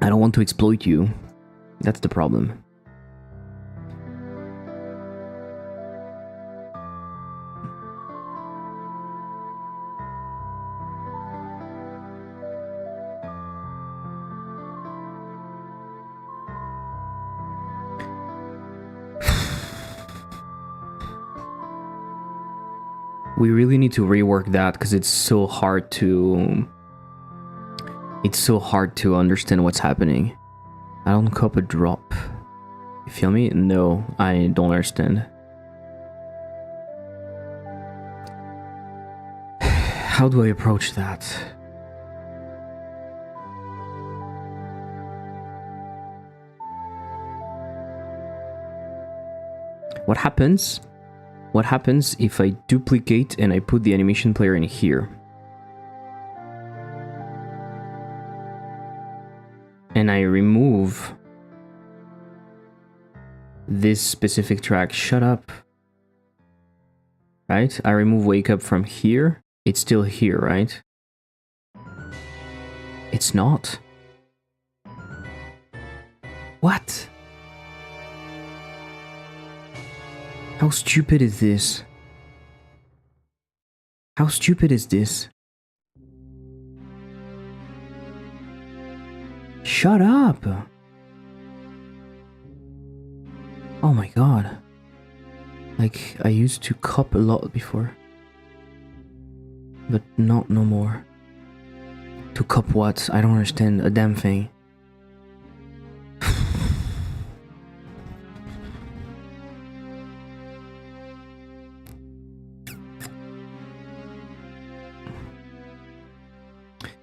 I don't want to exploit you. That's the problem. We really need to rework that because it's so hard to understand what's happening. I don't cop a drop. You feel me? No, I don't understand. How do I approach that? What happens? What happens if I duplicate and I put the animation player in here? And I remove this specific track. Shut up. Right? I remove wake up from here. It's still here, right? It's not. What? How stupid is this? How stupid is this? Shut up! Oh my god. Like, I used to cop a lot before. But not no more. To cop what? I don't understand a damn thing.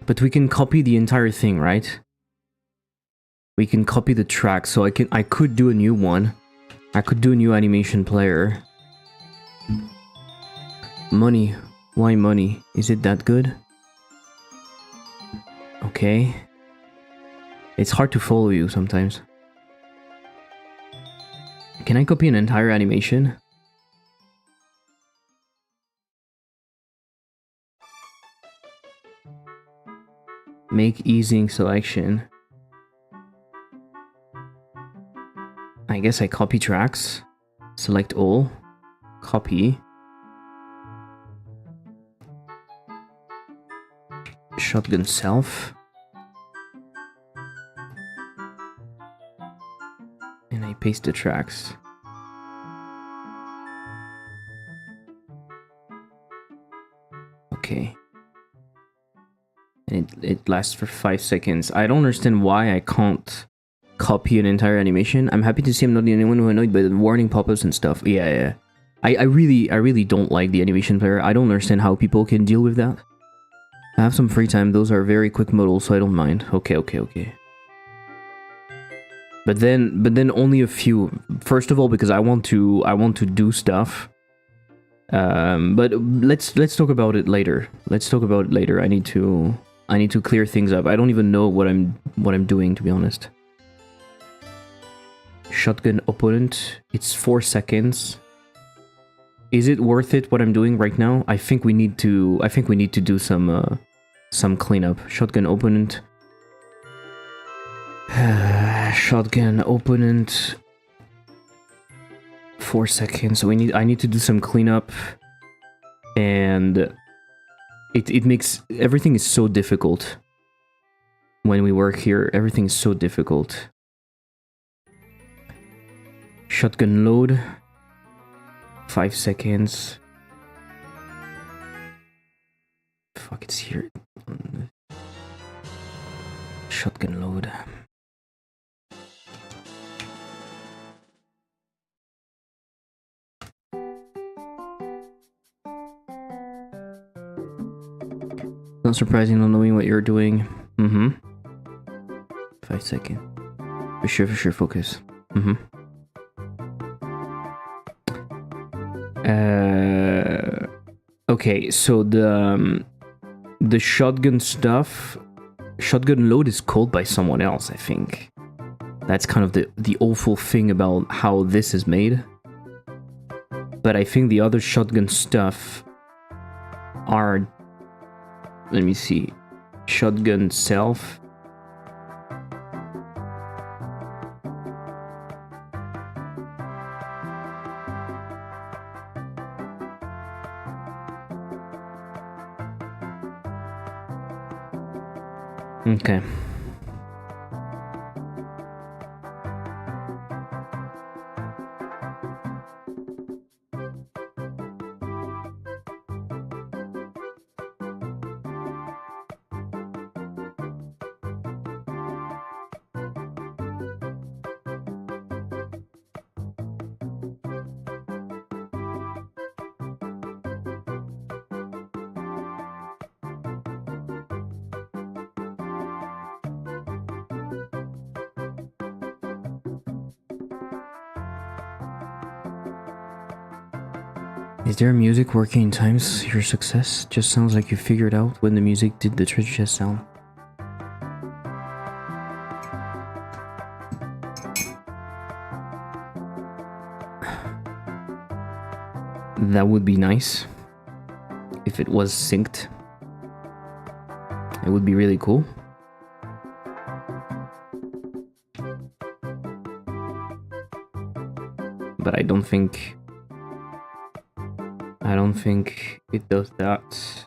But we can copy the entire thing, right? We can copy the track, so I could do a new one. I could do a new animation player. Money. Why money? Is it that good? Okay. It's hard to follow you sometimes. Can I copy an entire animation? Make easing selection. I guess I copy tracks. Select all. Copy. Shotgun self. And I paste the tracks. Okay. And it lasts for 5 seconds. I don't understand why I can't copy an entire animation. I'm happy to see I'm not the only one who annoyed by the warning pop-ups and stuff. Yeah. I really don't like the animation player. I don't understand how people can deal with that. I have some free time. Those are very quick modals, so I don't mind. Okay. But then only a few. First of all, because I want to do stuff. But let's talk about it later. I need to clear things up. I don't even know what I'm doing, to be honest. Shotgun opponent. It's 4 seconds. Is it worth it what I'm doing right now? I think we need to do some cleanup. Shotgun opponent. Shotgun opponent. 4 seconds. So I need to do some cleanup, and it makes everything is so difficult when we work here. Everything is so difficult. Shotgun load. 5 seconds. Fuck, it's here. Shotgun load. Not surprising not knowing what you're doing. 5 seconds. For sure, focus. Okay, so the shotgun stuff, shotgun load is called by someone else, I think. That's kind of the awful thing about how this is made. But I think the other shotgun stuff are, let me see, shotgun self. Okay. Is there music working in times your success? Just sounds like you figured out when the music did the treasure chest sound. That would be nice if it was synced. It would be really cool. But I don't think it does that.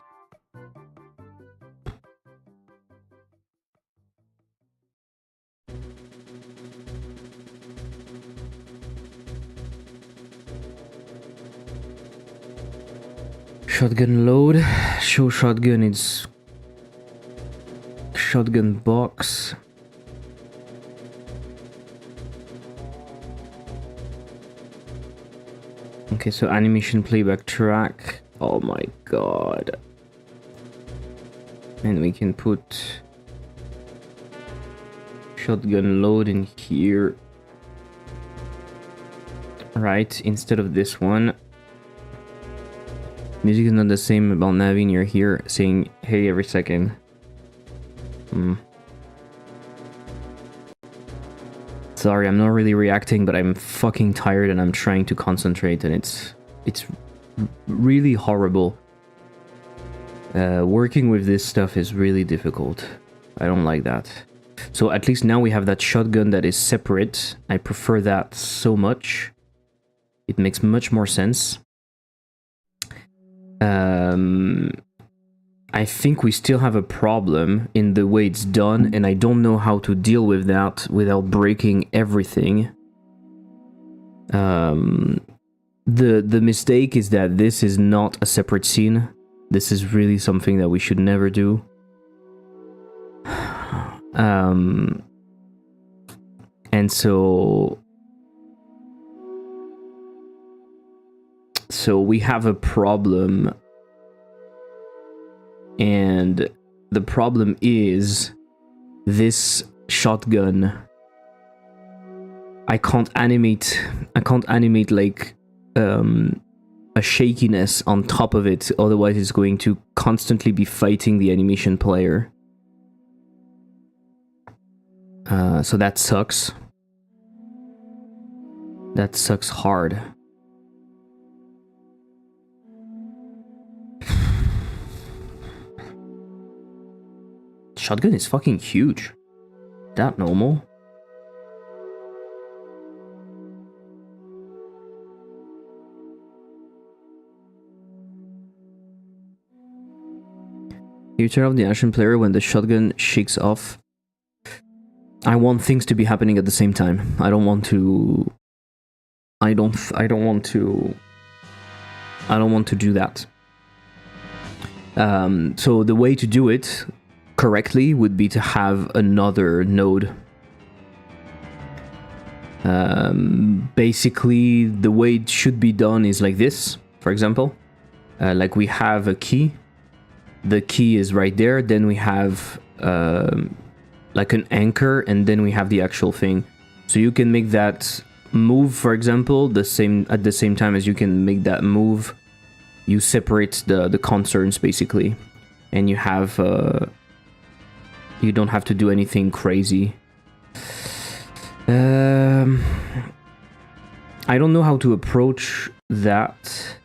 Shotgun load. Show shotgun. It's shotgun box. Okay, so animation playback track. Oh my god. And we can put shotgun load in here. Right, instead of this one. Music is not the same about Navi and you're here saying hey every second. Sorry, I'm not really reacting, but I'm fucking tired and I'm trying to concentrate, and it's really horrible. Working with this stuff is really difficult. I don't like that. So at least now we have that shotgun that is separate. I prefer that so much. It makes much more sense. I think we still have a problem in the way it's done, and I don't know how to deal with that without breaking everything. The mistake is that this is not a separate scene. This is really something that we should never do. And so we have a problem. And the problem is this shotgun. I can't animate like a shakiness on top of it, otherwise it's going to constantly be fighting the animation player. So that sucks. That sucks hard. Shotgun is fucking huge. That normal? You turn off the action player when the shotgun shakes off. I want things to be happening at the same time. I don't want to. I don't want to do that. So the way to do it correctly would be to have another node. Basically, the way it should be done is like this, for example. Like we have a key. The key is right there. Then we have like an anchor, and then we have the actual thing. So you can make that move, for example, at the same time as you can make that move. You separate the concerns basically, and you have you don't have to do anything crazy. I don't know how to approach that.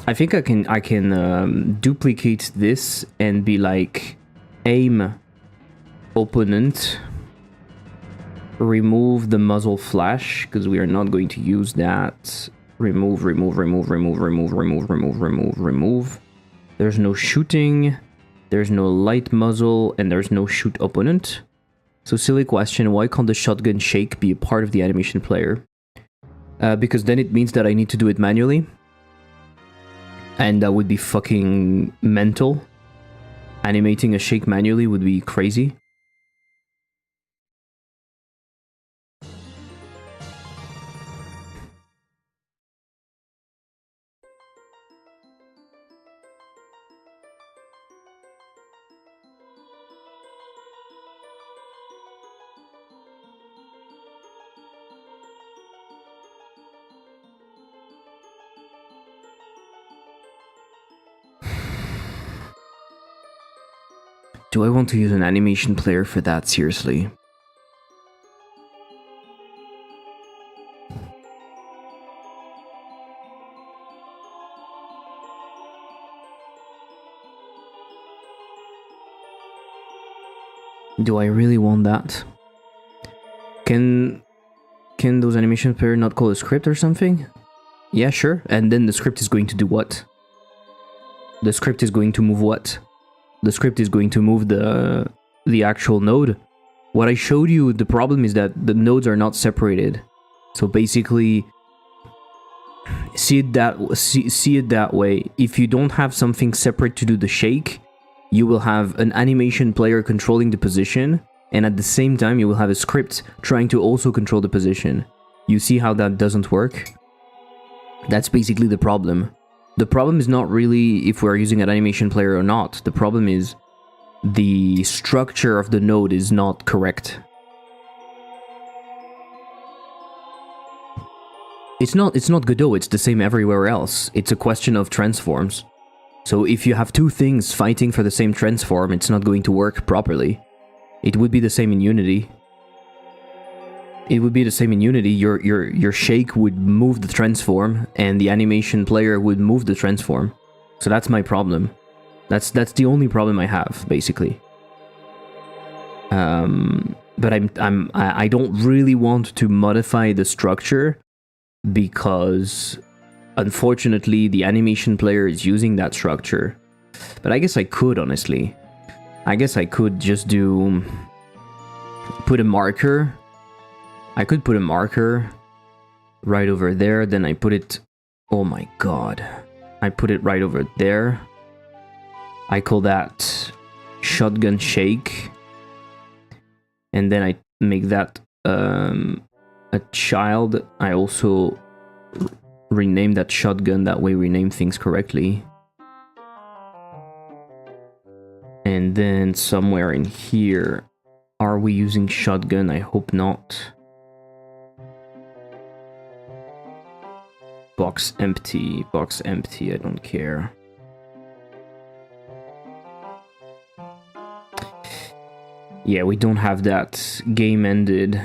I think I can duplicate this and be like aim opponent, remove the muzzle flash because we are not going to use that. Remove. There's no shooting, there's no light muzzle, and there's no shoot opponent. So silly question, why can't the shotgun shake be a part of the animation player? Because then it means that I need to do it manually. And that would be fucking mental. Animating a shake manually would be crazy. Do I want to use an animation player for that, seriously? Do I really want that? Can those animation player not call a script or something? Yeah, sure. And then the script is going to do what? The script is going to move what? The script is going to move the actual node. What I showed you, the problem is that the nodes are not separated. So basically, see it that way. If you don't have something separate to do the shake, you will have an animation player controlling the position, and at the same time you will have a script trying to also control the position. You see how that doesn't work? That's basically the problem. The problem is not really if we're using an animation player or not. The problem is the structure of the node is not correct. It's not Godot, it's the same everywhere else. It's a question of transforms. So if you have two things fighting for the same transform, it's not going to work properly. It would be the same in Unity. It would be the same in Unity. Your shake would move the transform, and the animation player would move the transform. So that's my problem. That's the only problem I have, basically. But I don't really want to modify the structure because, unfortunately, the animation player is using that structure. But I guess I could, honestly. I guess I could just put a marker. I could put a marker right over there, then I put it... Oh my god. I put it right over there. I call that shotgun shake. And then I make that a child. I also rename that shotgun, that way we name things correctly. And then somewhere in here, are we using shotgun? I hope not. Box empty, I don't care. Yeah, we don't have that. Game ended.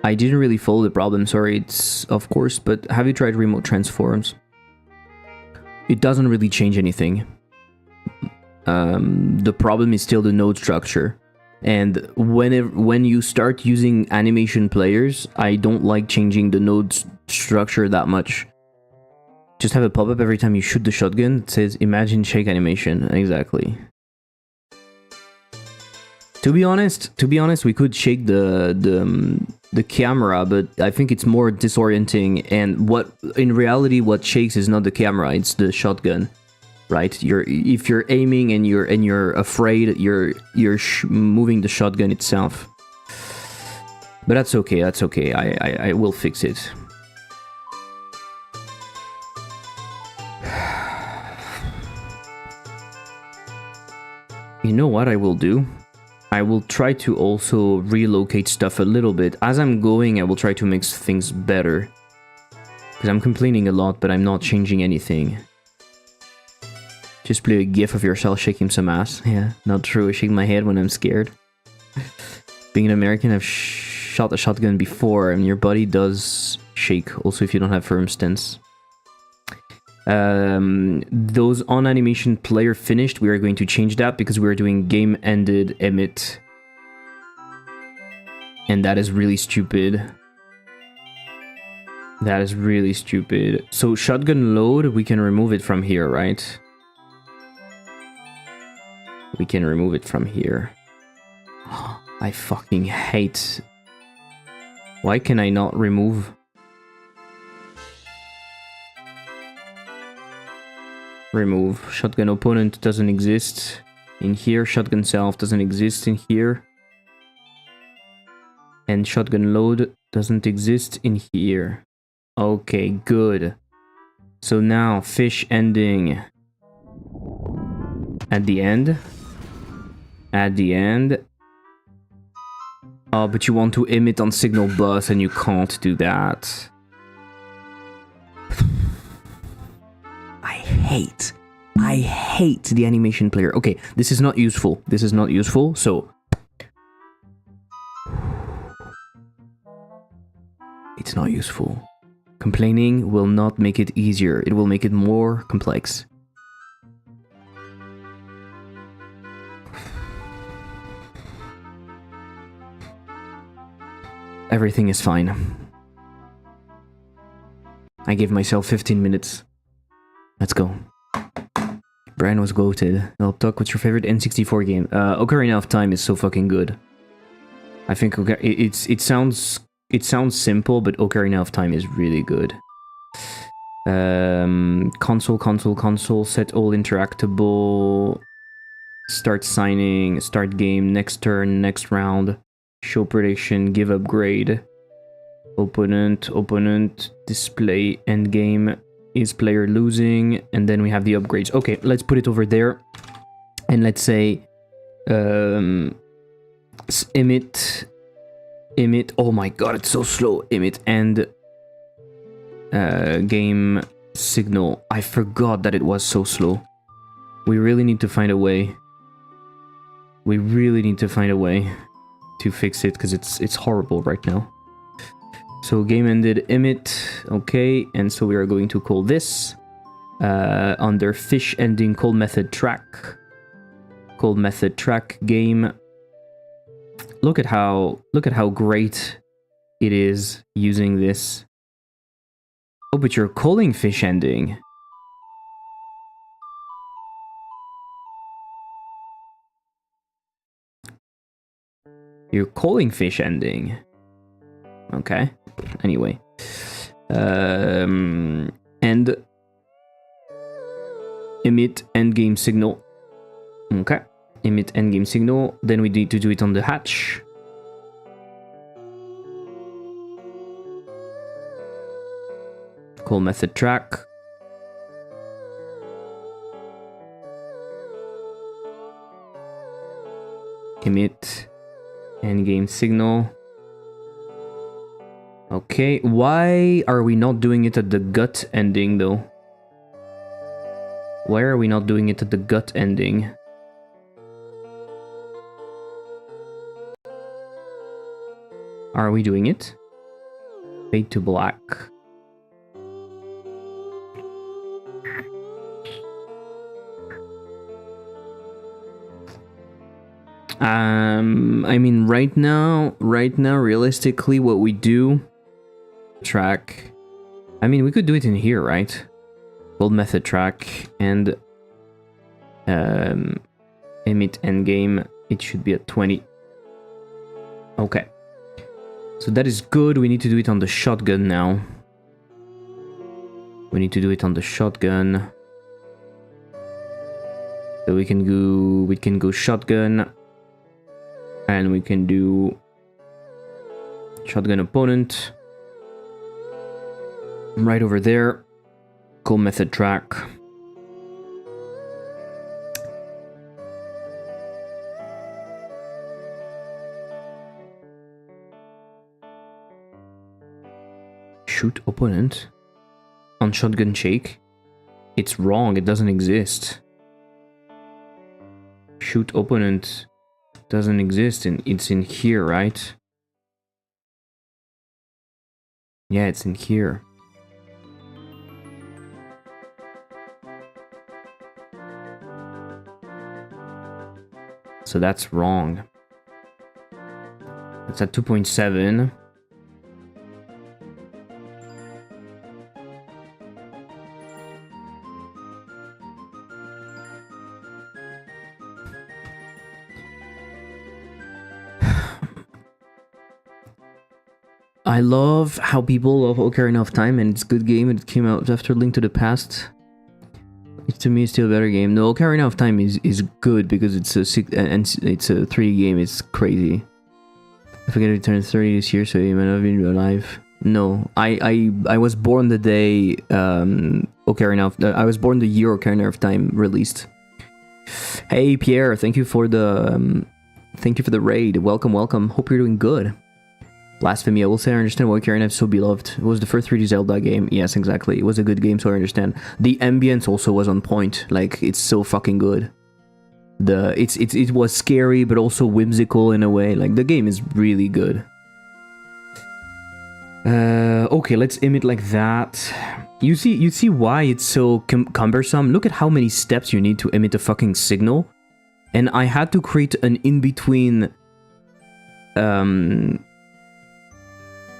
I didn't really follow the problem, sorry, it's of course, but have you tried remote transforms? It doesn't really change anything. The problem is still the node structure. And when you start using animation players, I don't like changing the node structure that much. Just have a pop-up every time you shoot the shotgun that says imagine shake animation. Exactly. To be honest, we could shake the camera, but I think it's more disorienting. And in reality, what shakes is not the camera; it's the shotgun, right? If you're aiming and you're afraid, you're moving the shotgun itself. But that's okay. That's okay. I will fix it. You know what I will do? I will try to also relocate stuff a little bit. As I'm going, I will try to make things better. Because I'm complaining a lot, but I'm not changing anything. Just play a gif of yourself shaking some ass. Yeah, not true. I shake my head when I'm scared. Being an American, I've shot a shotgun before, and your body does shake. Also, if you don't have firm stance. Those on animation player finished, we are going to change that because we are doing game ended emit, and that is really stupid. That is really stupid. So shotgun load, we can remove it from here, right? We can remove it from here. I fucking hate. Why can I not remove? Remove. Shotgun opponent doesn't exist in here. Shotgun self doesn't exist in here. And shotgun load doesn't exist in here. Okay, good. So now fish ending at the end. At the end. Oh, but you want to emit on signal bus and you can't do that. I hate the animation player. Okay, this is not useful. This is not useful, so... It's not useful. Complaining will not make it easier. It will make it more complex. Everything is fine. I gave myself 15 minutes. Let's go. Brian was goated. I'll talk. What's your favorite N64 game? Ocarina of Time is so fucking good. I think it sounds simple, but Ocarina of Time is really good. Console. Set all interactable. Start signing. Start game. Next turn. Next round. Show prediction. Give upgrade. Opponent. Display. End game. Is player losing, and then we have the upgrades. Okay, let's put it over there, and let's say emit. Oh my god, it's so slow. Emit and game signal. I forgot that it was so slow. We really need to find a way. We really need to find a way to fix it because it's horrible right now. So game ended emit, okay, and so we are going to call this under fish ending call method track game. Look at how great it is using this. Oh, but you're calling fish ending. You're calling fish ending. Okay. Anyway, and emit endgame signal. Okay, emit endgame signal. Then we need to do it on the hatch. Call method track. Emit endgame signal. Okay, why are we not doing it at the gut ending though? Why are we not doing it at the gut ending? Are we doing it? Fade to black. I mean, right now, realistically, what we do, track. I mean, we could do it in here, right? Gold method track and emit endgame. It should be at 20. Okay. So that is good. We need to do it on the shotgun now. We need to do it on the shotgun. So we can go shotgun. And we can do shotgun opponent. Right over there. Gold method track. Shoot opponent on shotgun shake. It's wrong, it doesn't exist. Shoot opponent doesn't exist, and it's in here, right? Yeah, it's in here. So that's wrong. It's at 2.7. I love how people love Ocarina of Time, and it's a good game, and it came out after Link to the Past. It's, to me, it's still a better game. No, Ocarina of Time is good because it's a 3D game. It's crazy. I forget it turned 30 this year, so you might not have been alive. No, I was born the day I was born the year Ocarina of Time released. Hey Pierre, thank you for the raid. Welcome. Hope you're doing good. Blasphemy, I will say I understand why Ocarina is so beloved. It was the first 3D Zelda game. Yes, exactly. It was a good game, so I understand. The ambience also was on point. Like, it's so fucking good. It was scary, but also whimsical in a way. Like, the game is really good. Okay, let's emit like that. You see why it's so cumbersome? Look at how many steps you need to emit a fucking signal. And I had to create an in-between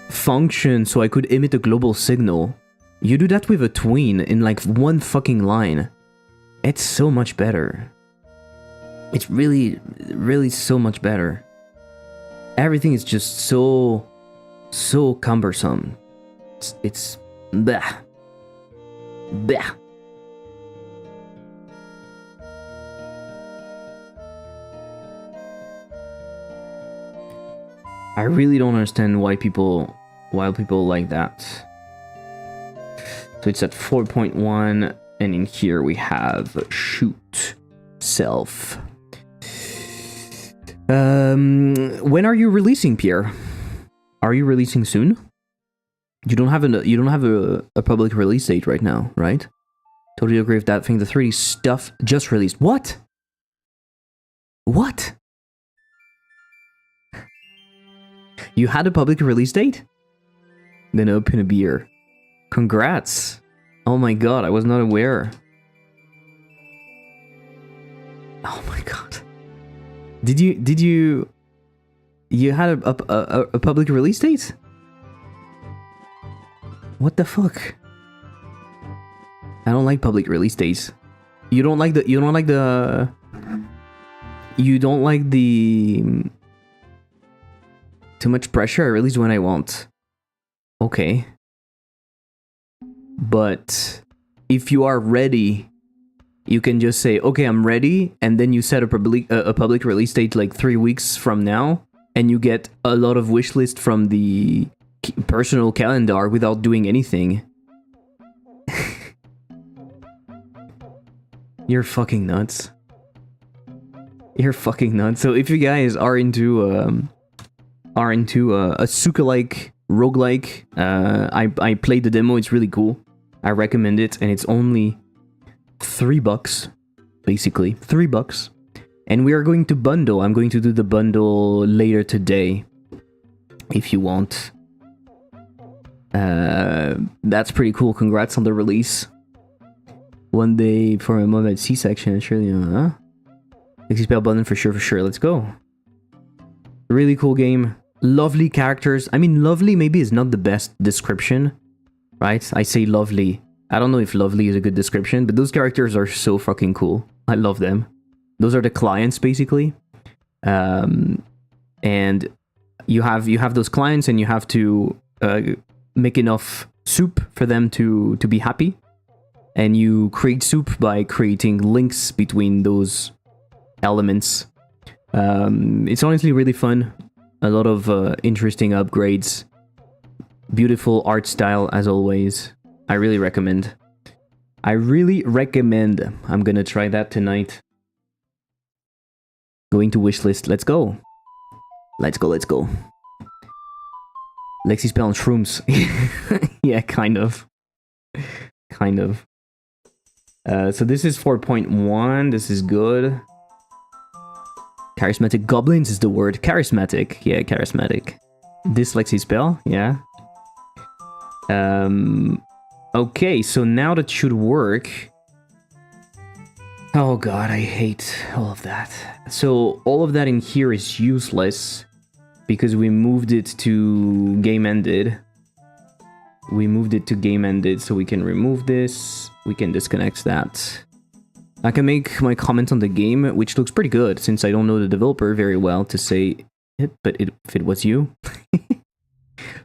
function so I could emit a global signal. You do that with a tween in like one fucking line. It's so much better. It's really so much better. Everything is just so cumbersome. It's bleh. Bleh. I really don't understand why people like that. So it's at 4.1, and in here we have shoot self. When are you releasing, Pierre? Are you releasing soon? You don't have a public release date right now, right? Totally agree with that. I think the 3D stuff just released. What? What? You had a public release date? Then open a beer. Congrats. Oh my god, I was not aware. Oh my god. Did you had a public release date? What the fuck? I don't like public release dates. You don't like the too much pressure. I release when I want. Okay. But if you are ready, you can just say, okay, I'm ready, and then you set a public release date like 3 weeks from now, and you get a lot of wish list from the personal calendar without doing anything. You're fucking nuts. You're fucking nuts. So if you guys are into a Suka-like roguelike, I played the demo. It's really cool. I recommend it, and it's only $3, basically $3. And we are going to bundle. I'm going to do the bundle later today, if you want. That's pretty cool. Congrats on the release. One day for a mom at C-section, surely, huh? Lexispell button for sure. Let's go. Really cool game. Lovely characters. I mean, lovely maybe is not the best description, right? I say lovely. I don't know if lovely is a good description, but those characters are so fucking cool. I love them. Those are the clients, basically. And you have those clients, and you have to make enough soup for them to be happy. And you create soup by creating links between those elements. It's honestly really fun. A lot of interesting upgrades. Beautiful art style, as always. I really recommend. I'm gonna try that tonight. Going to wishlist. Let's go. Let's go. Lexispell and shrooms. Yeah, kind of. So this is 4.1. This is good. Charismatic goblins is the word. Charismatic. Yeah, charismatic. Dyslexy spell. Yeah. Okay, so now that should work. Oh god, I hate all of that. So all of that in here is useless because we moved it to game ended. So we can remove this. We can disconnect that. I can make my comment on the game, which looks pretty good since I don't know the developer very well to say it, but if it was you,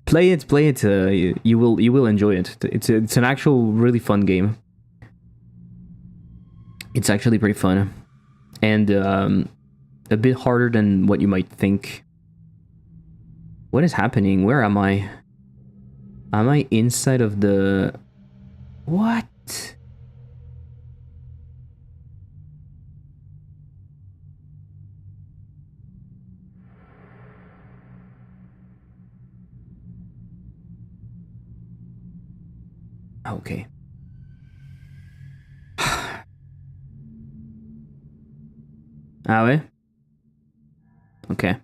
play it. You will enjoy it. It's an actual really fun game. It's actually pretty fun, and a bit harder than what you might think. What is happening? Where am I? Am I inside of the... What? Okay. Ah ouais? Okay.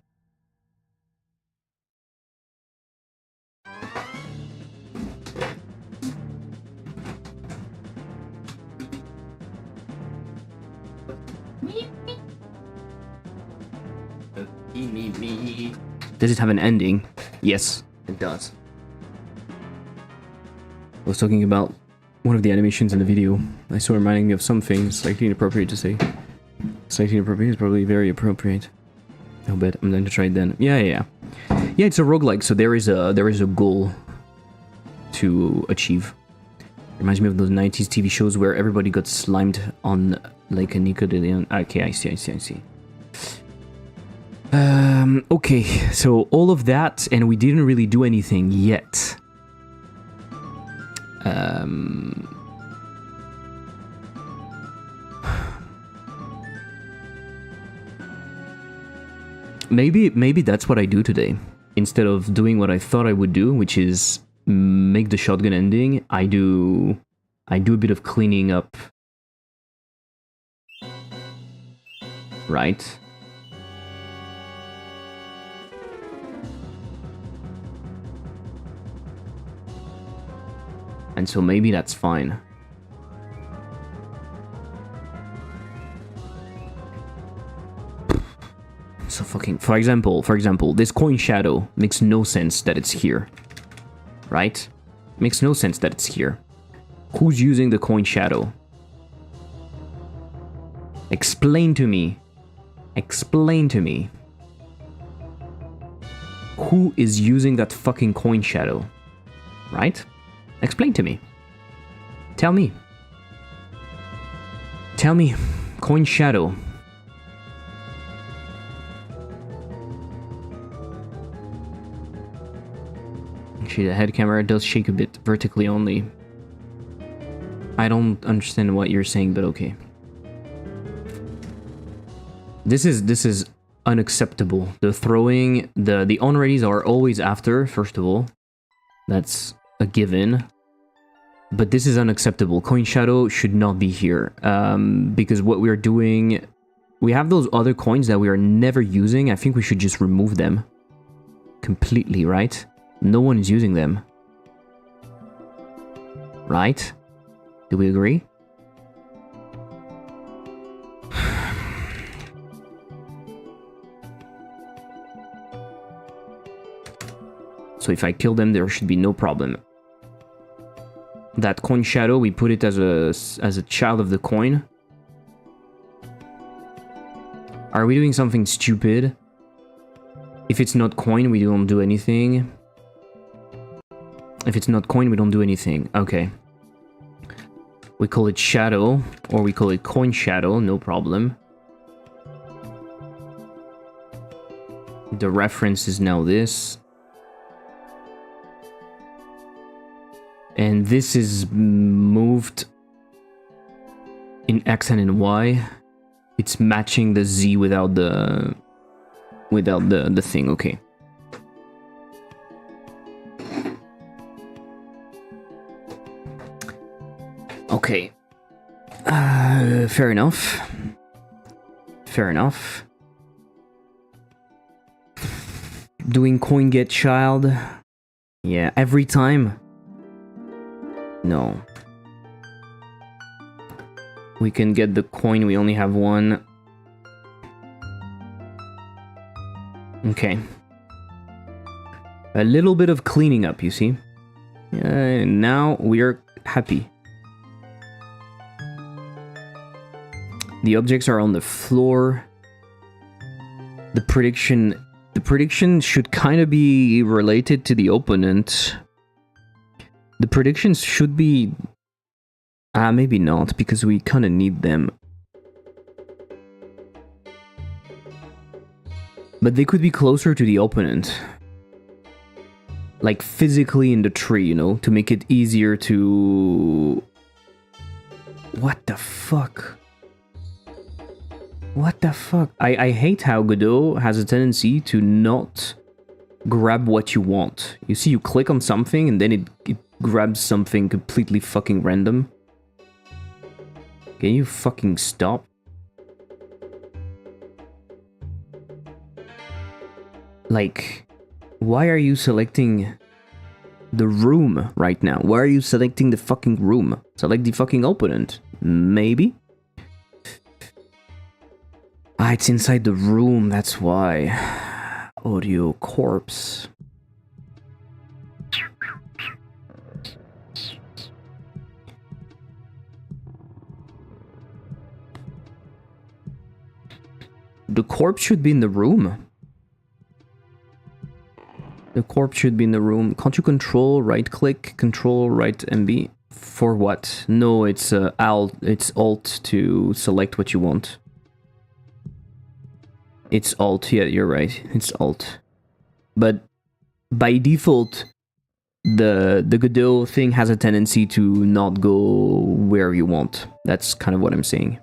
Me. Does it have an ending? Yes, it does. I was talking about one of the animations in the video. I saw reminding me of something slightly inappropriate to say. Slightly inappropriate is probably very appropriate. I'll bet I'm going to try it then. Yeah, it's a roguelike, so there is a goal to achieve. Reminds me of those 90s TV shows where everybody got slimed on like a Nickelodeon. Okay, I see. Okay, so all of that, and we didn't really do anything yet. Maybe that's what I do today. Instead of doing what I thought I would do, which is make the shotgun ending, I do a bit of cleaning up. Right? And so maybe that's fine. So fucking... For example, this coin shadow makes no sense that it's here. Right? Makes no sense that it's here. Who's using the coin shadow? Explain to me. Who is using that fucking coin shadow? Right? Explain to me. Tell me. Coin shadow. Actually, the head camera does shake a bit vertically only. I don't understand what you're saying, but okay. This is unacceptable. The throwing, the on-readies are always after, first of all. That's a given. But this is unacceptable. Coin shadow should not be here. Because what we're doing... We have those other coins that we are never using. I think we should just remove them. Completely, right? No one is using them. right? Do we agree? So if I kill them, there should be no problem. That coin shadow, we put it as a child of the coin. Are we doing something stupid? If it's not coin, we don't do anything. If it's not coin, we don't do anything. Okay. We call it shadow, or we call it coin shadow, no problem. The reference is now this. And this is moved in X and in Y. It's matching the Z without the thing, okay. Okay. Fair enough. Fair enough. Doing coin get child. Yeah, every time. No. We can get the coin, we only have one. Okay. A little bit of cleaning up, you see. Now we are happy. The objects are on the floor. The prediction should kind of be related to the opponent. The predictions should be... maybe not, because we kind of need them. But they could be closer to the opponent. Like physically in the tree, you know, to make it easier to... What the fuck? What the fuck? I hate how Godot has a tendency to not grab what you want. You see, you click on something and then it grabs something completely fucking random. Can you fucking stop? Like, why are you selecting the room right now? Why are you selecting the fucking room? Select the fucking opponent. Maybe? Ah, it's inside the room, that's why. Audio corpse. The corpse should be in the room. The corpse should be in the room. Can't you control right click, control right MB? For what? No, it's alt to select what you want. It's alt, yeah, you're right. It's alt. But by default, the Godot thing has a tendency to not go where you want. That's kind of what I'm saying.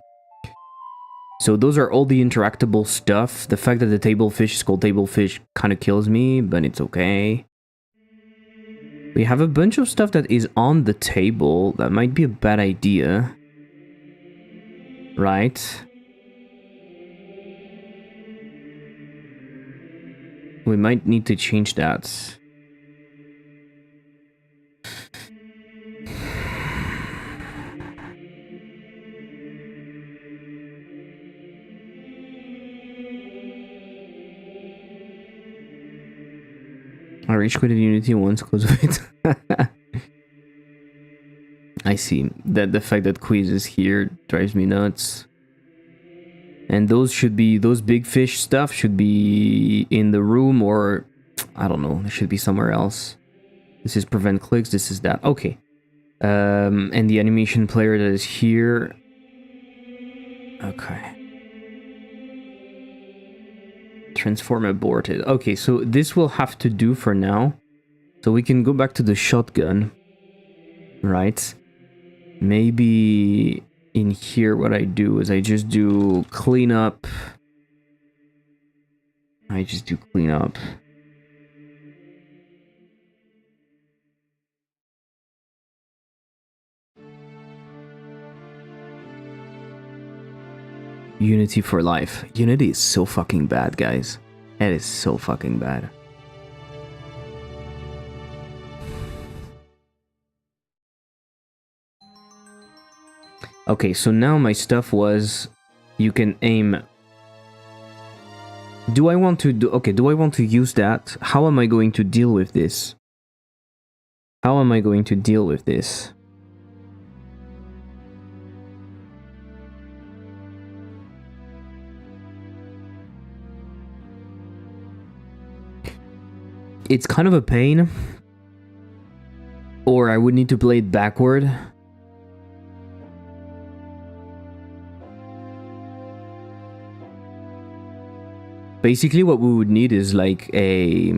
So those are all the interactable stuff. The fact that the table fish is called table fish kind of kills me, but it's okay. We have a bunch of stuff that is on the table. That might be a bad idea. Right? We might need to change that. I rage quitted Unity once because of it. I see. That the fact that quiz is here drives me nuts. And those should be, those big fish stuff should be in the room, or I don't know, they should be somewhere else. This is prevent clicks, this is that. Okay. And the animation player that is here. Okay. Transform aborted. Okay, so this will have to do for now. So we can go back to the shotgun. Right? Maybe in here what I do is I just do cleanup. I just do cleanup. Unity for life. Unity is so fucking bad, guys. It is so fucking bad. Okay, so now my stuff was, you can aim. Do I want to do, okay, do I want to use that? How am I going to deal with this? How am I going to deal with this? It's kind of a pain. Or I would need to play it backward. Basically what we would need is like a...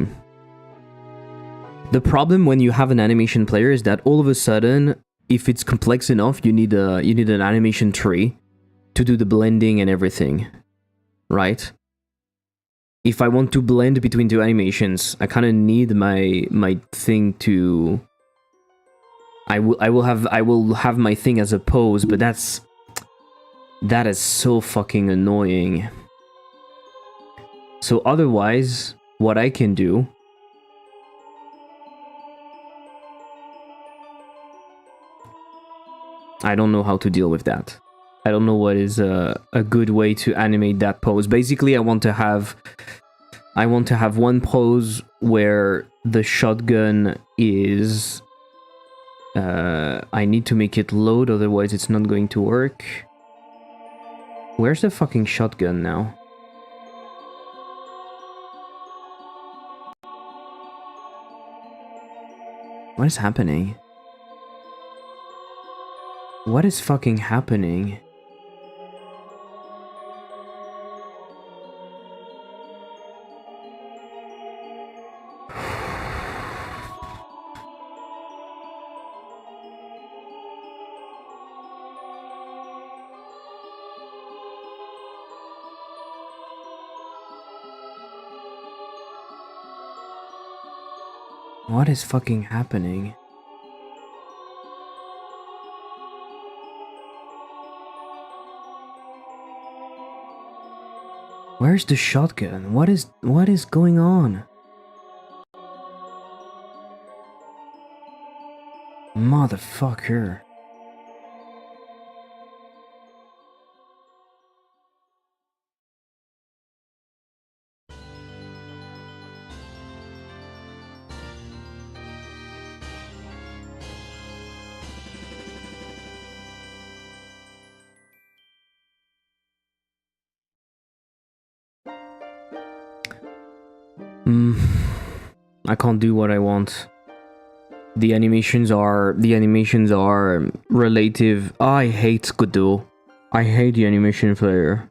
The problem when you have an animation player is that all of a sudden, if it's complex enough, you need an animation tree to do the blending and everything, right? If I want to blend between two animations, I kind of need my thing to... I will have my thing as a pose, but that is so fucking annoying. So otherwise, what I can do... I don't know how to deal with that. I don't know what is a good way to animate that pose. Basically, I want to have one pose where the shotgun is... I need to make it load, otherwise it's not going to work. Where's the fucking shotgun now? What is happening? What is fucking happening? What is fucking happening? Where's the shotgun? What is going on? Motherfucker. I can't do what I want. The animations are relative. I hate Godot. I hate the animation player.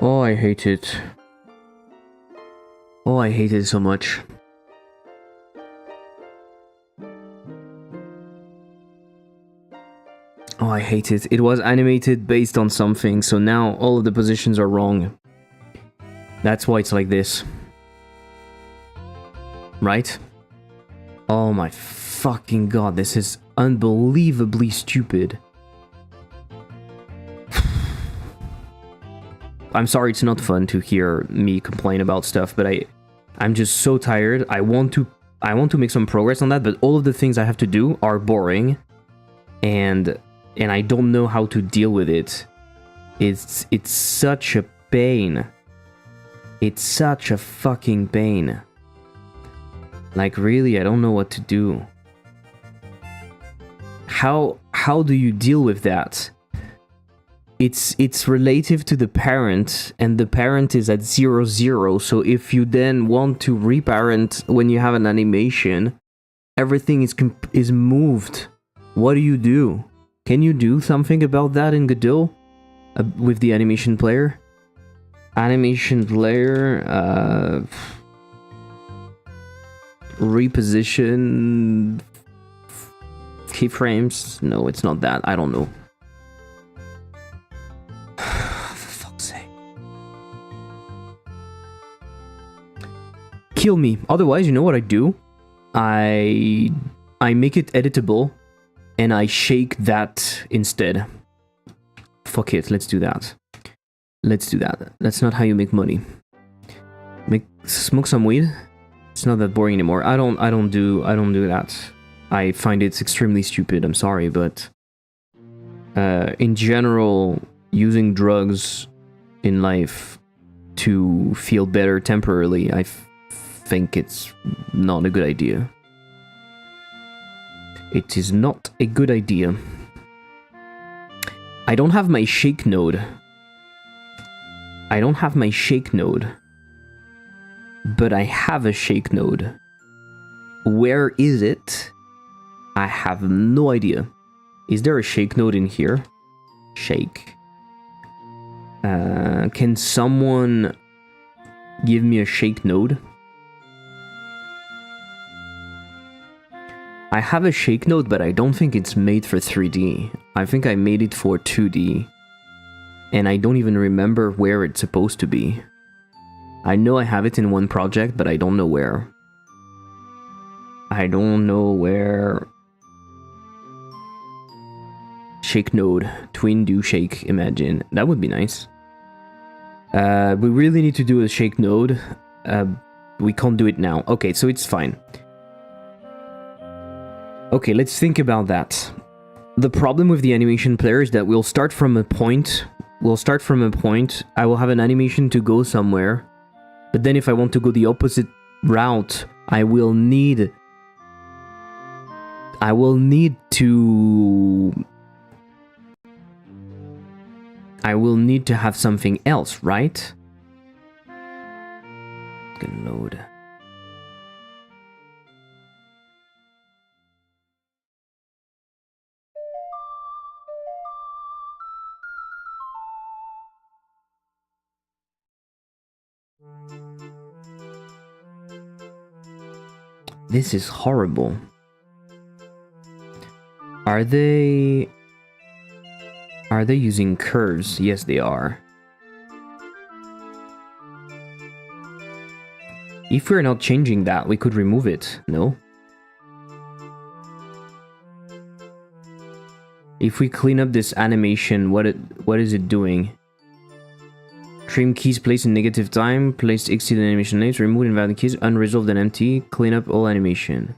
Oh, I hate it. Oh, I hate it so much. Oh, I hate it. It was animated based on something, so now all of the positions are wrong. That's why it's like this. Right? Oh my fucking god, this is unbelievably stupid. I'm sorry it's not fun to hear me complain about stuff, but I'm just so tired. I want to make some progress on that, but all of the things I have to do are boring, and I don't know how to deal with it. It's such a pain. It's such a fucking pain. Like, really, I don't know what to do. How do you deal with that? It's relative to the parent, and the parent is at 0, 0. So if you then want to reparent when you have an animation, everything is moved. What do you do? Can you do something about that in Godot with the animation player? Animation player, reposition keyframes. No, it's not that. I don't know. For fuck's sake. Kill me. Otherwise, you know what I do? I make it editable and I shake that instead. Fuck it, let's do that. Let's do that. That's not how you make money. Smoke some weed. It's not that boring anymore. I don't do that. I find it extremely stupid. I'm sorry, but in general, using drugs in life to feel better temporarily, I think it's not a good idea. It is not a good idea. I don't have my shake node. I don't have my shake node. But I have a shake node. Where is it? I have no idea. Is there a shake node in here? Shake. Can someone give me a shake node? I have a shake node, but I don't think it's made for 3D. I think I made it for 2D. And I don't even remember where it's supposed to be. I know I have it in one project, but I don't know where. I don't know where. Shake node. Twin do shake, imagine. That would be nice. We really need to do a shake node. We can't do it now. Okay, so it's fine. Okay, let's think about that. The problem with the animation player is that we'll start from a point. I will have an animation to go somewhere. But then if I want to go the opposite route, I will need to have something else, right? Gonna load. This is horrible. Are they using curves? Yes, they are. If we're not changing that, we could remove it, no? If we clean up this animation, what is it doing? Trim keys placed in negative time, placed exceeded animation names, remove invalid keys, unresolved and empty, clean up all animation.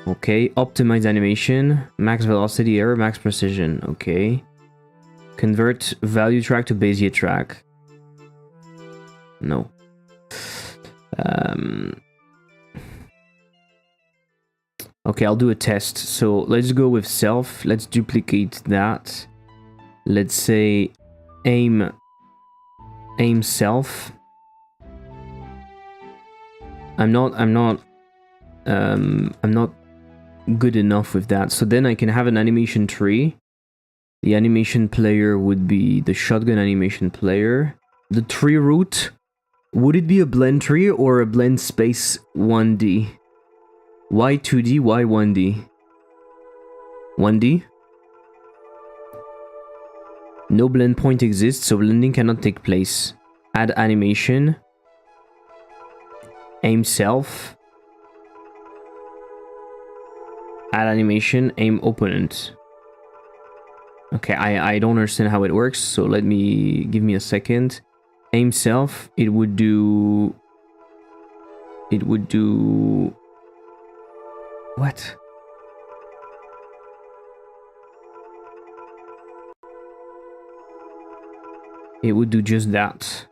Okay, optimize animation, max velocity error, max precision, okay. Convert value track to Bezier track. No. Okay, I'll do a test. So let's go with self. Let's duplicate that. Let's say aim self. I'm not good enough with that. So then I can have an animation tree. The animation player would be the shotgun animation player. The tree root, would it be a blend tree or a blend space 1D? Why 2D? Why 1D? 1D? No blend point exists, so blending cannot take place. Add animation. Aim self. Add animation. Aim opponent. Okay, I don't understand how it works, so give me a second. Aim self, it would do... What? It would do just that.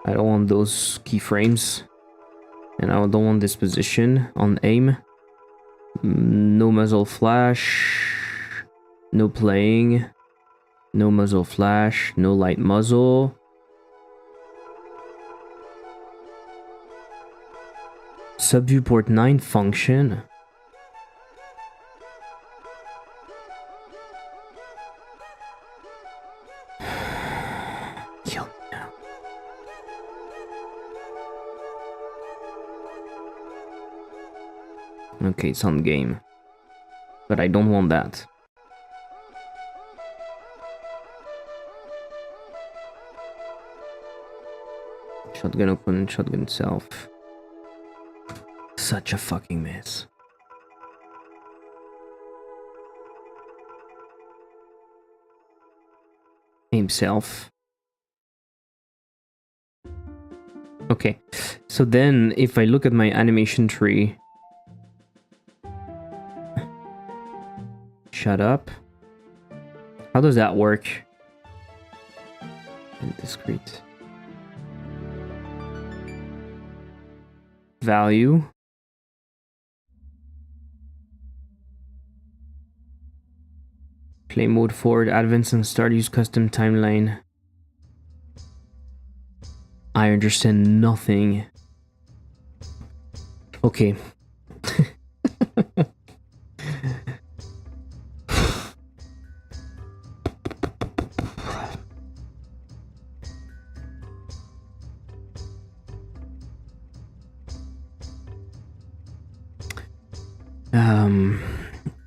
I don't want those keyframes. And I don't want this position on aim. No muzzle flash. No playing. No muzzle flash. No light muzzle. Subview port 9 function. Kill me now. Okay, it's on game. But I don't want that. Shotgun opponent, shotgun self. Such a fucking mess. Aim self. Okay, so then if I look at my animation tree, Shut up. How does that work? Indiscrete. Value. Play mode forward, advance and start, use custom timeline. I understand nothing. Okay.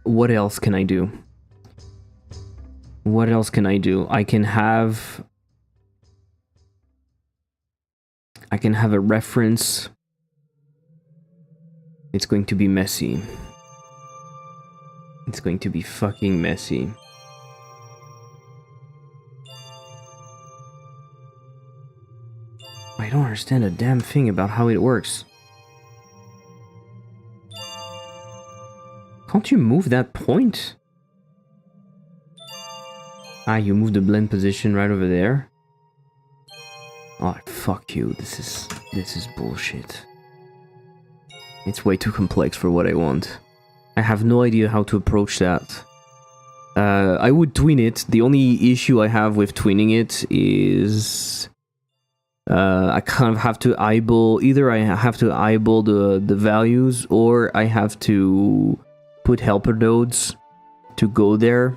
What else can I do? What else can I do? I can have a reference. It's going to be messy. It's going to be fucking messy. I don't understand a damn thing about how it works. Can't you move that point? Ah, you move the blend position right over there. Oh, fuck you. This is bullshit. It's way too complex for what I want. I have no idea how to approach that. I would twin it. The only issue I have with twinning it is I kind of have to eyeball. Either I have to eyeball the values, or I have to put helper nodes to go there.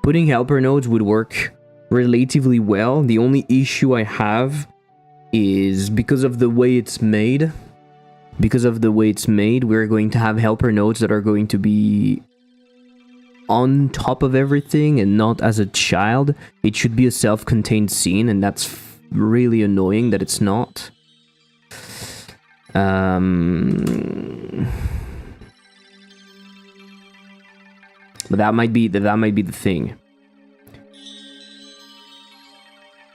Putting helper nodes would work relatively well. The only issue I have is because of the way it's made. Because of the way it's made, we're going to have helper nodes that are going to be on top of everything and not as a child. It should be a self-contained scene, and that's really annoying that it's not. But that might be the thing.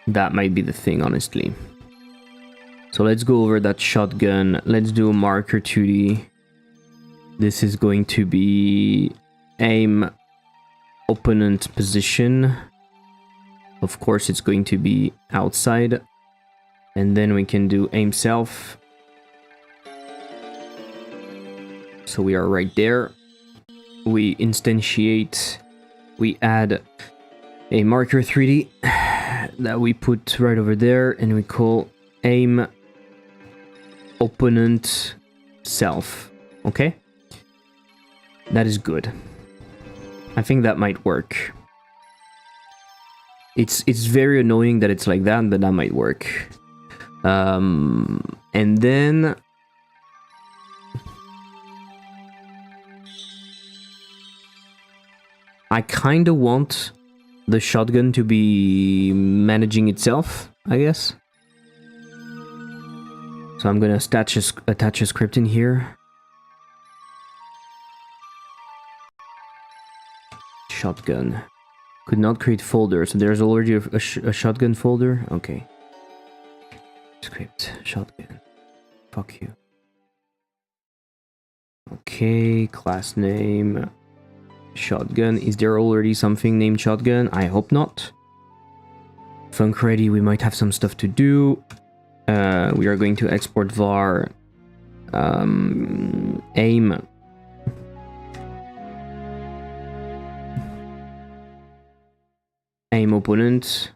That might be the thing, honestly. So let's go over that shotgun. Let's do a marker 2D. This is going to be aim opponent position. Of course, it's going to be outside. And then we can do aim self. So we are right there. We instantiate. We add a marker 3D that we put right over there, and we call aim opponent self. Okay? That is good. I think that might work. It's very annoying that it's like that, but that might work. And then I kind of want the shotgun to be managing itself, I guess. So I'm gonna attach a script in here. Shotgun. Could not create folder, so there's already a shotgun folder? Okay. Script. Shotgun. Fuck you. Okay, class name. Shotgun. Is there already something named shotgun? I hope not. Func ready, we might have some stuff to do. We are going to export var aim opponent,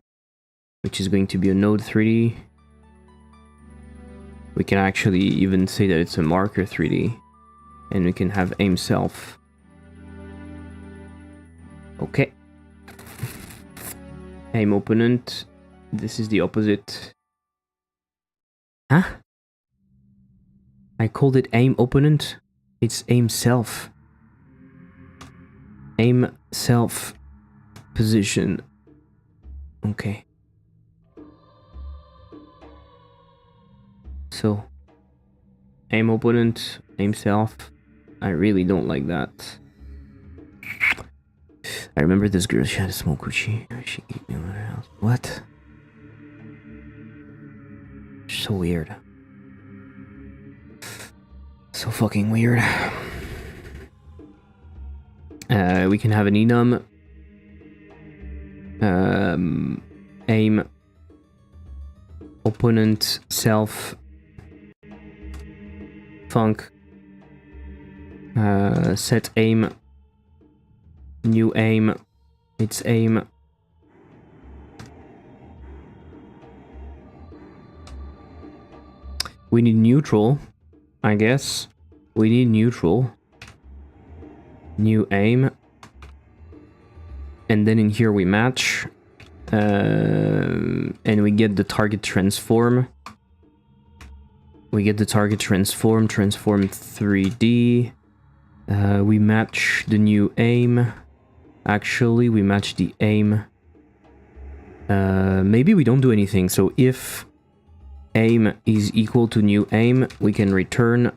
which is going to be a node 3D. We can actually even say that it's a marker 3D, and we can have aim self. Okay. Aim opponent. This is the opposite. Huh? I called it aim opponent. It's aim self. Aim self position. Okay. So, aim opponent, aim self. I really don't like that. I remember this girl, she had a small coochie. She gave me another house. What? So weird. So fucking weird. We can have an enum, aim, opponent, self, func, set aim, new aim, its aim. We need neutral, I guess. We need neutral. New aim. And then in here we match. And we get the target transform. We get the target transform 3D. We match the new aim. Actually, we match the aim. Maybe we don't do anything. So if aim is equal to new aim, we can return.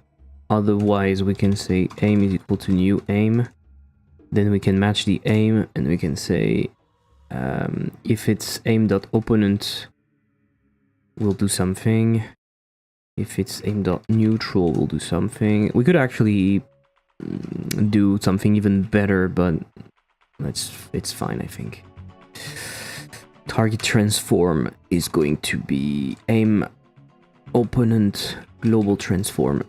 Otherwise, we can say aim is equal to new aim. Then we can match the aim, and we can say if it's aim.opponent, we'll do something. If it's aim.neutral, we'll do something. We could actually do something even better, but it's fine, I think. Target transform is going to be aim opponent global transform.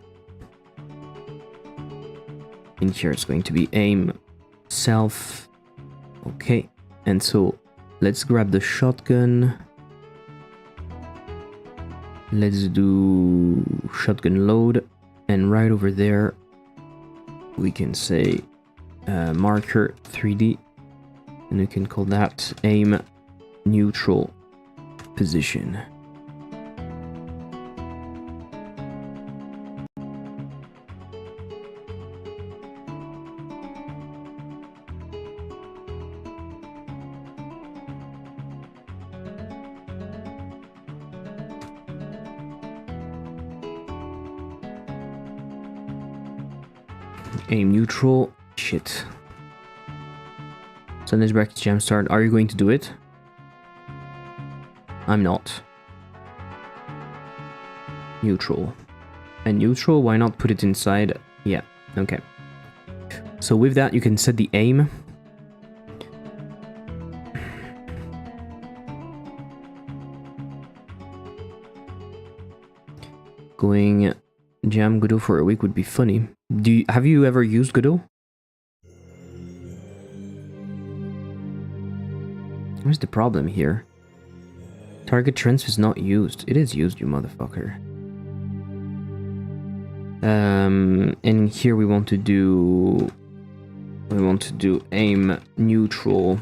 In here it's going to be aim self. Okay, and so let's grab the shotgun. Let's do shotgun load, and right over there we can say marker 3D, and we can call that aim neutral position. Aim neutral. Shit. Sandwich brackets jam start. Are you going to do it? I'm not. Neutral. And neutral, why not put it inside? Yeah, okay. So with that, you can set the aim. Going jam Godot for a week would be funny. Have you ever used Godot? Where's the problem here? Target transf is not used. It is used, you motherfucker. And here we want to do aim neutral.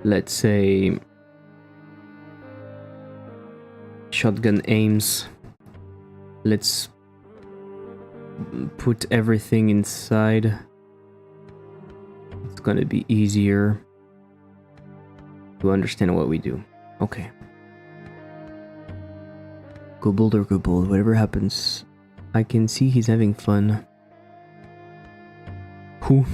Let's say shotgun aims. Let's put everything inside. It's gonna be easier to understand what we do. Okay. Go bold or go bold, whatever happens. I can see he's having fun. Who?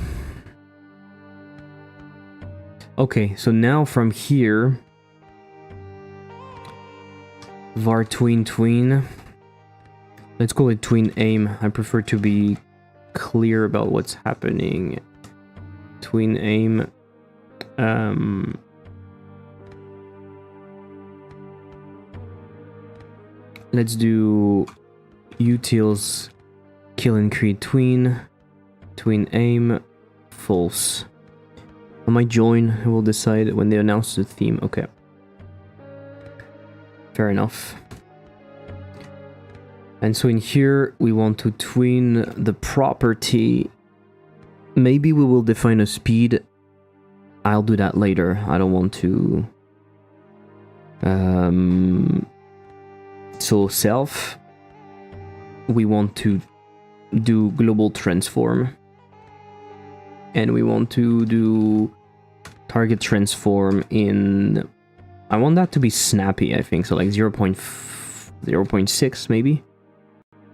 Okay, so now from here, var tween. Let's call it tween aim. I prefer to be clear about what's happening. Tween aim. Let's do utils kill and create tween aim false. I might join, we'll decide when they announce the theme. Okay. Fair enough. And so in here, we want to tween the property. Maybe we will define a speed. I'll do that later. I don't want to... So self, we want to do global transform. And we want to do target transform in... I want that to be snappy, I think. So like 0.6 maybe.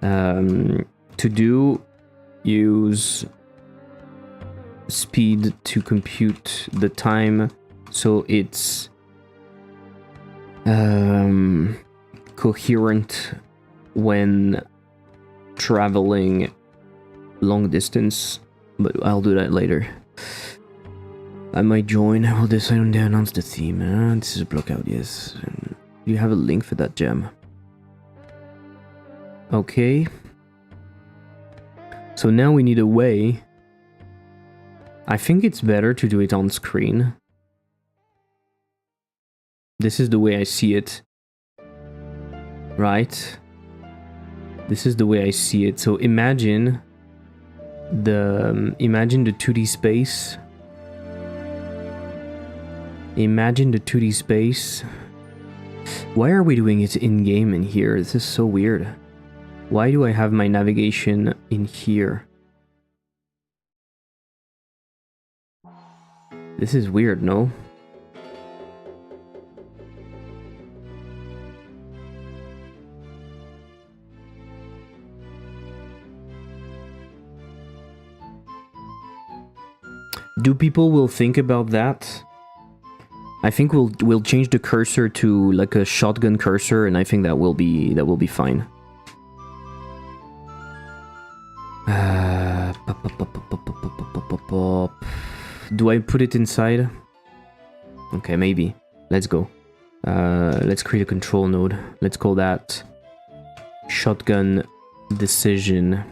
To do, use speed to compute the time so it's coherent when traveling long distance, but I'll do that later. I might join. I will decide when they announce the theme. This is a block out, yes. Do you have a link for that gem? Okay. So now we need a way. I think it's better to do it on screen. This is the way I see it. Right? This is the way I see it. So imagine the 2D space. Imagine the 2D space. Why are we doing it in-game in here? This is so weird. Why do I have my navigation in here? This is weird, no? Do people will think about that? I think we'll change the cursor to like a shotgun cursor, and I think that will be fine. Do I put it inside? Okay, maybe. Let's go. Let's create a control node. Let's call that shotgun decision.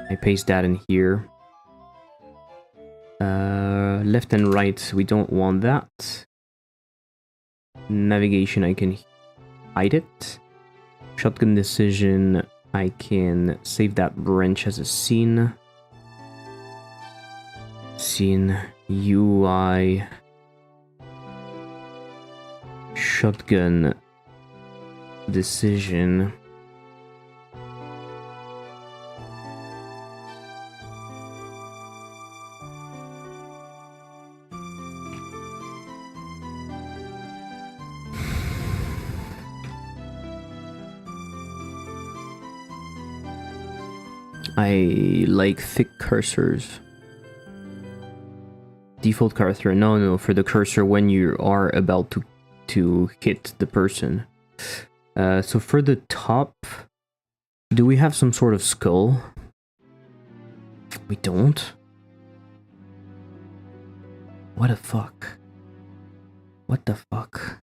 I paste that in here. Left and right, we don't want that. Navigation, I can hide it. Shotgun decision, I can save that branch as a scene. Scene UI. Shotgun decision. I like thick cursors. Default cursor, no, for the cursor when you are about to hit the person. So for the top, do we have some sort of skull? We don't. What the fuck? What the fuck?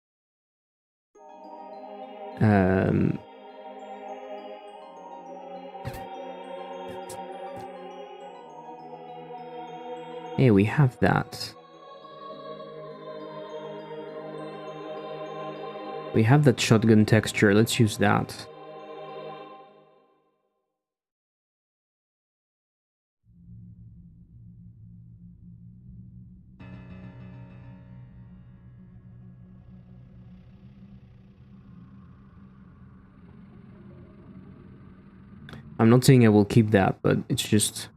Hey, we have that. We have that shotgun texture. Let's use that. I'm not saying I will keep that, but it's just...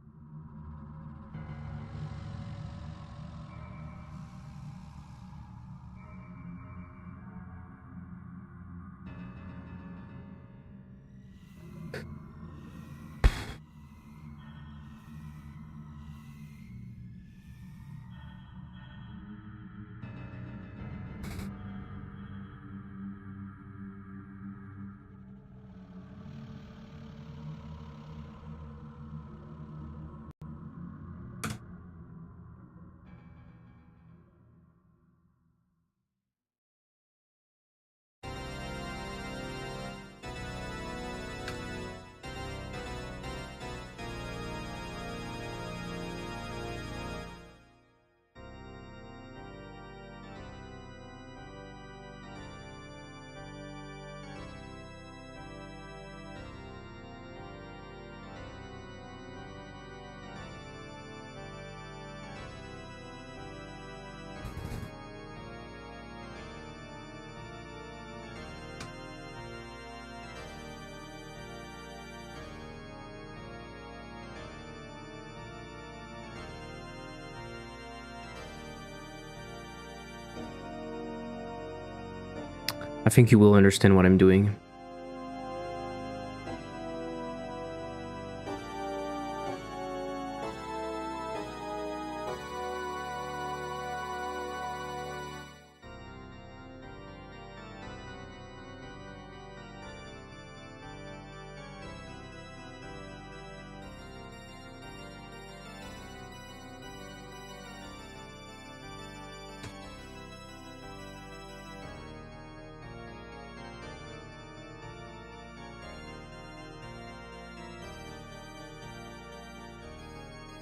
I think you will understand what I'm doing.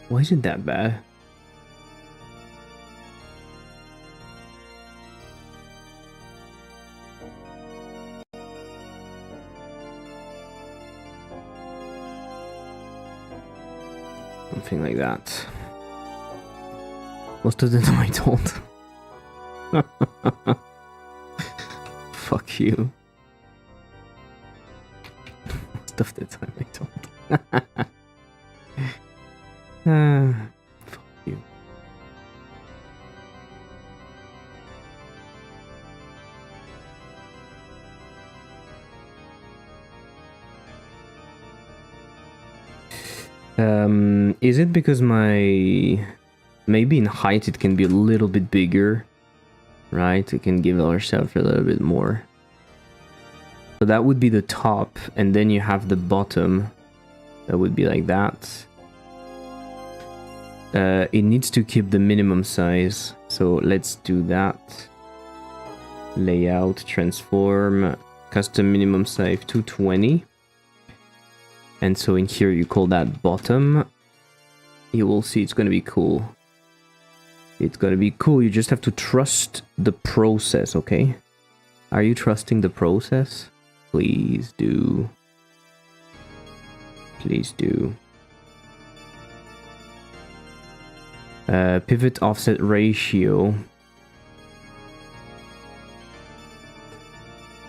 Why is it that bad? Something like that. Most of the time I don't. Fuck you. Most of the time I don't. Fuck you. Is it because maybe in height it can be a little bit bigger, right? We can give ourselves a little bit more. So that would be the top, and then you have the bottom. That would be like that. It needs to keep the minimum size, so let's do that. Layout, transform, custom minimum size 220. And so in here you call that bottom. You will see it's gonna be cool. It's gonna be cool, you just have to trust the process, okay? Are you trusting the process? Please do. Please do. Pivot offset ratio.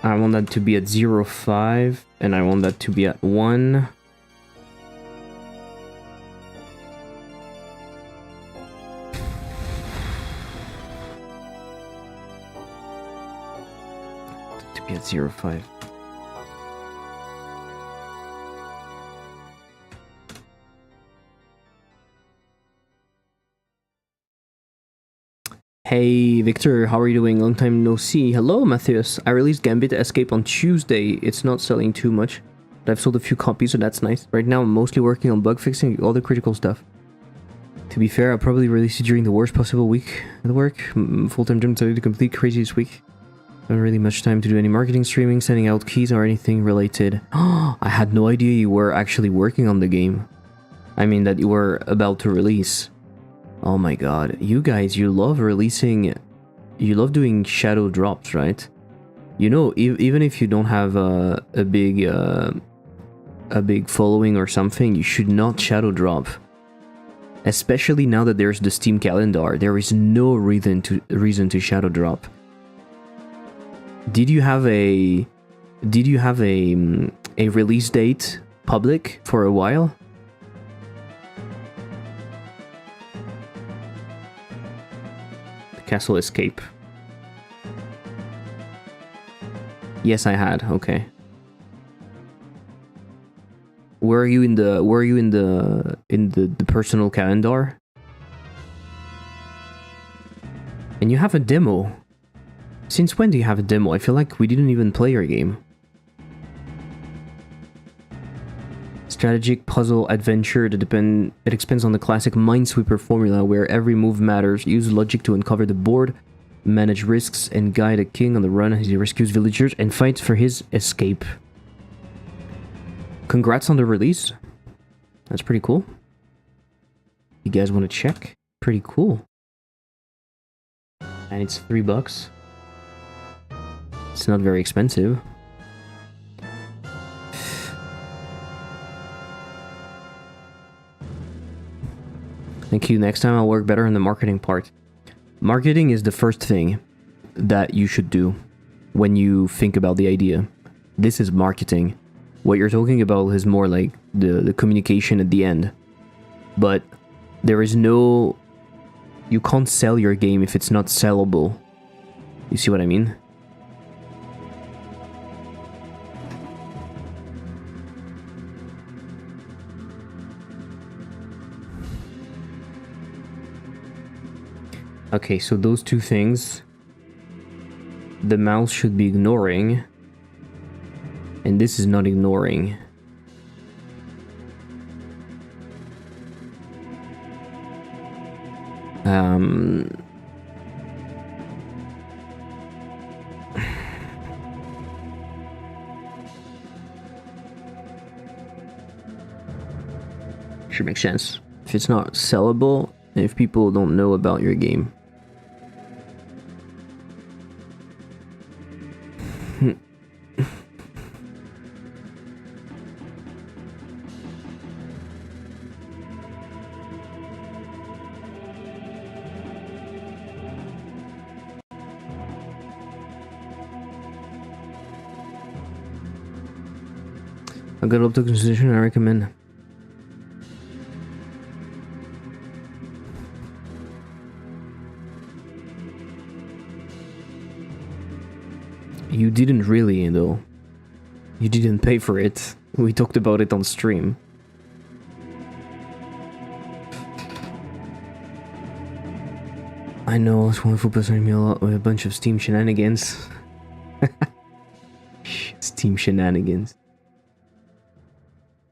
I want that to be at 0.5 and I want that to be at 1. To be at 0.5. Hey Victor, how are you doing? Long time no see. Hello Matthias. I released Gambit Escape on Tuesday. It's not selling too much, but I've sold a few copies, so that's nice. Right now I'm mostly working on bug fixing all the critical stuff. To be fair, I'll probably release it during the worst possible week at work. Full-time job to complete crazy this week. Haven't really much time to do any marketing, streaming, sending out keys or anything related. I had no idea you were actually working on the game. I mean that you were about to release. Oh my god, you guys, you love releasing, you love doing shadow drops, right? You know, even if you don't have a big following or something, you should not shadow drop. Especially now that there's the Steam calendar, there is no reason to shadow drop. Did you have a release date public for a while? Castle Escape. Yes, I had. Okay. Were you in the personal calendar? And you have a demo. Since when do you have a demo? I feel like we didn't even play your game. Strategic puzzle adventure that expands on the classic Minesweeper formula where every move matters. Use logic to uncover the board, manage risks, and guide a king on the run as he rescues villagers and fights for his escape. Congrats on the release. That's pretty cool. You guys want to check? Pretty cool. And it's $3. It's not very expensive. Thank you. Next time I'll work better on the marketing part. Marketing is the first thing that you should do when you think about the idea. This is marketing. What you're talking about is more like the communication at the end. But there is no... You can't sell your game if it's not sellable. You see what I mean? Okay, so those two things, the mouse should be ignoring, and this is not ignoring. Should make sense. If it's not sellable, and if people don't know about your game. A good up to consideration, I recommend. You didn't really, though. You didn't pay for it. We talked about it on stream. I know, it's wonderful person me a lot with a bunch of Steam shenanigans. Steam shenanigans.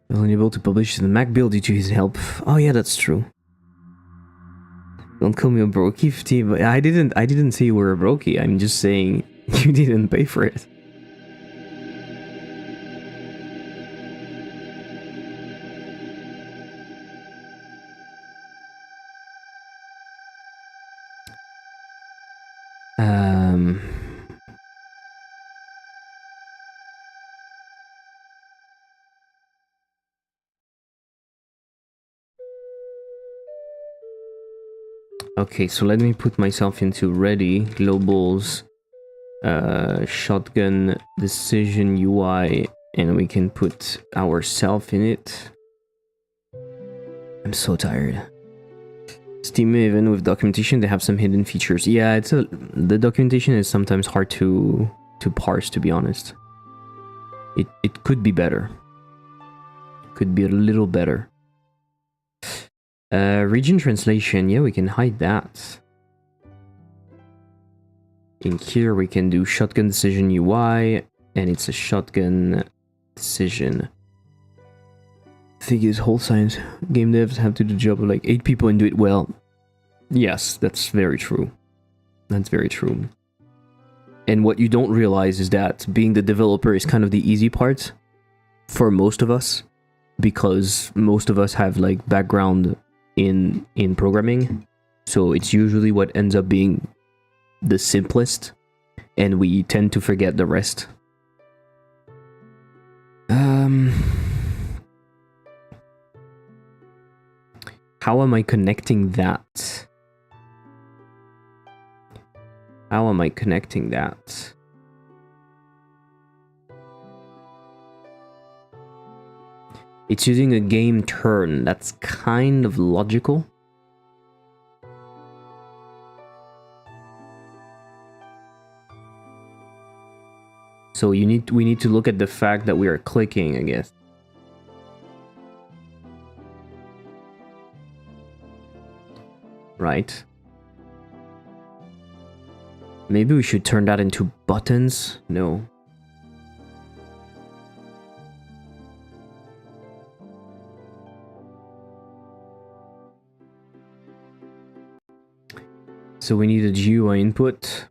I was unable to publish the Mac build due to his help. Oh yeah, that's true. Don't call me a brokey, but I didn't say you were a brokey. I'm just saying you didn't pay for it. Okay, so let me put myself into ready. Global's shotgun decision UI, and we can put ourselves in it. I'm so tired. Steam, even with documentation, they have some hidden features. Yeah, the documentation is sometimes hard to parse, to be honest. It could be better. Could be a little better. Region translation, yeah, we can hide that. In here we can do shotgun decision UI, and it's a shotgun decision. Thing is, whole science game devs have to do the job of like 8 people and do it well. Yes, that's very true. That's very true. And what you don't realize is that being the developer is kind of the easy part for most of us, because most of us have like background in programming, so it's usually what ends up being the simplest, and we tend to forget the rest. How am I connecting that? How am I connecting that? It's using a game turn. That's kind of logical. So we need to look at the fact that we are clicking, I guess. Right. Maybe we should turn that into buttons? No. So we need a GUI input.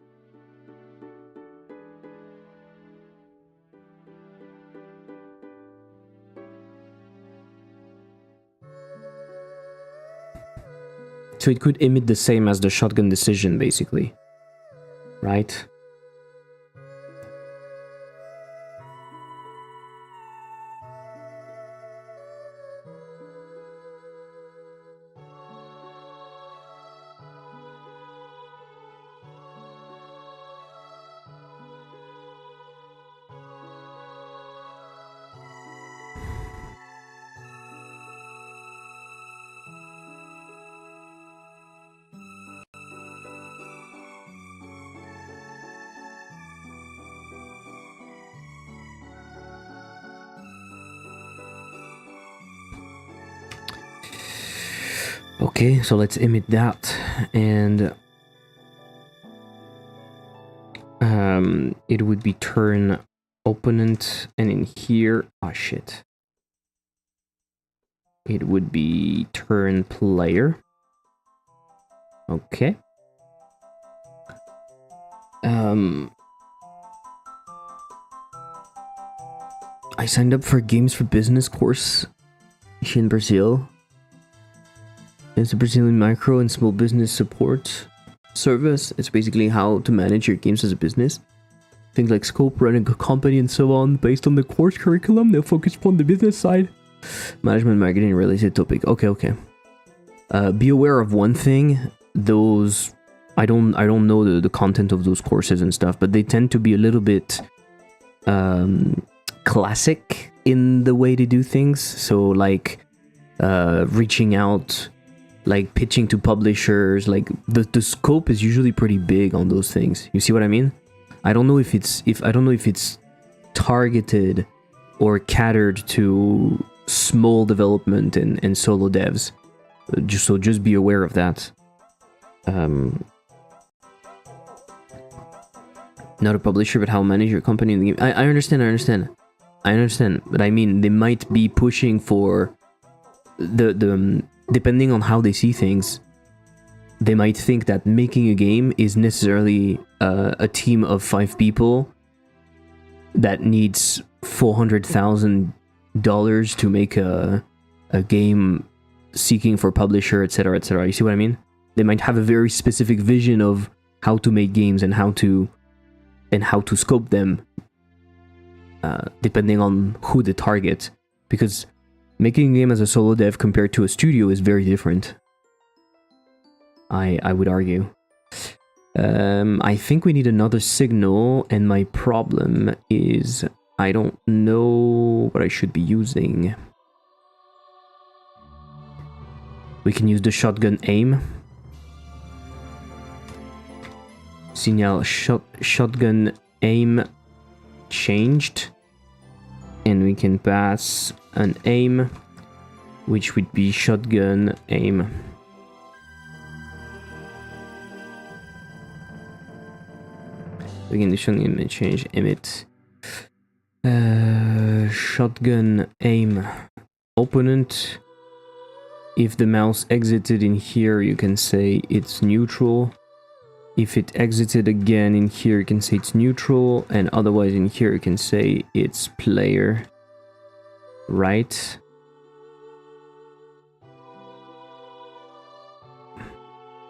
So it could emit the same as the shotgun decision, basically. Right? Okay, so let's emit that, and It would be turn opponent, and in here, oh shit. It would be turn player. Okay. I signed up for a Games for Business course in Brazil. It's a Brazilian micro and small business support service. It's basically how to manage your games as a business. Things like scope, running a company, and so on. Based on the course curriculum, they'll focus on the business side. Management, marketing, related topic. Okay. Be aware of one thing. Those I don't know the content of those courses and stuff, but they tend to be a little bit classic in the way they do things. So like reaching out, like pitching to publishers, like the scope is usually pretty big on those things. You see what I mean? I don't know if it's targeted or catered to small development and solo devs. Just be aware of that. Not a publisher, but how to manage your company in the game. I understand, but I mean, they might be pushing for the depending on how they see things, they might think that making a game is necessarily a team of 5 people that needs $400,000 to make a game seeking for publisher, etc., etc. You see what I mean? They might have a very specific vision of how to make games and how to scope them, depending on who they target. Because making a game as a solo dev compared to a studio is very different. I would argue. I think we need another signal, and my problem is I don't know what I should be using. We can use the shotgun aim. Signal shotgun aim changed, and we can pass an aim, which would be shotgun aim. We can do shotgun aim and change emit. Shotgun aim opponent. If the mouse exited in here, you can say it's neutral. If it exited again in here, you can say it's neutral, and otherwise in here you can say it's player. Right?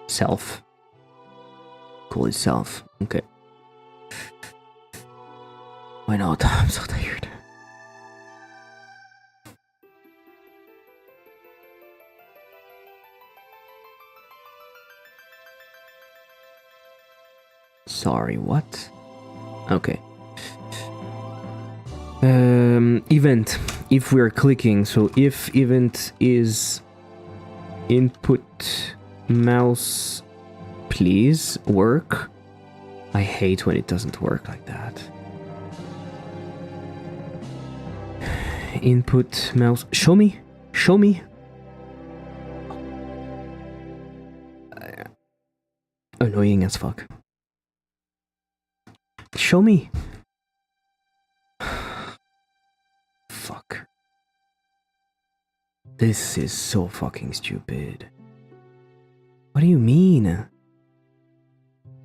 Self. Call it self. Okay. Why not? I'm so tired. Sorry, what? Okay. Event. If we're clicking, so if event is input mouse, please work. I hate when it doesn't work like that. Input mouse. Show me. Show me. Annoying as fuck. Show me. Fuck. This is so fucking stupid. What do you mean?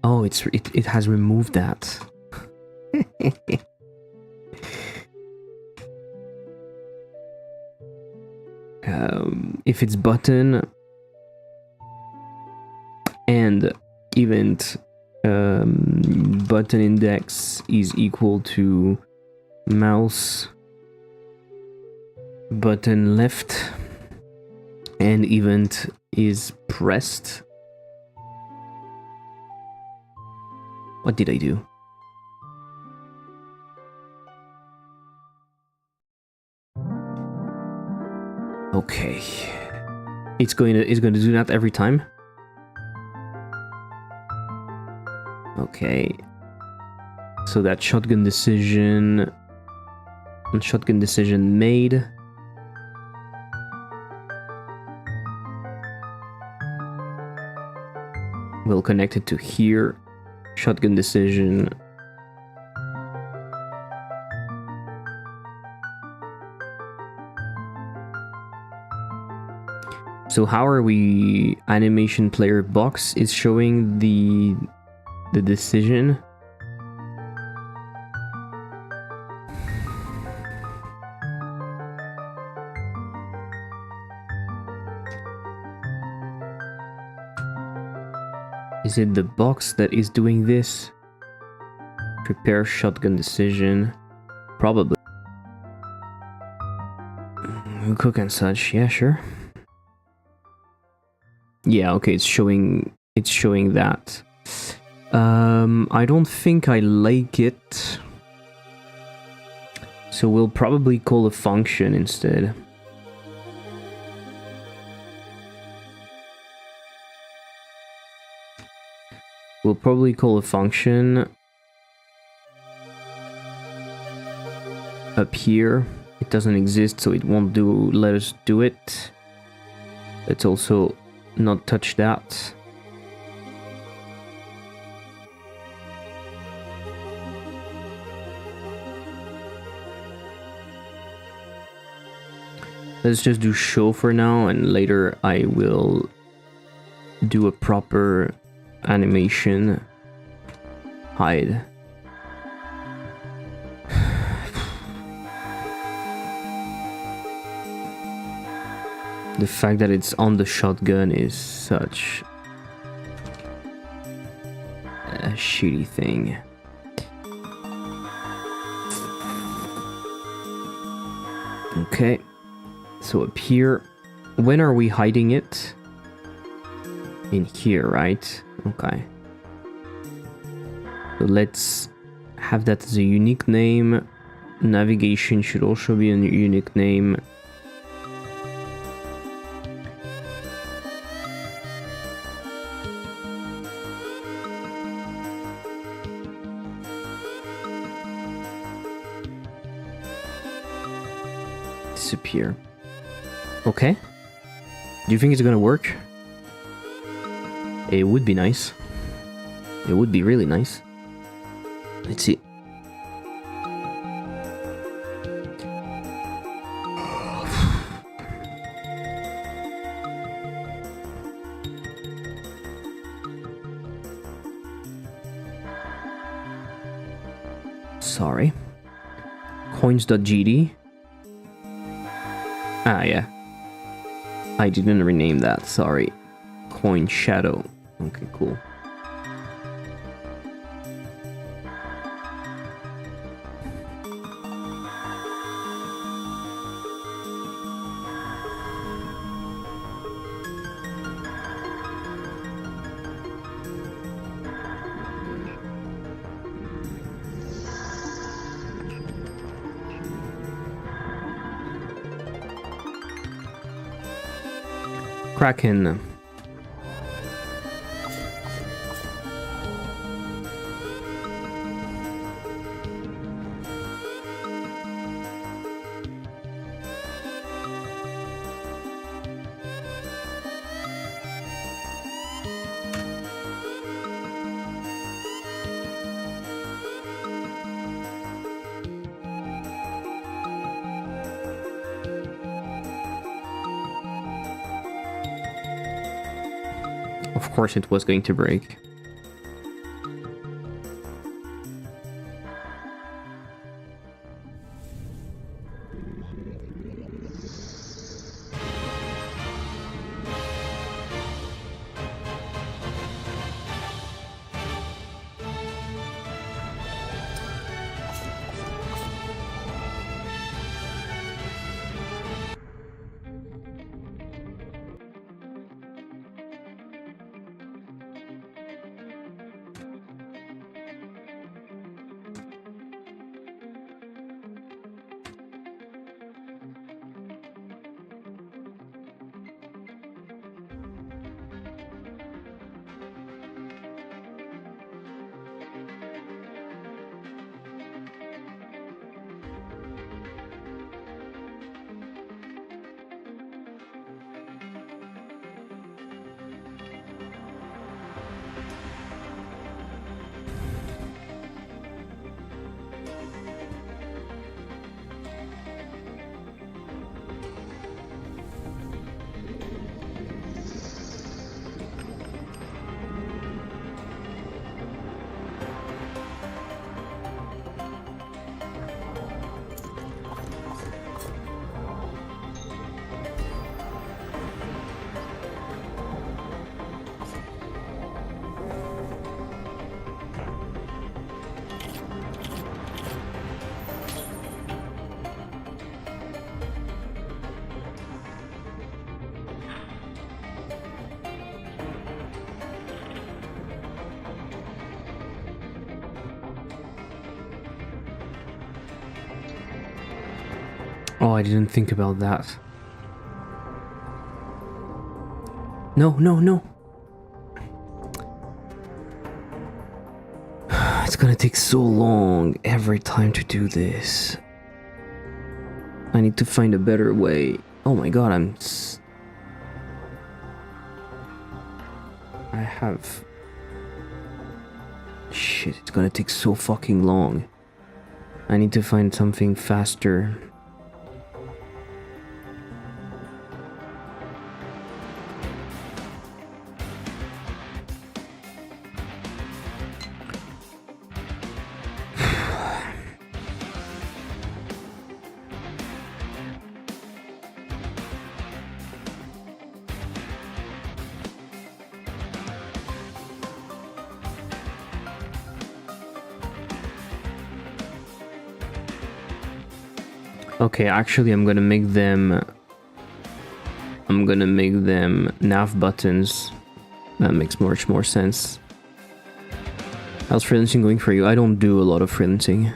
Oh, it has removed that. If it's button and event button index is equal to mouse button left and event is pressed. What did I do? Okay. It's going to do that every time. Okay. So that shotgun decision made. We'll connect it to here. Shotgun decision So how are we? Animation player box is showing the decision. Is it the box that is doing this? Prepare shotgun decision. Probably. Cook and such. Yeah, sure. Yeah, okay, it's showing that. I don't think I like it. So we'll probably call a function instead. We'll probably call a function up here. It doesn't exist, so it won't let us do it. Let's also not touch that. Let's just do show for now, and later I will do a proper animation. Hide. The fact that it's on the shotgun is such a shitty thing. Okay, so up here, when are we hiding it? In here, right? Okay. So let's have that as a unique name. Navigation should also be a unique name. Disappear. Okay. Do you think it's gonna work? It would be nice. It would be really nice. Let's see. Sorry. Coins.gd. Ah, yeah. I didn't rename that, sorry. Coin shadow. Okay, cool. Kraken. Of course it was going to break. I didn't think about that. No, no, no. It's gonna take so long every time to do this. I need to find a better way. Oh my god, I have... Shit, it's gonna take so fucking long. I need to find something faster. Okay, actually I'm gonna make them nav buttons. That makes much more sense. How's freelancing going for you? I don't do a lot of freelancing.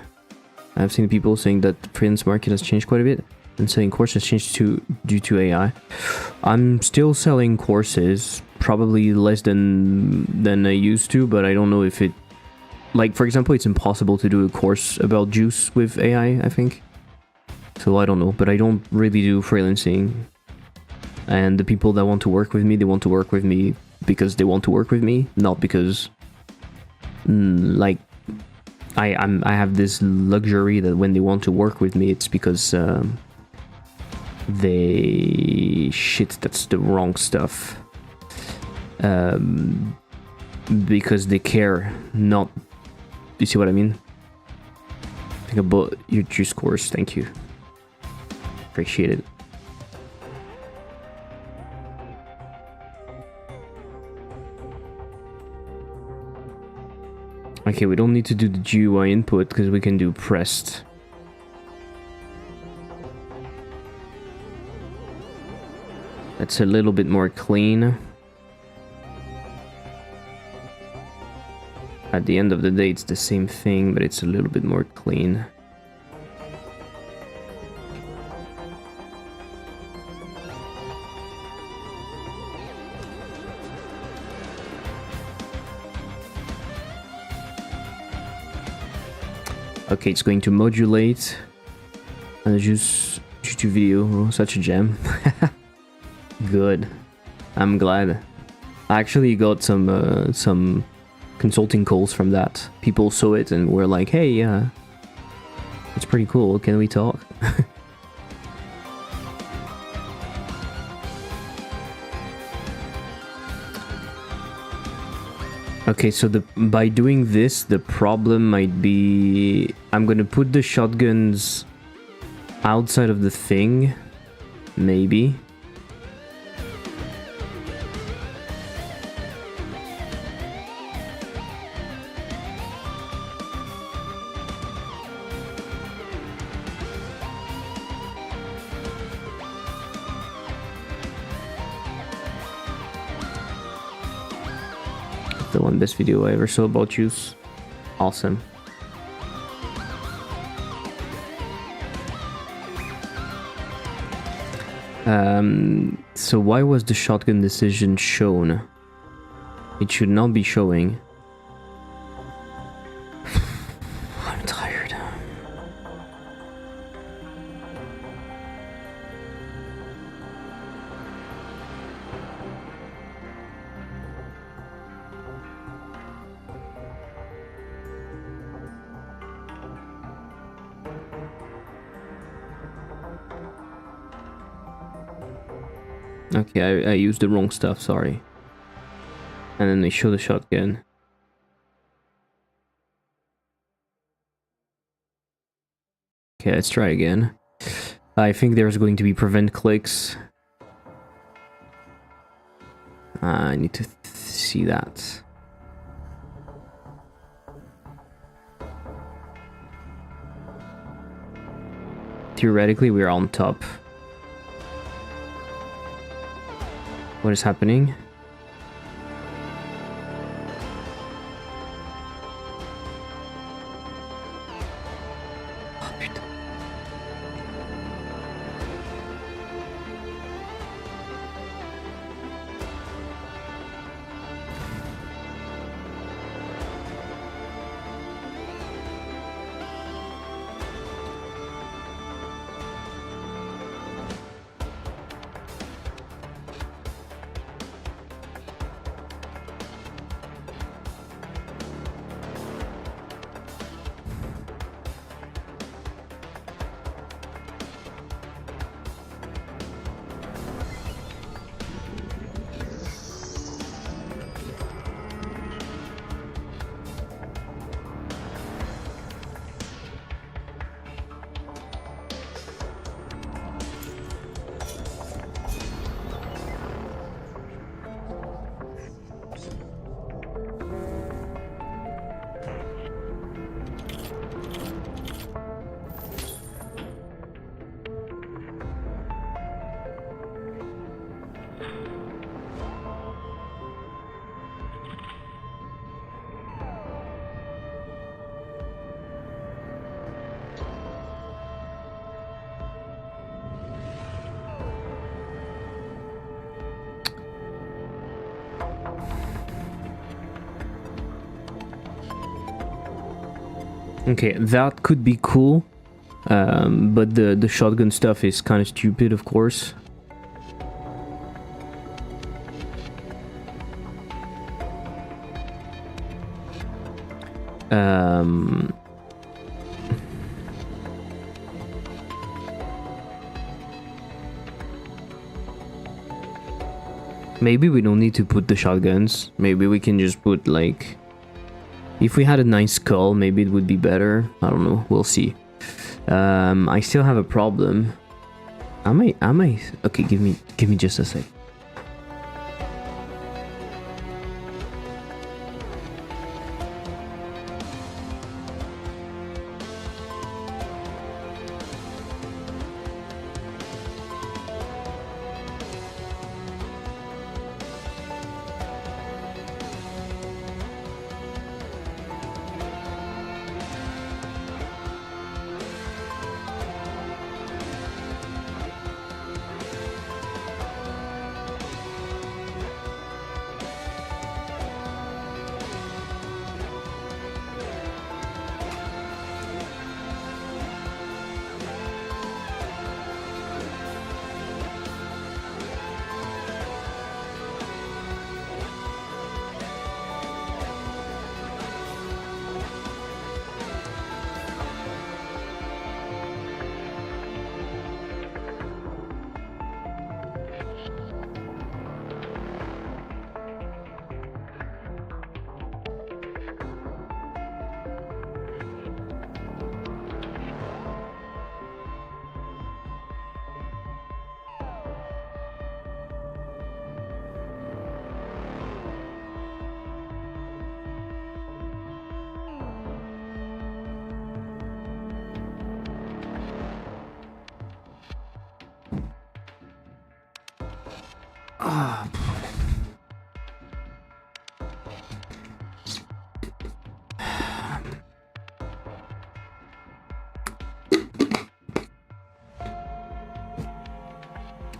I've seen people saying that the freelance market has changed quite a bit, and selling courses changed due to AI. I'm still selling courses, probably less than I used to, but I don't know if it... Like, for example, it's impossible to do a course about juice with AI, I think. So I don't know, but I don't really do freelancing. And the people that want to work with me, they want to work with me because they want to work with me, not because... like, I have this luxury that when they want to work with me, it's because they... Shit, that's the wrong stuff. Because they care, not... You see what I mean? Think about your juice course, thank you. Appreciate it. Okay, we don't need to do the GUI input because we can do pressed. That's a little bit more clean. At the end of the day, it's the same thing, but it's a little bit more clean. Okay, it's going to modulate and just YouTube video. Oh, such a gem. Good. I'm glad. I actually got some consulting calls from that. People saw it and were like, "Hey, yeah, it's pretty cool. Can we talk?" Okay, so by doing this, the problem might be... I'm gonna put the shotguns outside of the thing, maybe. The one best video I ever saw about juice. Awesome. So why was the shotgun decision shown? It should not be showing. I'm tired. Okay, I used the wrong stuff, sorry. And then they show the shotgun. Okay, let's try again. I think there's going to be prevent clicks. I need to see that. Theoretically, we're on top. What is happening? Oh, putain. Okay, that could be cool, but the shotgun stuff is kind of stupid, of course. Maybe we don't need to put the shotguns. Maybe we can just put, like... If we had a nice skull, maybe it would be better. I don't know. We'll see. I still have a problem. Am I... Okay, give me just a sec.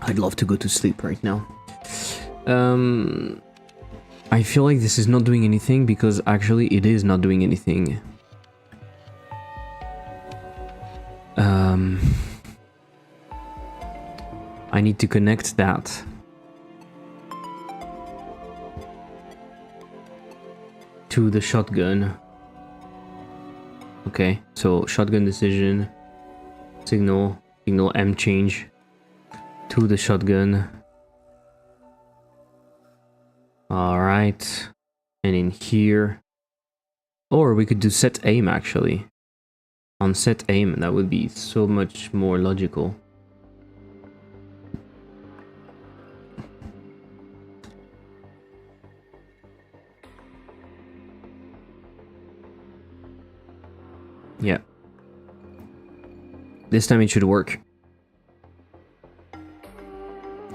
I'd love to go to sleep right now. I feel like this is not doing anything because actually it is not doing anything. I need to connect that. To the shotgun. Okay, so shotgun decision. Signal M change. To the shotgun. Alright. And in here. Or we could do set aim actually. On set aim, that would be so much more logical. Yeah. This time it should work.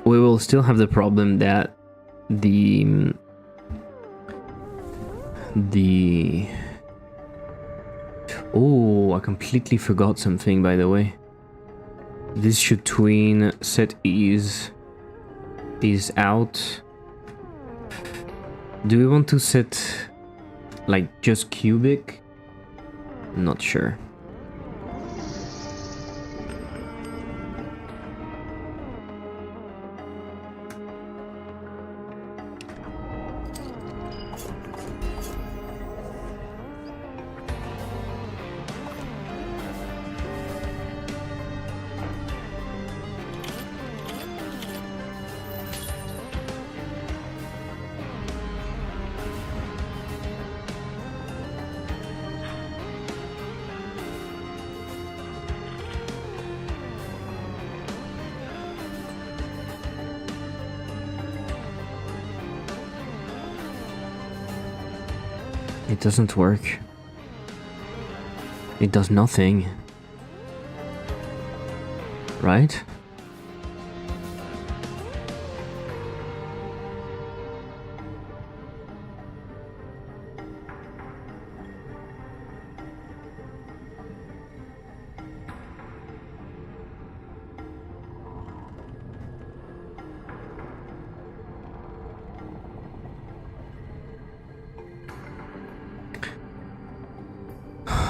We will still have the problem that the oh, I completely forgot something, by the way. This should tween set ease out. Do we want to set like just cubic? Not sure. It doesn't work. It does nothing. Right?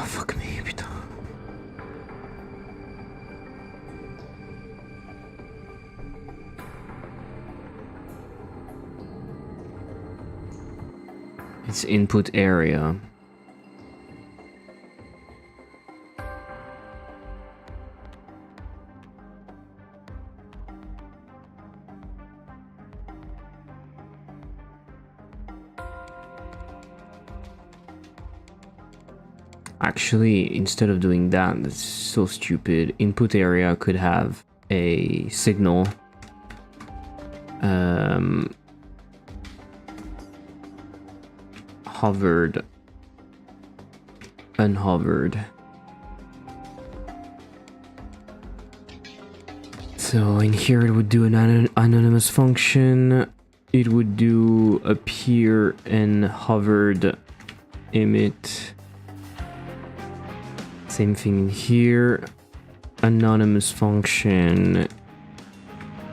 Fuck me. It's input area. Actually, instead of doing that, that's so stupid. Input area could have a signal. Hovered, unhovered. So in here it would do an anonymous function. It would do appear and hovered emit. Same thing in here. Anonymous function.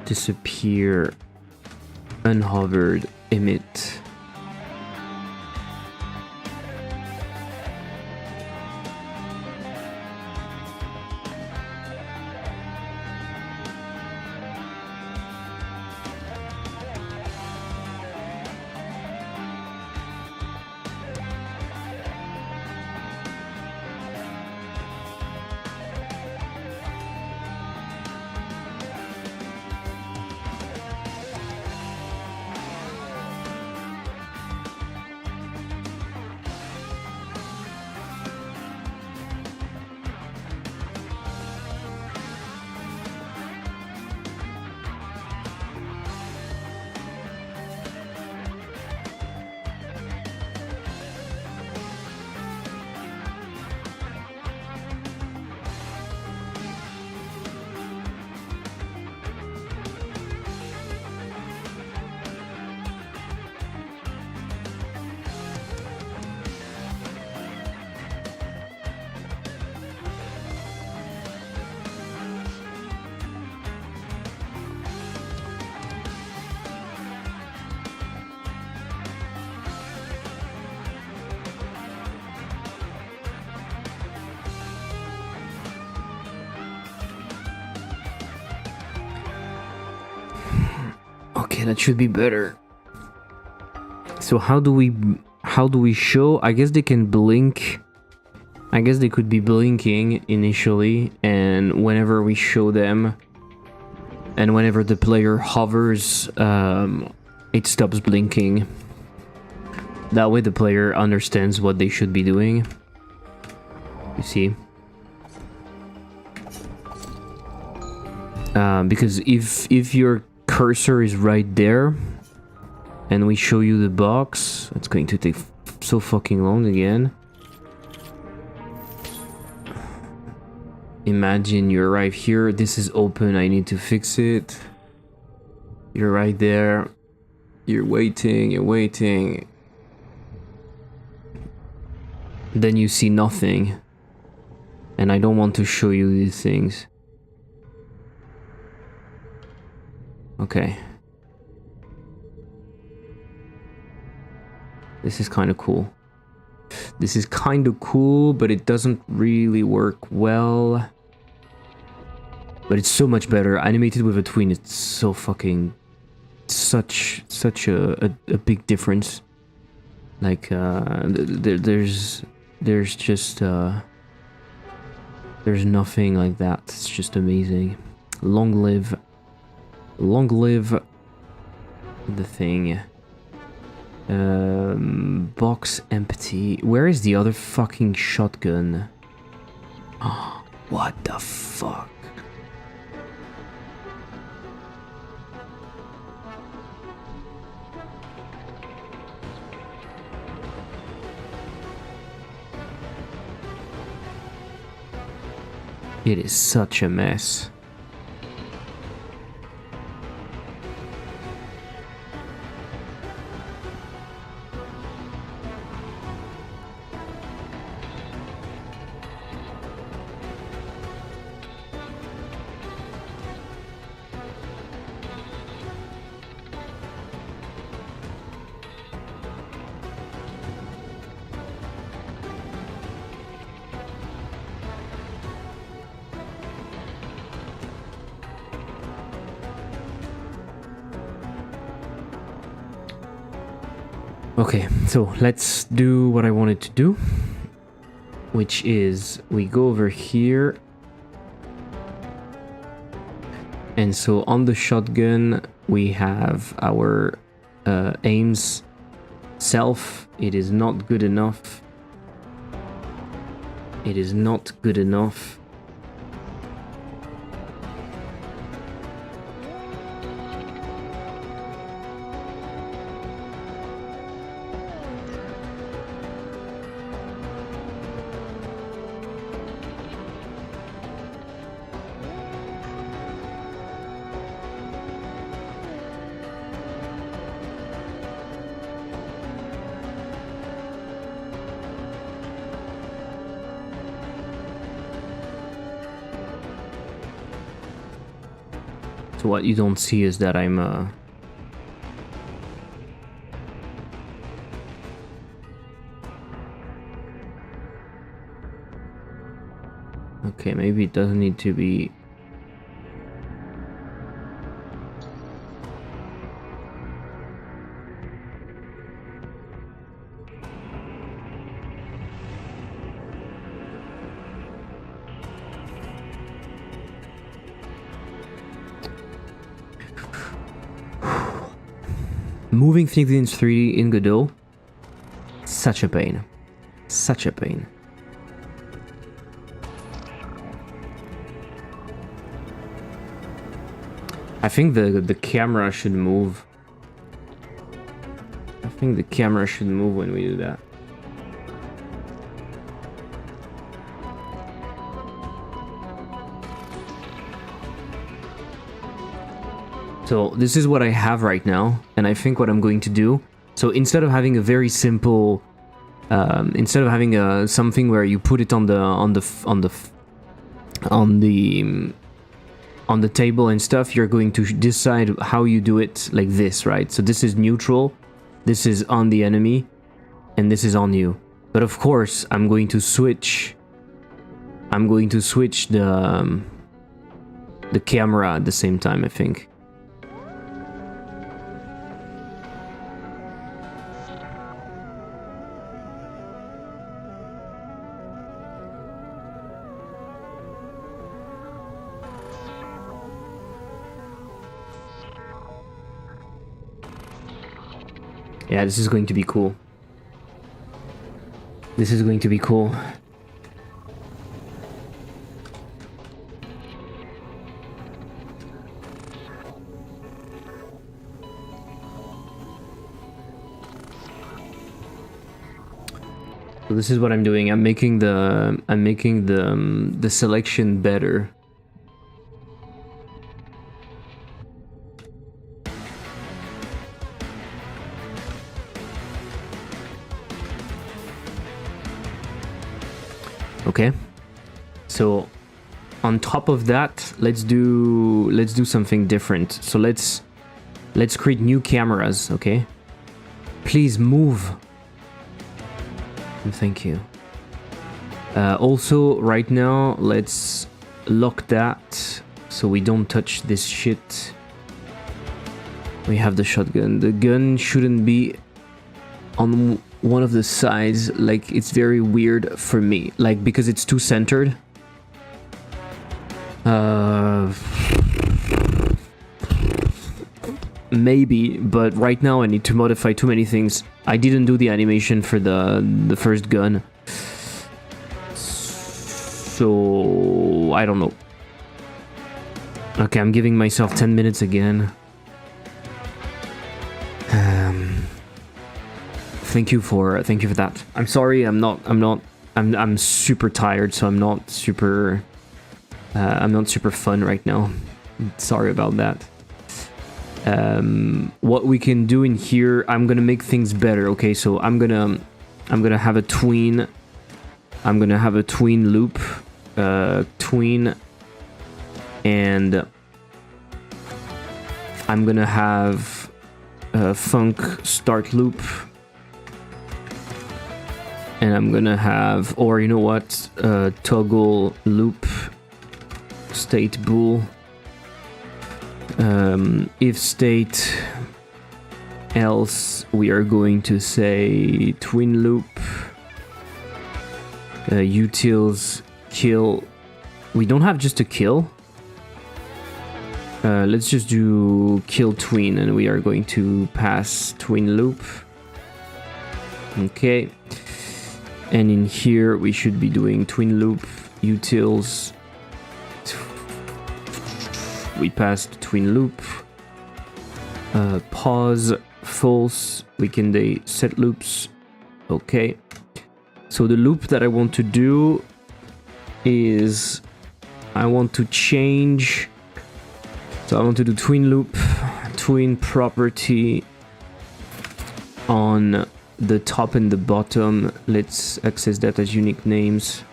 Disappear, unhovered emit. Okay, that should be better. So how do we show? I guess they can blink. I guess they could be blinking initially, and whenever we show them, and whenever the player hovers, it stops blinking. That way the player understands what they should be doing. You see? Because if your cursor is right there, and we show you the box, it's going to take so fucking long again. Imagine you're right here, this is open, I need to fix it. You're right there. You're waiting. Then you see nothing. And I don't want to show you these things. Okay. This is kind of cool. But it doesn't really work well. But it's so much better. Animated with a tween, it's so fucking... Such a big difference. Like, there's just... There's nothing like that. It's just amazing. Long live the thing. Box empty. Where is the other fucking shotgun? Oh, what the fuck? It is such a mess. Okay, so let's do what I wanted to do, which is we go over here. And so on the shotgun, we have our aims. Self, it is not good enough. It is not good enough. So what you don't see is that I'm okay, maybe it doesn't need to be. Moving things in 3D in Godot, such a pain. Such a pain. I think the camera should move. I think the camera should move when we do that. So this is what I have right now, and I think what I'm going to do. So instead of having a very simple, instead of having something where you put it on the table and stuff, you're going to decide how you do it like this, right? So this is neutral, this is on the enemy, and this is on you. But of course, I'm going to switch. I'm going to switch the camera at the same time, I think. Yeah, this is going to be cool. This is going to be cool. So this is what I'm doing. I'm making the selection better. Okay, so on top of that, let's do something different. So let's create new cameras. Okay, please move. Thank you. Also, right now, let's lock that so we don't touch this shit. We have the shotgun. The gun shouldn't be on one of the sides. Like, it's very weird for me, like, because it's too centered. Maybe, but right now I need to modify too many things. I didn't do the animation for the first gun, so I don't know. Okay, I'm giving myself 10 minutes again. Thank you for that. I'm sorry, I'm super tired, so I'm not super fun right now. Sorry about that. What we can do in here, I'm gonna make things better. Okay, so I'm gonna have a tween. I'm gonna have a tween loop, tween, and I'm gonna have a funk start loop. And I'm gonna have, or you know what, toggle loop, state bool, if state, else we are going to say twin loop, utils, kill. We don't have just a kill. Let's just do kill twin, and we are going to pass twin loop. Okay. And in here we should be doing twin loop, utils. We passed twin loop. Pause, false. We can do set loops. Okay. So the loop that I want to do is I want to change. So I want to do twin loop, twin property on the top and the bottom. Let's access that as unique names.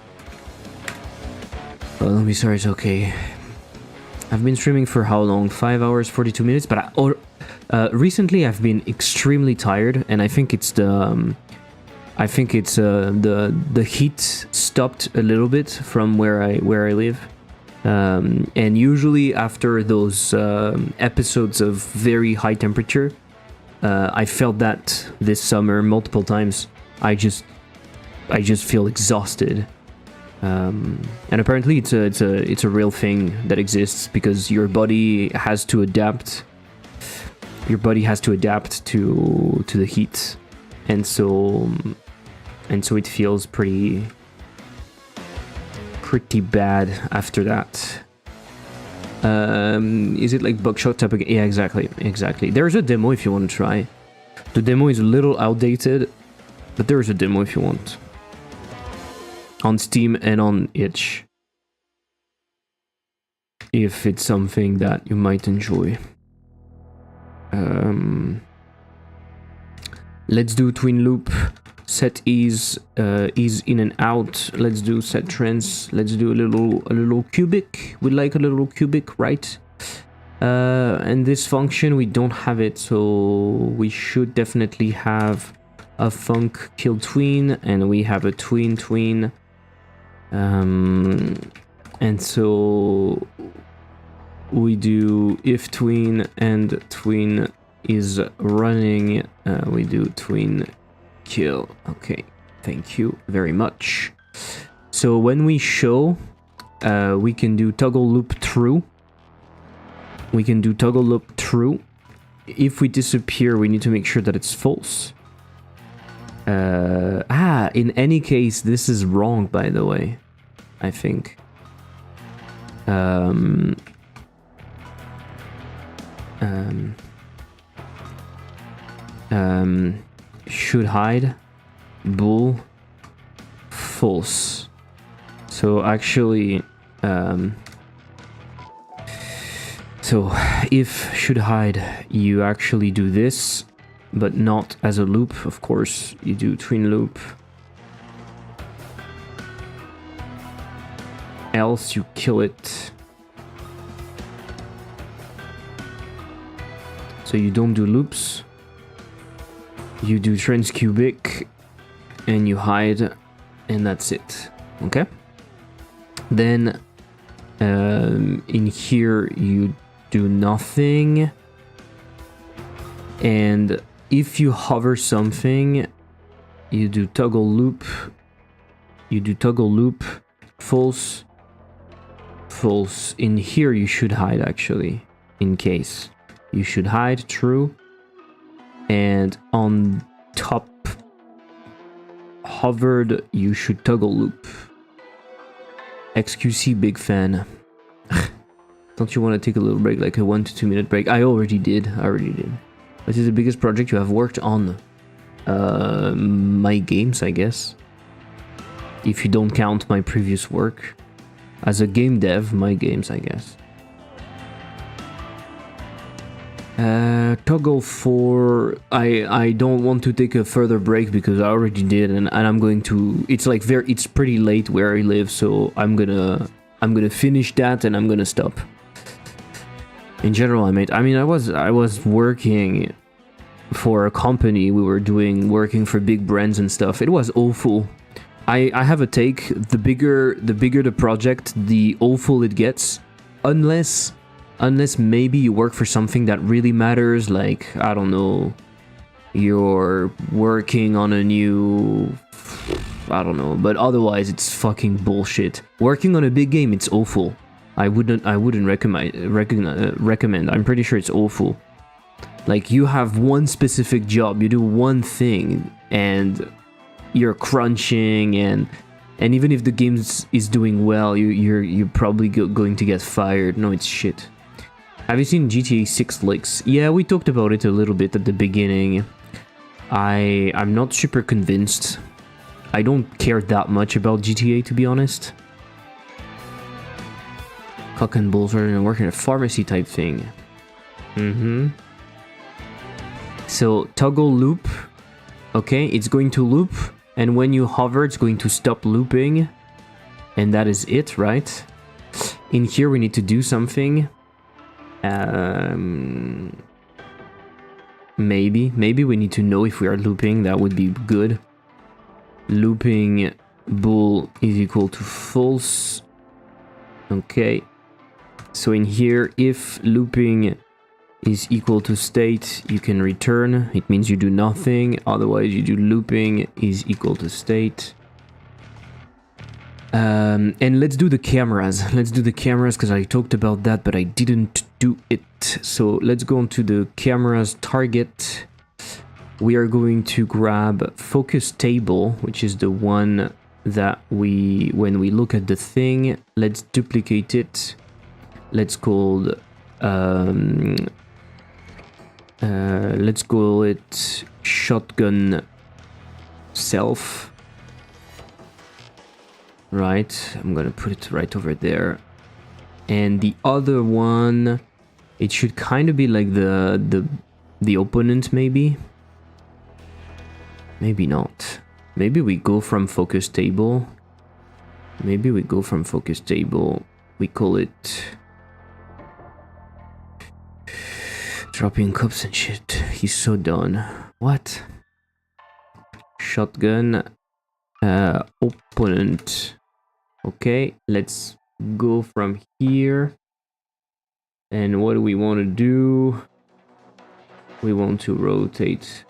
Oh, don't be sorry, it's okay. I've been streaming for how long? 5 hours, 42 minutes. But recently I've been extremely tired, and I think it's the the heat stopped a little bit from where I live. And usually after those episodes of very high temperature, I felt that this summer multiple times. I just feel exhausted, and apparently it's a real thing that exists because your body has to adapt. Your body has to adapt to the heat, and so it feels pretty bad after that. Is it like buckshot type of... Yeah, exactly. There's a demo if you want to try. The demo is a little outdated, but there's a demo if you want. On Steam and on itch. If it's something that you might enjoy. Let's do twin loop. Set ease in and out. Let's do set trans. Let's do a little cubic. We like a little cubic, right? And this function we don't have it, so we should definitely have a func kill tween, and we have a tween. And so we do if tween and tween is running. We do tween kill. Okay, thank you very much. So when we show, we can do toggle loop true. If we disappear, we need to make sure that it's false. In any case, this is wrong, by the way, I think. Should hide, bool, false. So actually, so if should hide, you actually do this, but not as a loop, of course. You do twin loop. Else you kill it. So you don't do loops. You do transcubic and you hide, and that's it. Okay? Then in here you do nothing, and if you hover something, you do toggle loop. False. In here you should hide, actually, in case. You should hide, true. And on top hovered, you should toggle loop. XQC big fan. Don't you want to take a little break, like a 1 to 2 minute break? I already did. What is the biggest project you have worked on? My games, I guess. If you don't count my previous work. As a game dev, my games, I guess. Toggle for... I don't want to take a further break because I already did, and I'm going to... It's like it's pretty late where I live, so I'm gonna finish that and I'm gonna stop. In general, I was working for a company. We were working for big brands and stuff. It was awful. I have a take. The bigger the project, the awful it gets. Unless maybe you work for something that really matters, like, I don't know, you're working on a new... I don't know, but otherwise it's fucking bullshit. Working on a big game, it's awful. I wouldn't recommend. I'm pretty sure it's awful. Like, you have one specific job, you do one thing, and you're crunching, and even if the game is doing well, you're probably going to get fired. No, it's shit. Have you seen GTA 6 leaks? Yeah, we talked about it a little bit at the beginning. I'm not super convinced. I don't care that much about GTA, to be honest. Cock and balls are working a pharmacy type thing. So toggle loop. Okay, it's going to loop, and when you hover, it's going to stop looping, and that is it, right? In here, we need to do something. Maybe we need to know if we are looping. That would be good. Looping bool is equal to false. Okay. So in here, if looping is equal to state, you can return. It means you do nothing. Otherwise, you do looping is equal to state. And let's do the cameras. Let's do the cameras because I talked about that, but I didn't do it. So let's go on to the cameras target. We are going to grab focus table, which is the one that when we look at the thing, let's duplicate it. Let's call it shotgun self. Right, I'm gonna put it right over there. And the other one, it should kind of be like the opponent, maybe. Maybe not. Maybe we go from focus table. We call it dropping cups and shit. He's so done. What? Shotgun opponent. Okay, let's go from here. And what do we want to do? We want to rotate.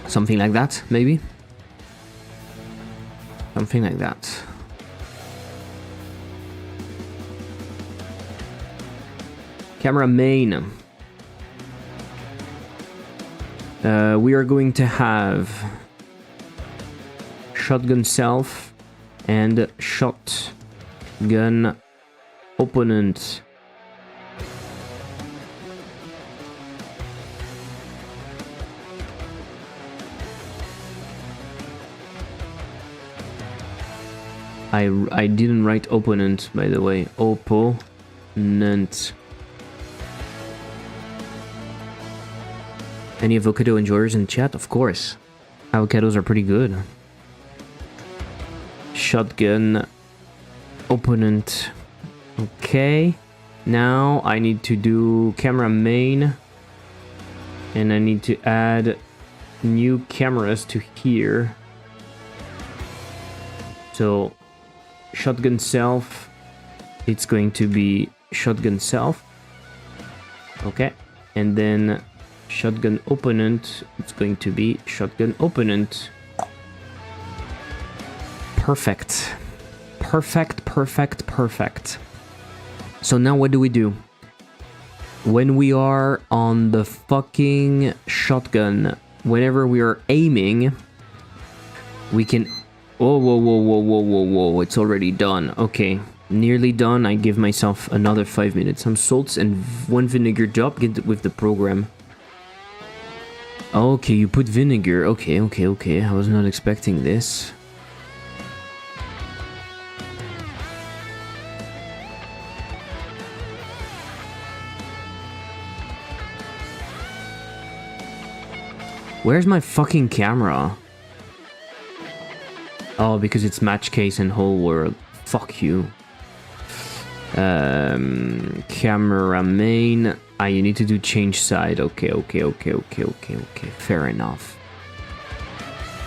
Something like that, maybe? Something like that. Camera main. We are going to have shotgun self and shotgun opponent. I didn't write opponent, by the way. Opponent. Any avocado enjoyers in chat? Of course. Avocados are pretty good. Shotgun. Opponent. Okay. Now I need to do camera main. And I need to add new cameras to here. So shotgun self, it's going to be shotgun self. Okay. And then shotgun opponent, it's going to be shotgun opponent. Perfect. Perfect. So now what do? When we are on the fucking shotgun, whenever we are aiming, we can... Whoa, it's already done. Okay, nearly done. I give myself another 5 minutes. Some salts and 1 vinegar drop. Get with the program. Okay, you put vinegar. Okay. I was not expecting this. Where's my fucking camera? Oh, because it's match case and whole world. Fuck you. Camera main. Ah, you need to do change side. Okay. Fair enough.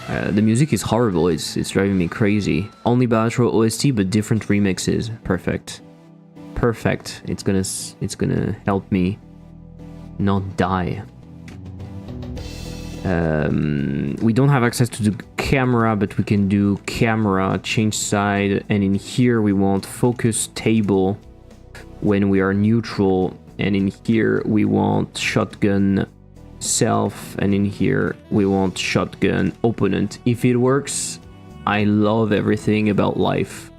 The music is horrible. It's driving me crazy. Only bilateral OST, but different remixes. Perfect. It's gonna help me not die. We don't have access to the camera, but we can do camera, change side, and in here we want focus table when we are neutral, and in here we want shotgun self, and in here we want shotgun opponent. If it works, I love everything about life.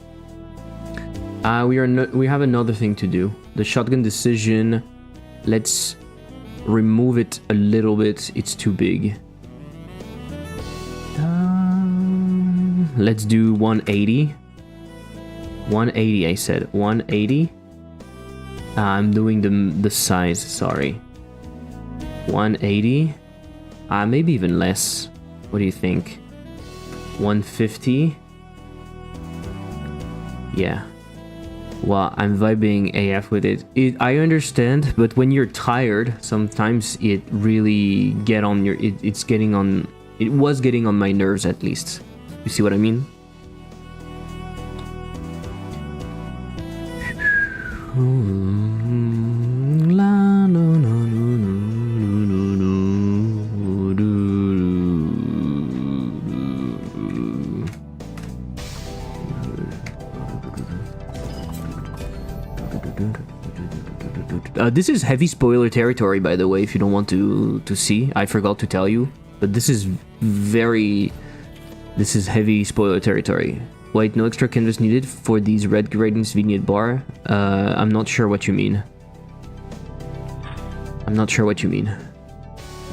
We have another thing to do. The shotgun decision, let's remove it a little bit. It's too big. Let's do 180. 180, I said. 180. I'm doing the size, sorry. 180. Maybe even less. What do you think? 150. Yeah. Well, I'm vibing AF with it. I understand, but when you're tired, sometimes it really it was getting on my nerves at least. You see what I mean? This is heavy spoiler territory, by the way, if you don't want to see. I forgot to tell you, but this is heavy spoiler territory. Wait, no extra canvas needed for these red gradings vignette bar? I'm not sure what you mean.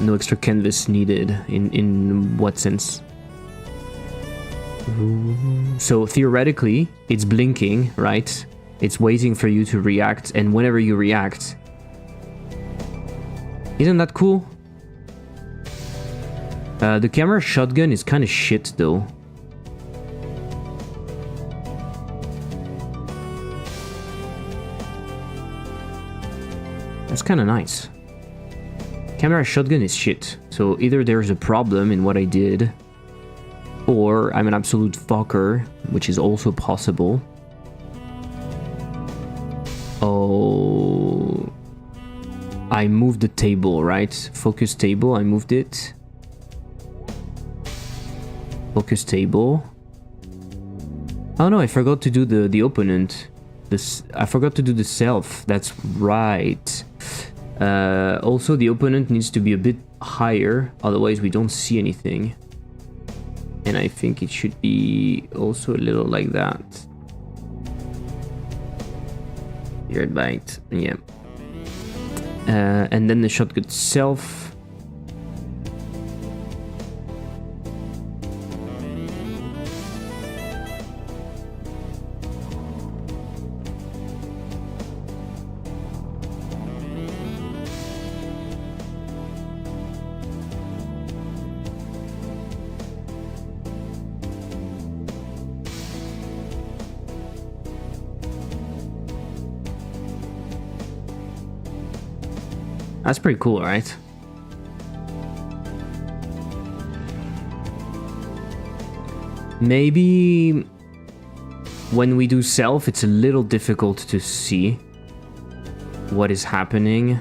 No extra canvas needed, in what sense? So theoretically, it's blinking, right? It's waiting for you to react, and whenever you react... Isn't that cool? The camera shotgun is kind of shit, though. That's kind of nice. Camera shotgun is shit, so either there's a problem in what I did, or I'm an absolute fucker, which is also possible. Oh... I moved the table, right? Focus table, I moved it. Focus table. Oh no, I forgot to do the opponent. I forgot to do the self, that's right. Also, the opponent needs to be a bit higher, otherwise we don't see anything. And I think it should be also a little like that. Weird bite, yeah. And then the shotgun self. That's pretty cool, right? Maybe when we do self, it's a little difficult to see what is happening.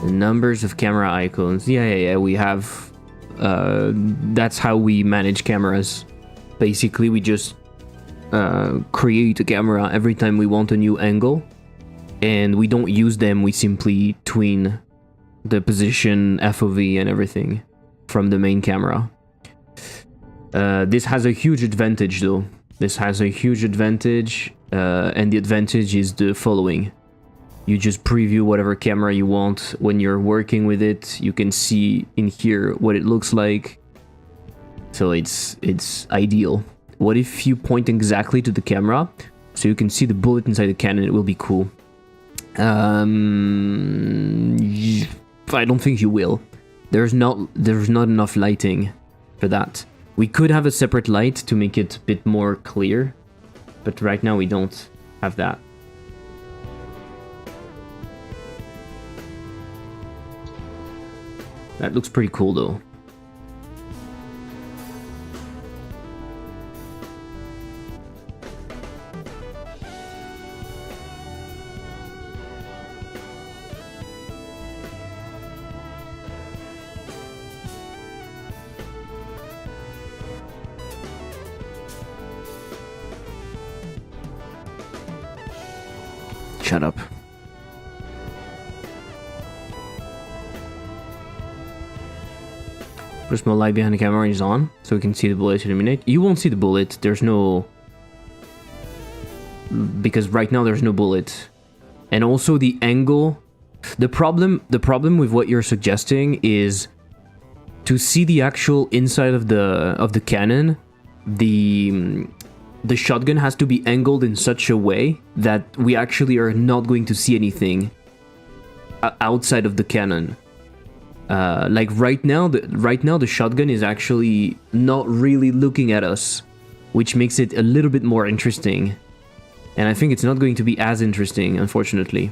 The numbers of camera icons. Yeah, we have... that's how we manage cameras. Basically, we just create a camera every time we want a new angle, and we don't use them, we simply tween the position, FOV, and everything from the main camera. This has a huge advantage though. This has a huge advantage, and the advantage is the following. You just preview whatever camera you want when you're working with it. You can see in here what it looks like. So it's ideal. What if you point exactly to the camera so you can see the bullet inside the cannon? It will be cool. I don't think you will. There's not enough lighting for that. We could have a separate light to make it a bit more clear, but right now we don't. have that. That looks pretty cool though. Shut up. Put a small light behind the camera when he's on, so we can see the bullet illuminate. You won't see the bullet. There's no... Because right now there's no bullet. And also the angle... The problem with what you're suggesting is to see the actual inside of the cannon, the shotgun has to be angled in such a way that we actually are not going to see anything outside of the cannon. Like right now the shotgun is actually not really looking at us, which makes it a little bit more interesting. And I think it's not going to be as interesting, unfortunately.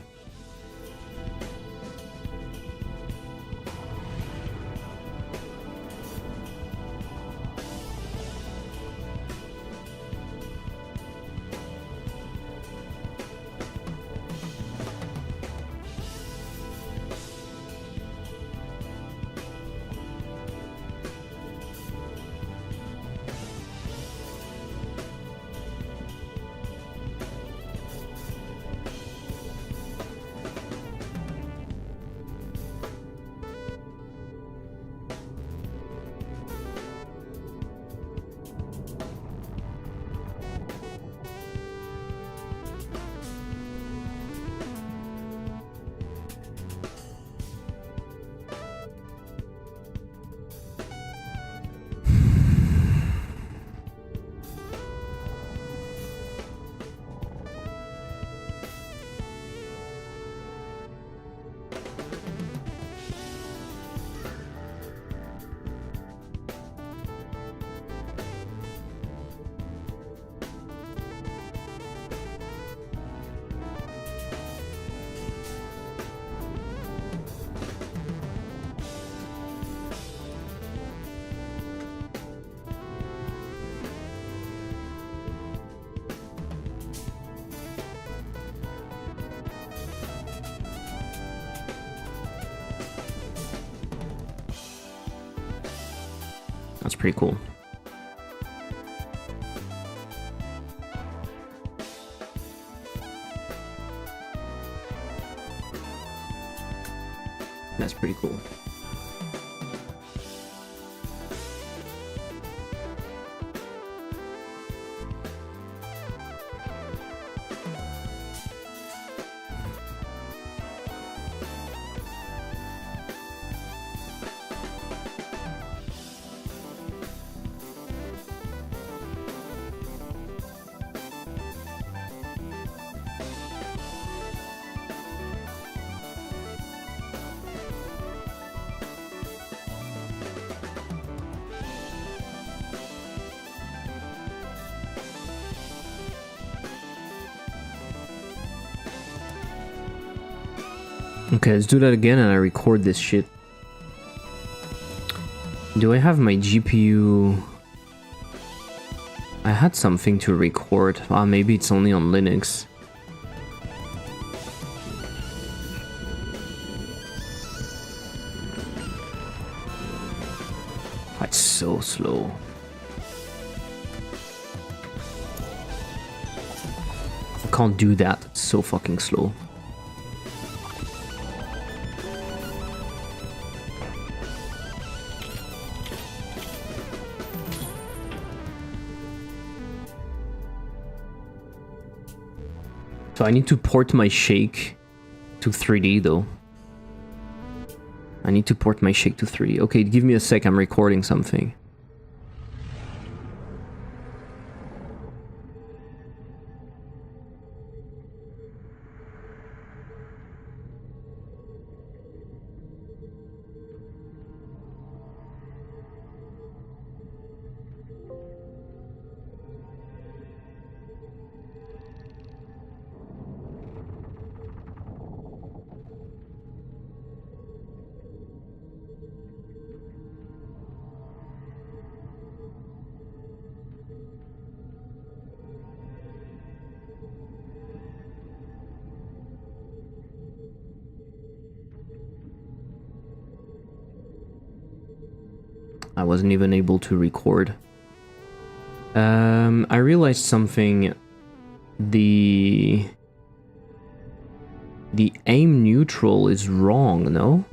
That's pretty cool. That's pretty cool. Okay, let's do that again and I record this shit. Do I have my GPU? I had something to record. Ah, maybe it's only on Linux. It's so slow. I can't do that. It's so fucking slow. So I need to port my shake to 3D though. I need to port my shake to 3D. Okay, give me a sec, I'm recording something. I wasn't even able to record. I realized something. The aim neutral is wrong, no?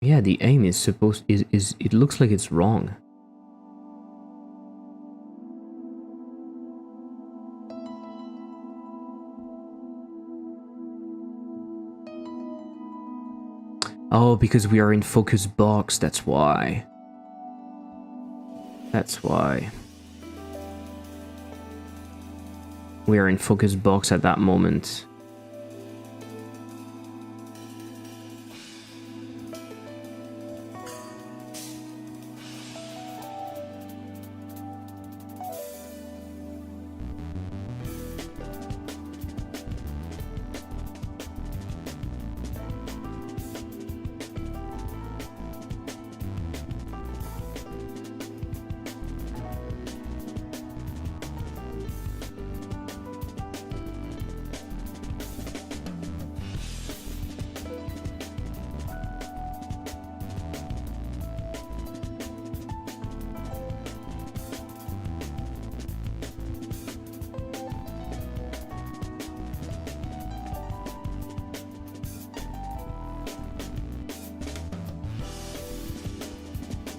Yeah, the aim is supposed is it looks like it's wrong. Oh, because we are in focus box, that's why. That's why. We are in focus box at that moment.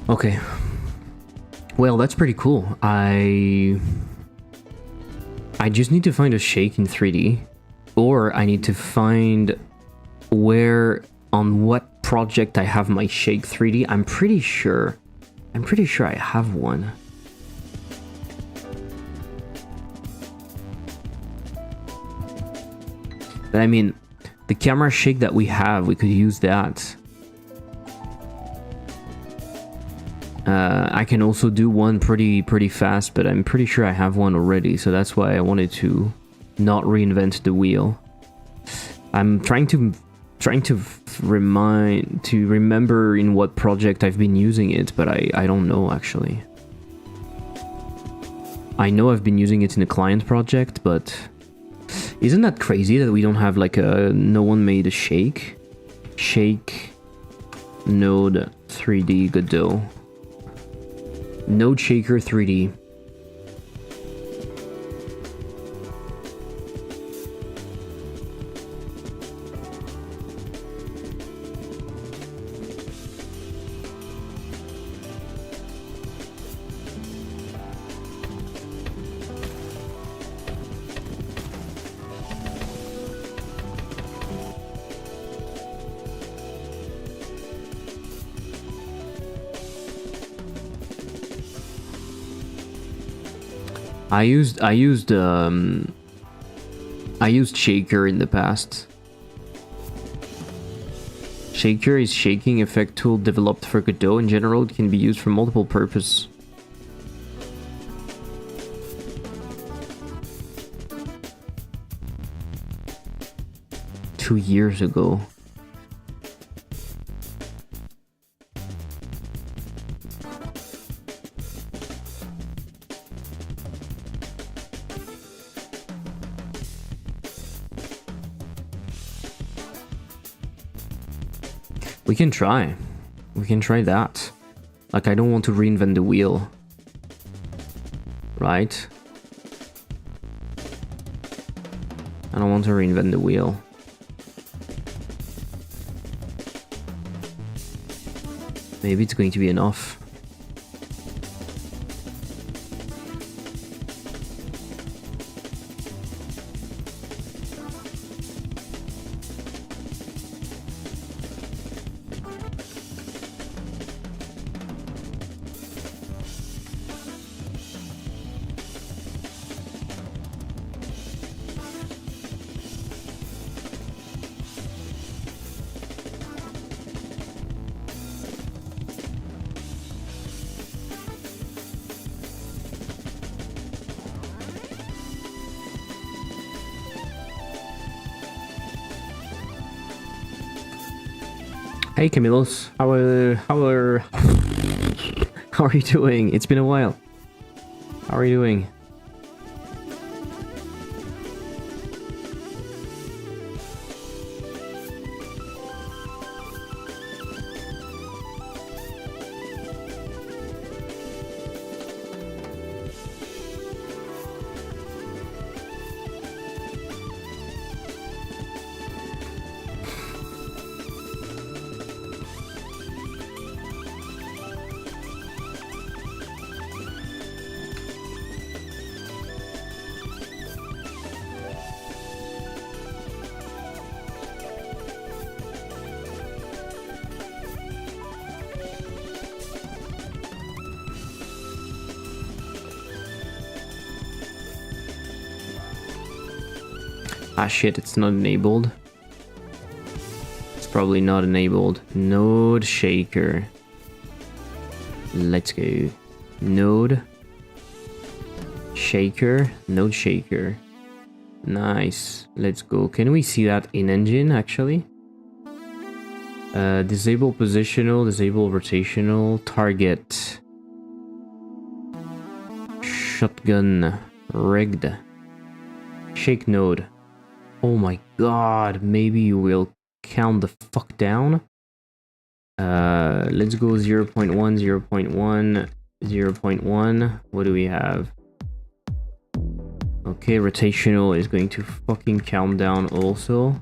Okay. Well, that's pretty cool. I just need to find a shake in 3D, or I need to find where on what project I have my shake 3D. I'm pretty sure I have one. But I mean, the camera shake that we have, we could use that. I can also do one pretty fast, but I'm pretty sure I have one already, so that's why I wanted to not reinvent the wheel. I'm trying to remember in what project I've been using it, but I don't know actually. I know I've been using it in a client project, but isn't that crazy that we don't have like a no one made a shake node 3D Godot. Node Shaker 3D. I used Shaker in the past. Shaker is shaking effect tool developed for Godot. In general, it can be used for multiple purposes. Two years ago. We can try. We can try that. Like, I don't want to reinvent the wheel. Right? I don't want to reinvent the wheel. Maybe it's going to be enough. Hey Camilos, how are you doing? It's been a while. How are you doing? Ah shit, it's not enabled. It's probably not enabled. Node shaker. Let's go. Node shaker. Node shaker. Nice. Let's go. Can we see that in engine actually? Disable positional, disable rotational, target. Shotgun. Rigged. Shake node. Oh my god, maybe you will count the fuck down. Let's go 0 0.1, 0 0.1, 0 0.1. What do we have? Okay, rotational is going to fucking count down also.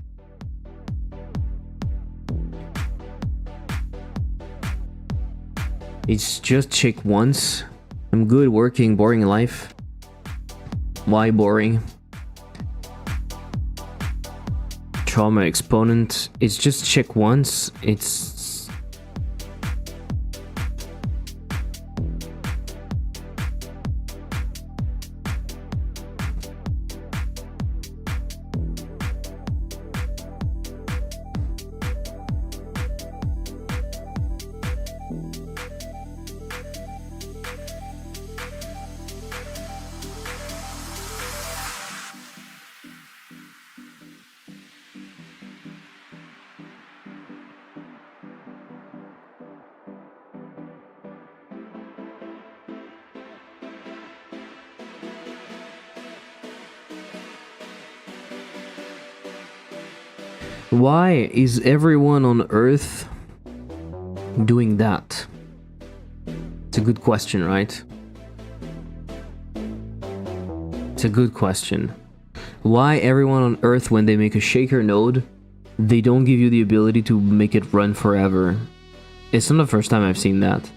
It's just check once. I'm good working, boring life. Why boring? Trauma exponent. It's just check once. It's why is everyone on Earth doing that? It's a good question, right? It's a good question. Why everyone on Earth, when they make a shaker node, they don't give you the ability to make it run forever? It's not the first time I've seen that.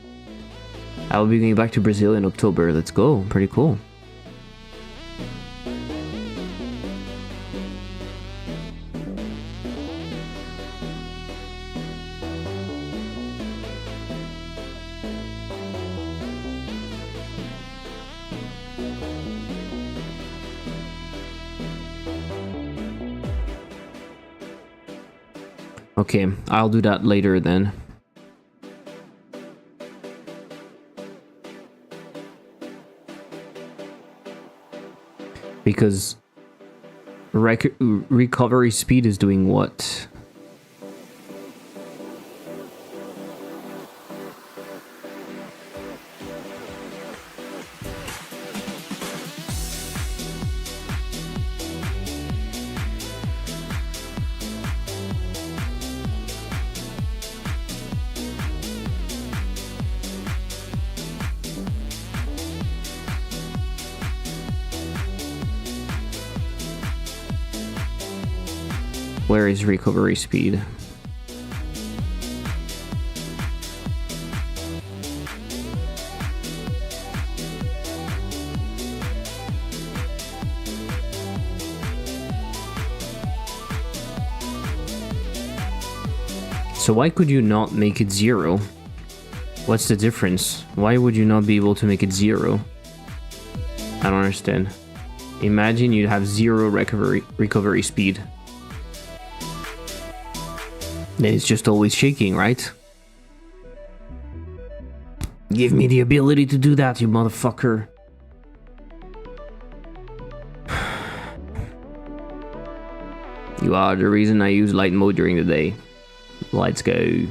I will be going back to Brazil in October. Let's go. Pretty cool. Okay, I'll do that later then. Because recovery speed is doing what? Where is recovery speed? So why could you not make it 0? What's the difference? Why would you not be able to make it 0? I don't understand. Imagine you'd have 0 recovery speed. Then it's just always shaking, right? Give me the ability to do that, you motherfucker. You are the reason I use light mode during the day. Let's go.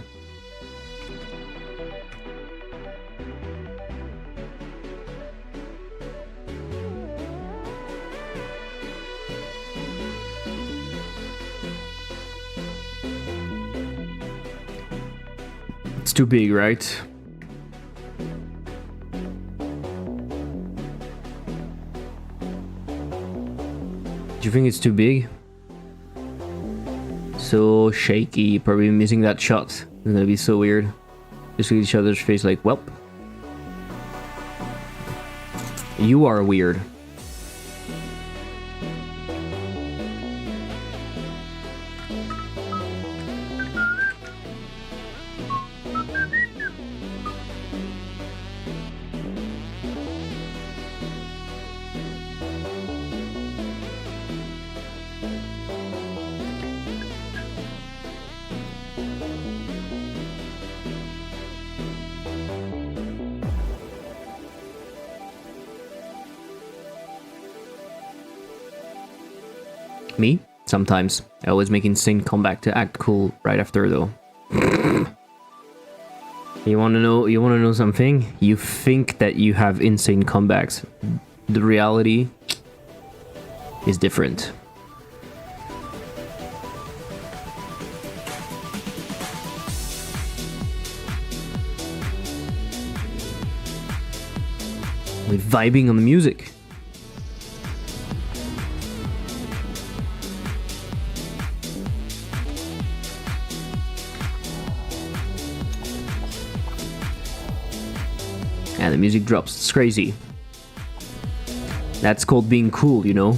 It's too big, right? Do you think it's too big? So shaky, probably missing that shot. It's gonna be so weird. Just look at each other's face like, welp. You are weird. Me? Sometimes. I always make insane comeback to act cool right after though. You wanna know something? You think that you have insane comebacks. The reality is different. We're vibing on the music. And the music drops. It's crazy. That's called being cool, you know?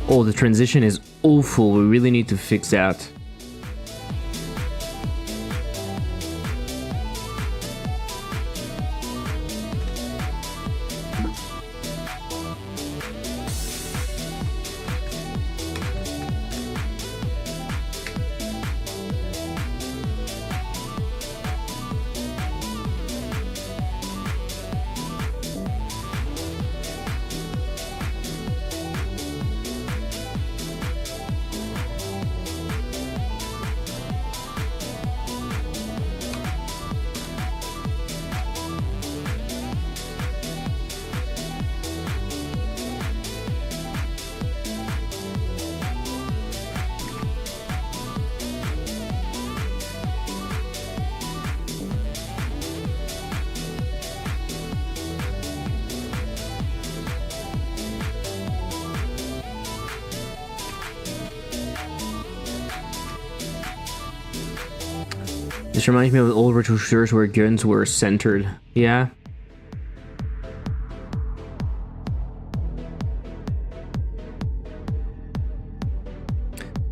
Oh, the transition is awful. We really need to fix that. This reminds me of old retro shooters where guns were centered. Yeah.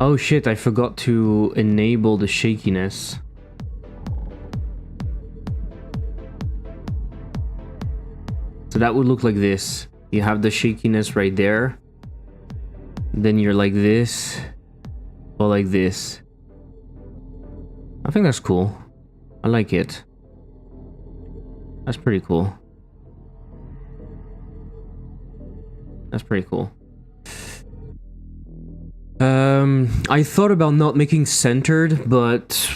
Oh shit, I forgot to enable the shakiness. So that would look like this. You have the shakiness right there. Then you're like this. Or like this. I think that's cool. I like it. That's pretty cool. That's pretty cool. I thought about not making centered, but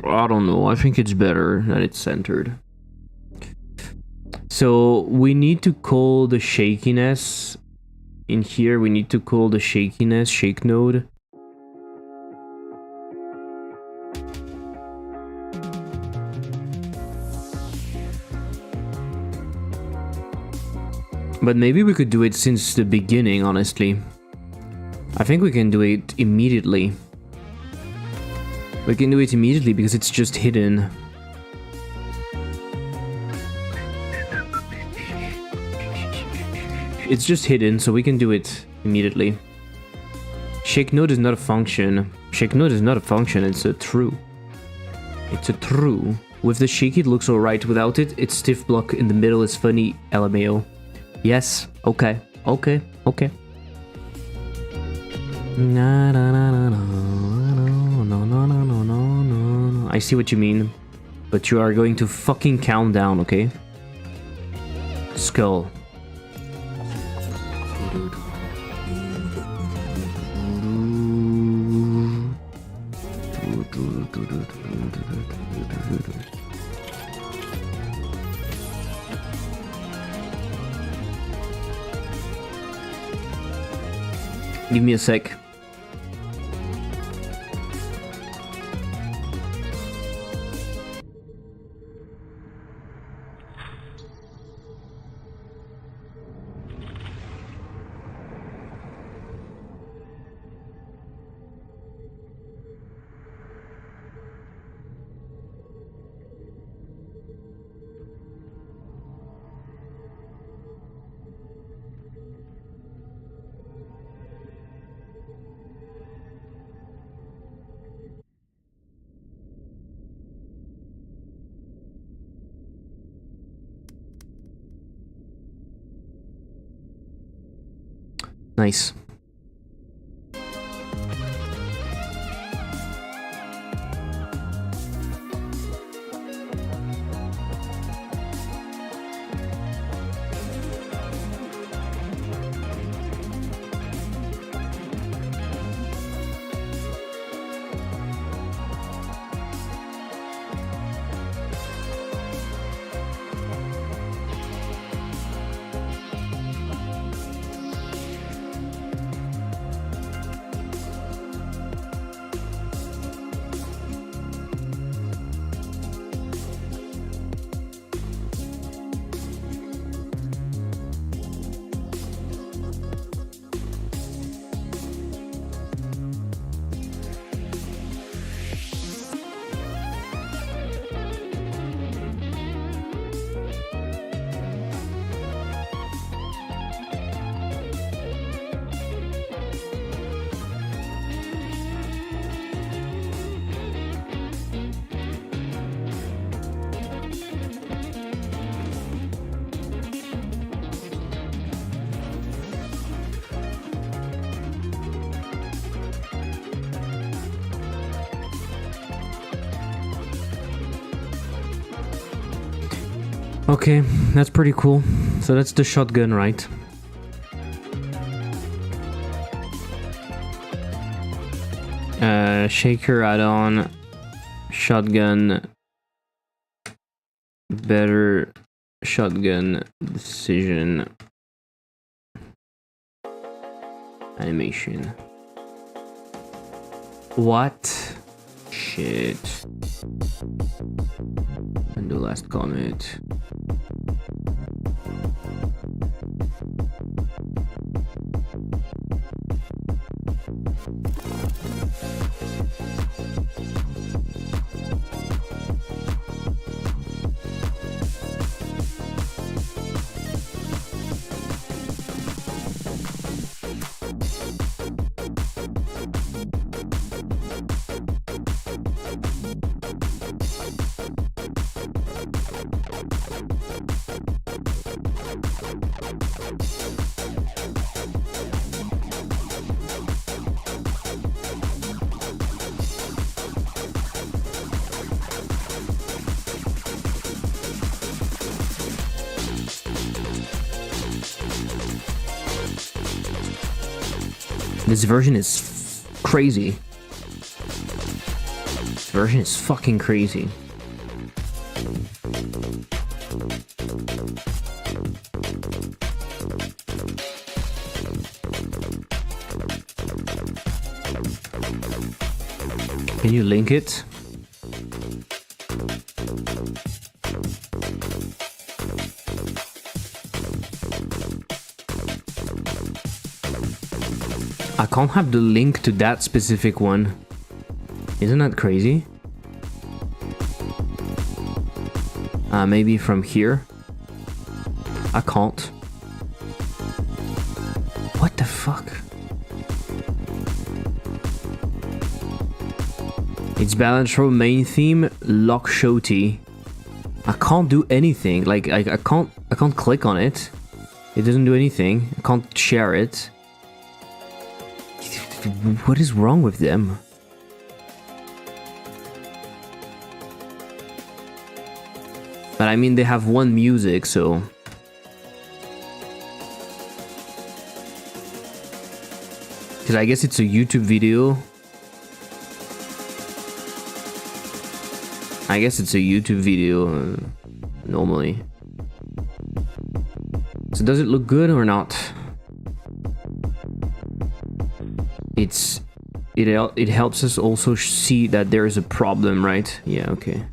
I don't know. I think it's better that it's centered. So we need to call the shakiness in here. We need to call the shakiness shake node. But maybe we could do it since the beginning, honestly. I think we can do it immediately. We can do it immediately because it's just hidden. It's just hidden, so we can do it immediately. Shake node is not a function. Shake node is not a function, it's a true. It's a true. With the shake it looks alright. Without it, it's stiff block in the middle is funny, LMAO. Yes, okay, okay, okay. Na, na, na, na, na, no, no, no, no, no, no. I see what you mean, but you are going to fucking count down, okay? Skull. Give me a sec. Nice. Okay, that's pretty cool. So that's the shotgun, right? Shaker add-on, shotgun, better shotgun decision, animation. What? Shit. And the last comment. This version is crazy. This version is fucking crazy. Can you link it? I can't have the link to that specific one. Isn't that crazy? Maybe from here? I can't. What the fuck? It's balance row main theme, lock shoti. I can't do anything. Like I can't click on it. It doesn't do anything. I can't share it. What is wrong with them? But I mean, they have one music, so... Because I guess it's a YouTube video. I guess it's a YouTube video, normally. So does it look good or not? It helps us also see that there is a problem, right? Yeah, okay.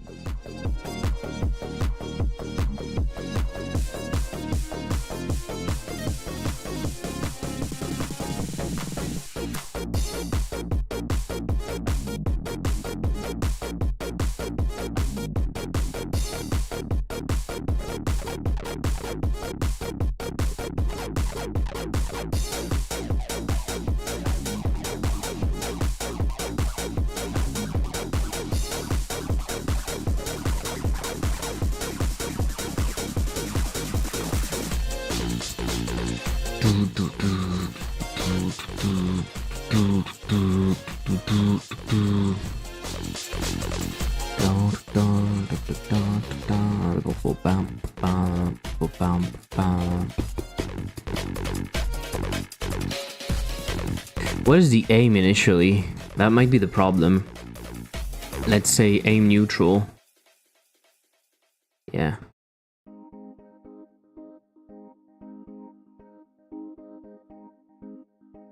What is the aim initially? That might be the problem. Let's say aim neutral. Yeah.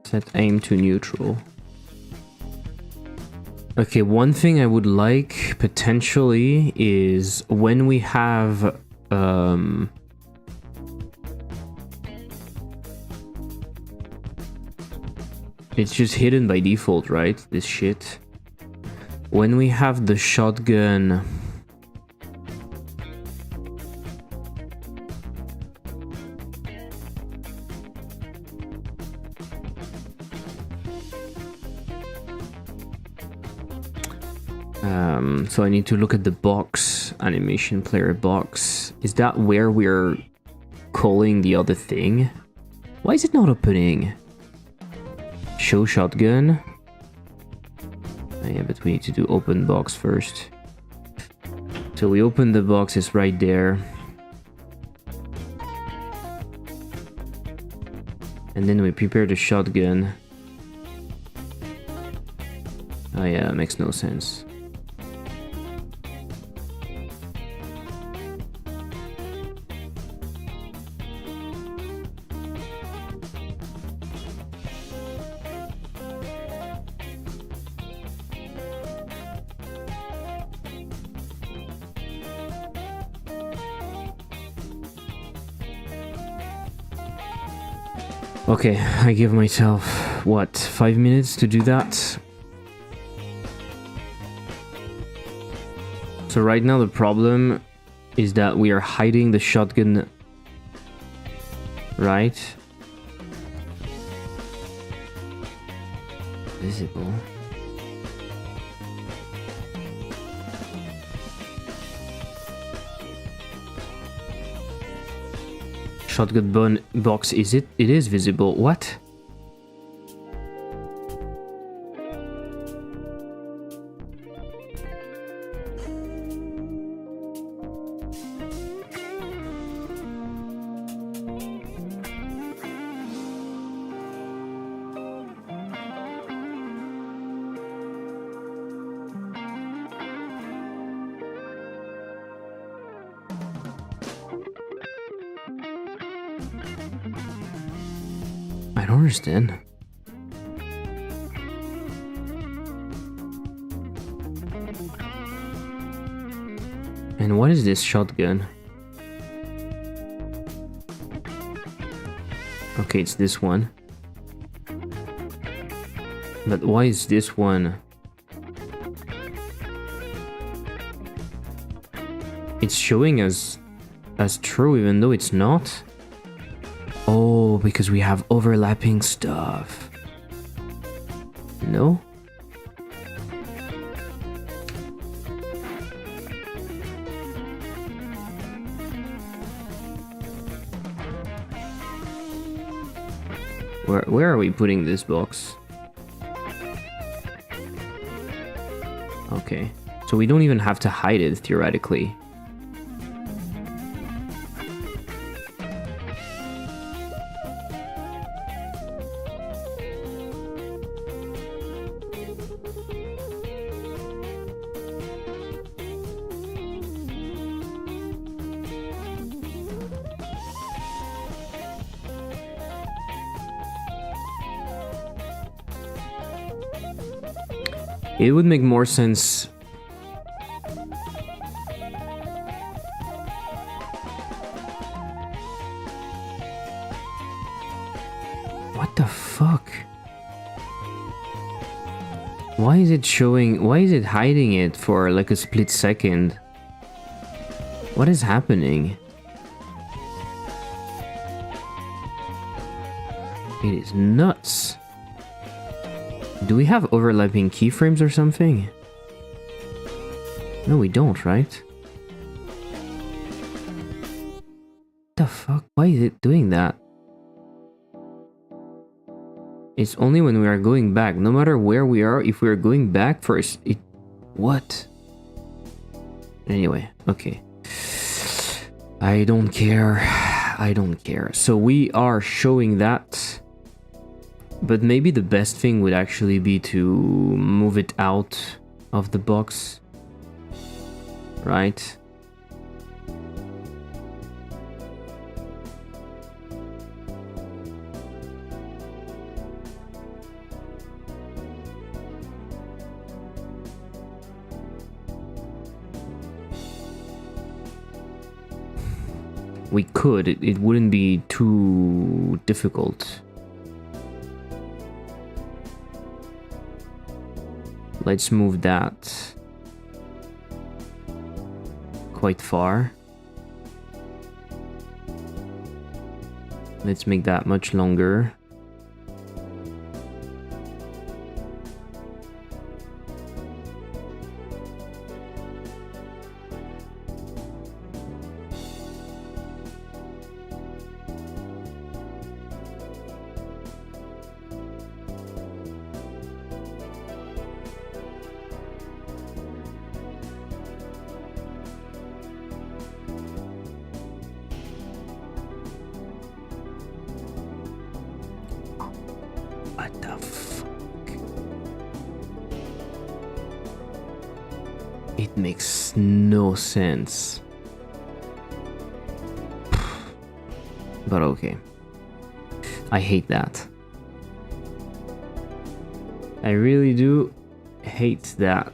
Set aim to neutral. Okay, one thing I would like potentially is when we have it's just hidden by default, right? This shit. When we have the shotgun so I need to look at the box, animation player box. Is that where we're calling the other thing? Why is it not opening? Show shotgun. Oh, yeah, but we need to do open box first. So we open the box, it's right there. And then we prepare the shotgun. Oh yeah, that makes no sense. Okay, I give myself, what, 5 minutes to do that? So right now the problem is that we are hiding the shotgun, right? Visible. Shotgun box, is it? It is visible. What? I don't understand. And what is this shotgun? Okay, it's this one. But why is this one? It's showing as true even though it's not? Oh, because we have overlapping stuff. No? Where are we putting this box? Okay. So we don't even have to hide it, theoretically. It would make more sense. What the fuck? Why is it showing? Why is it hiding it for like a split second? What is happening? It is nuts. Do we have overlapping keyframes or something? No, we don't, right? The fuck? Why is it doing that? It's only when we are going back. No matter where we are, if we are going back first, it... What? Anyway, okay. I don't care. I don't care. So we are showing that. But maybe the best thing would actually be to move it out of the box. Right? We could. It wouldn't be too difficult. Let's move that quite far. Let's make that much longer. the fuck? It makes no sense. But okay. I hate that. I really do hate that.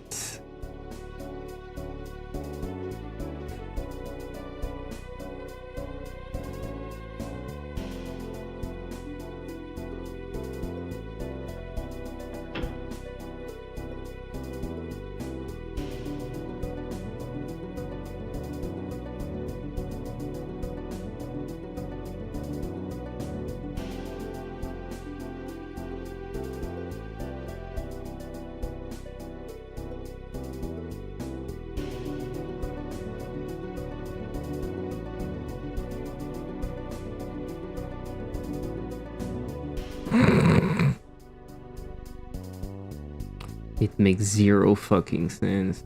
It makes zero fucking sense.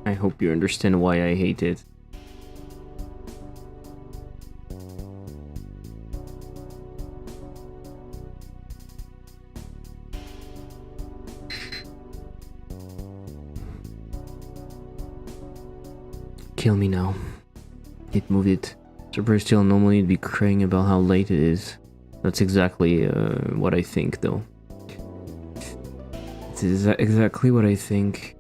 I hope you understand why I hate it. Kill me now. It moved it. Super still normally be crying about how late it is. That's exactly what I think though. It's exactly what I think.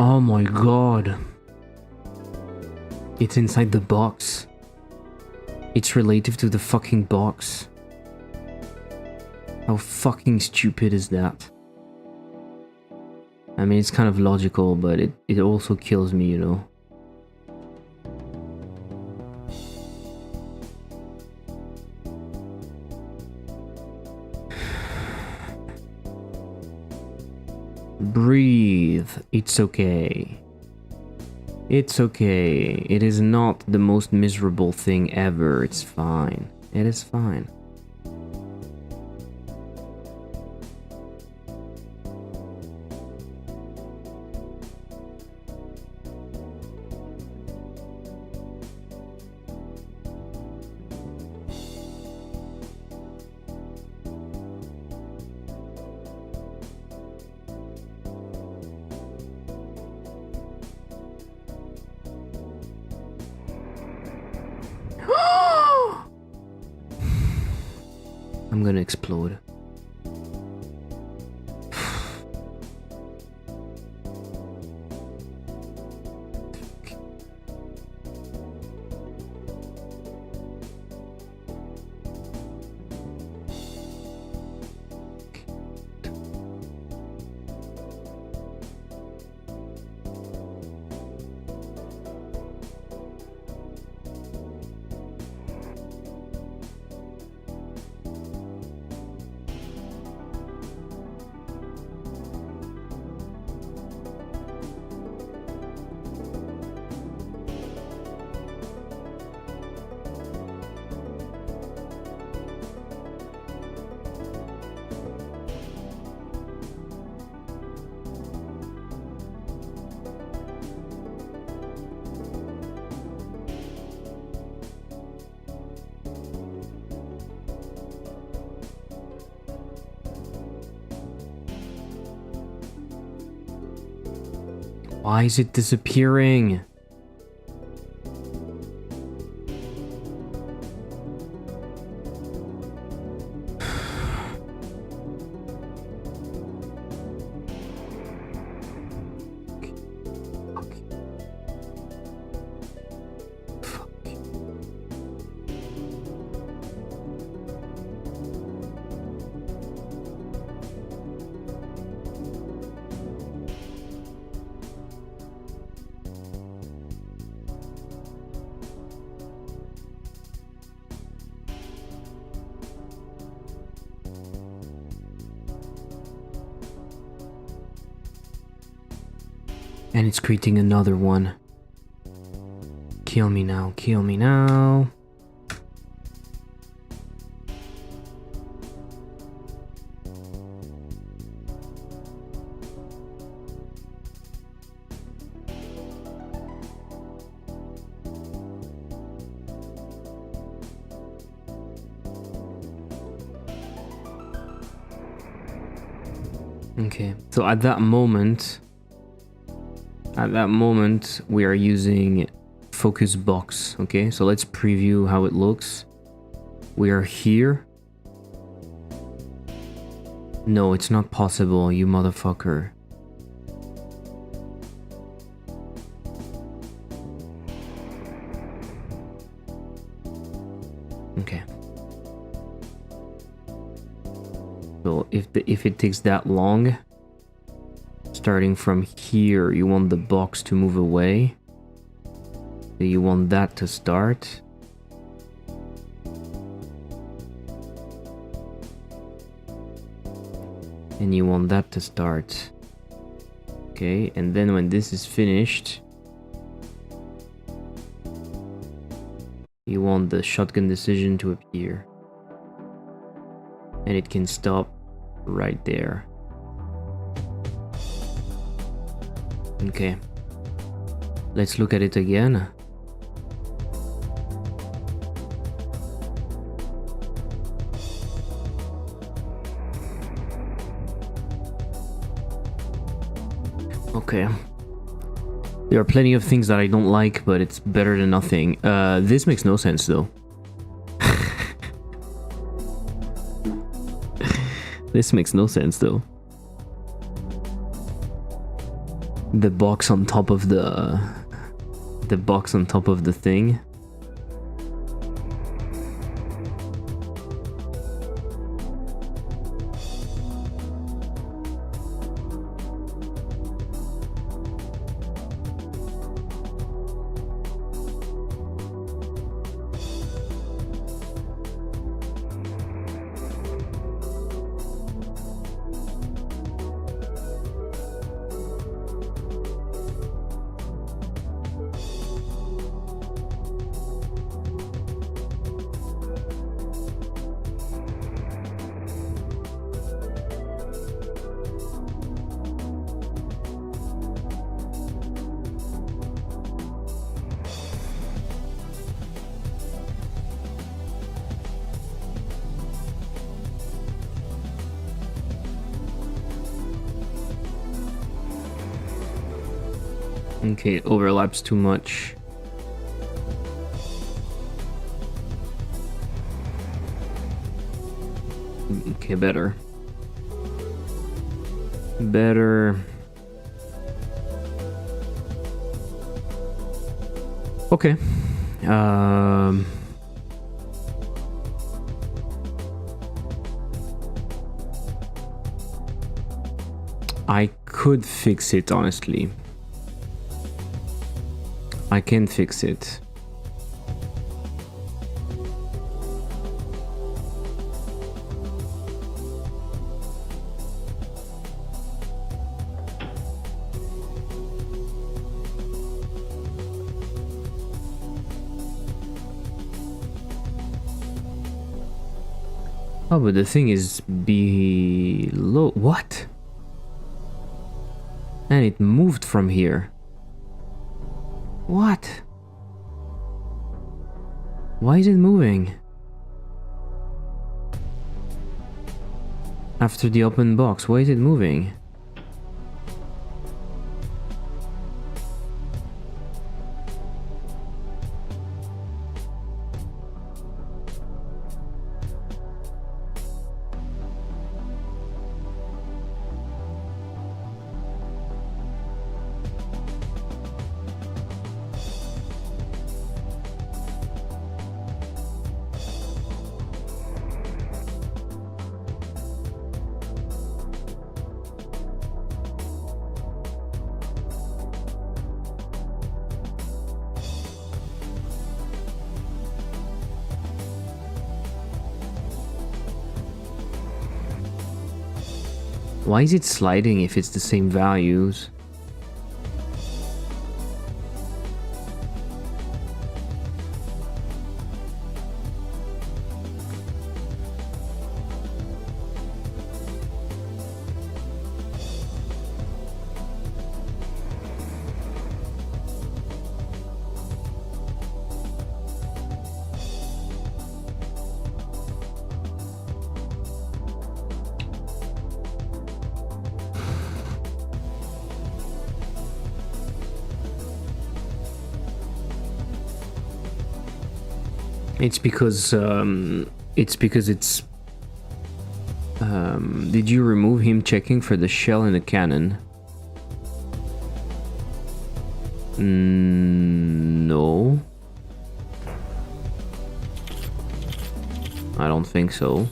Oh my god. It's inside the box. It's relative to the fucking box. How fucking stupid is that? I mean, it's kind of logical, but it also kills me, you know? Breathe. It's okay. It's okay. It is not the most miserable thing ever. It's fine. It is fine. I'm gonna explode. Why is it disappearing? And it's creating another one. Kill me now, kill me now. Okay, so at that moment we are using focus box. Okay, so let's preview how it looks. We are here. No, it's not possible, you motherfucker. Okay. So if it takes that long, starting from here, you want the box to move away. So you want that to start. And you want that to start. Okay, and then when this is finished, you want the shotgun decision to appear. And it can stop right there. Okay, let's look at it again. Okay, there are plenty of things that I don't like, but it's better than nothing. This makes no sense though. This makes no sense though. The box on top of the thing. Okay, it overlaps too much. Okay, better. Better. Okay. I could fix it, honestly. I can fix it. Oh, but the thing is below. What? And it moved from here. What? Why is it moving? After the open box, why is it moving? Why is it sliding if it's the same values? It's because it's. Did you remove him checking for the shell in the cannon? No. I don't think so.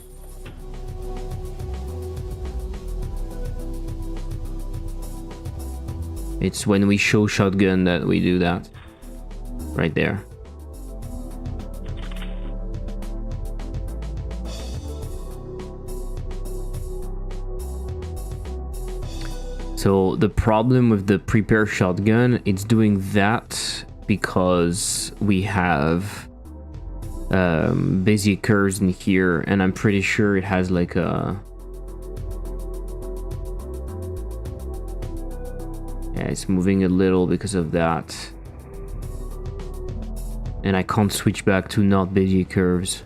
It's when we show shotgun that we do that. Right there. So the problem with the prepare shotgun, it's doing that because we have Bezier curves in here, and I'm pretty sure it has like a... Yeah, it's moving a little because of that. And I can't switch back to not Bezier curves.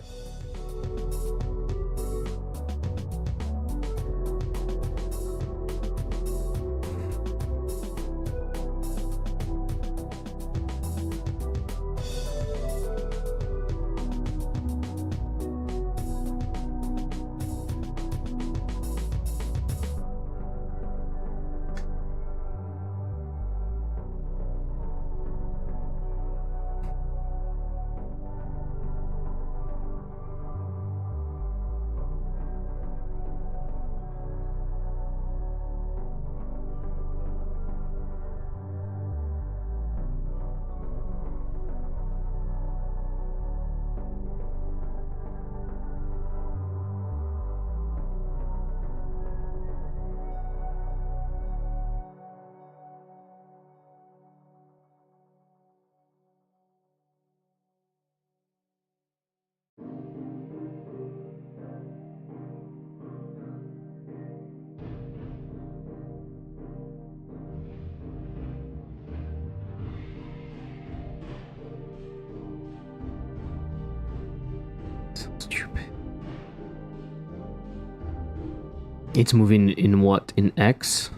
It's moving in what? In X?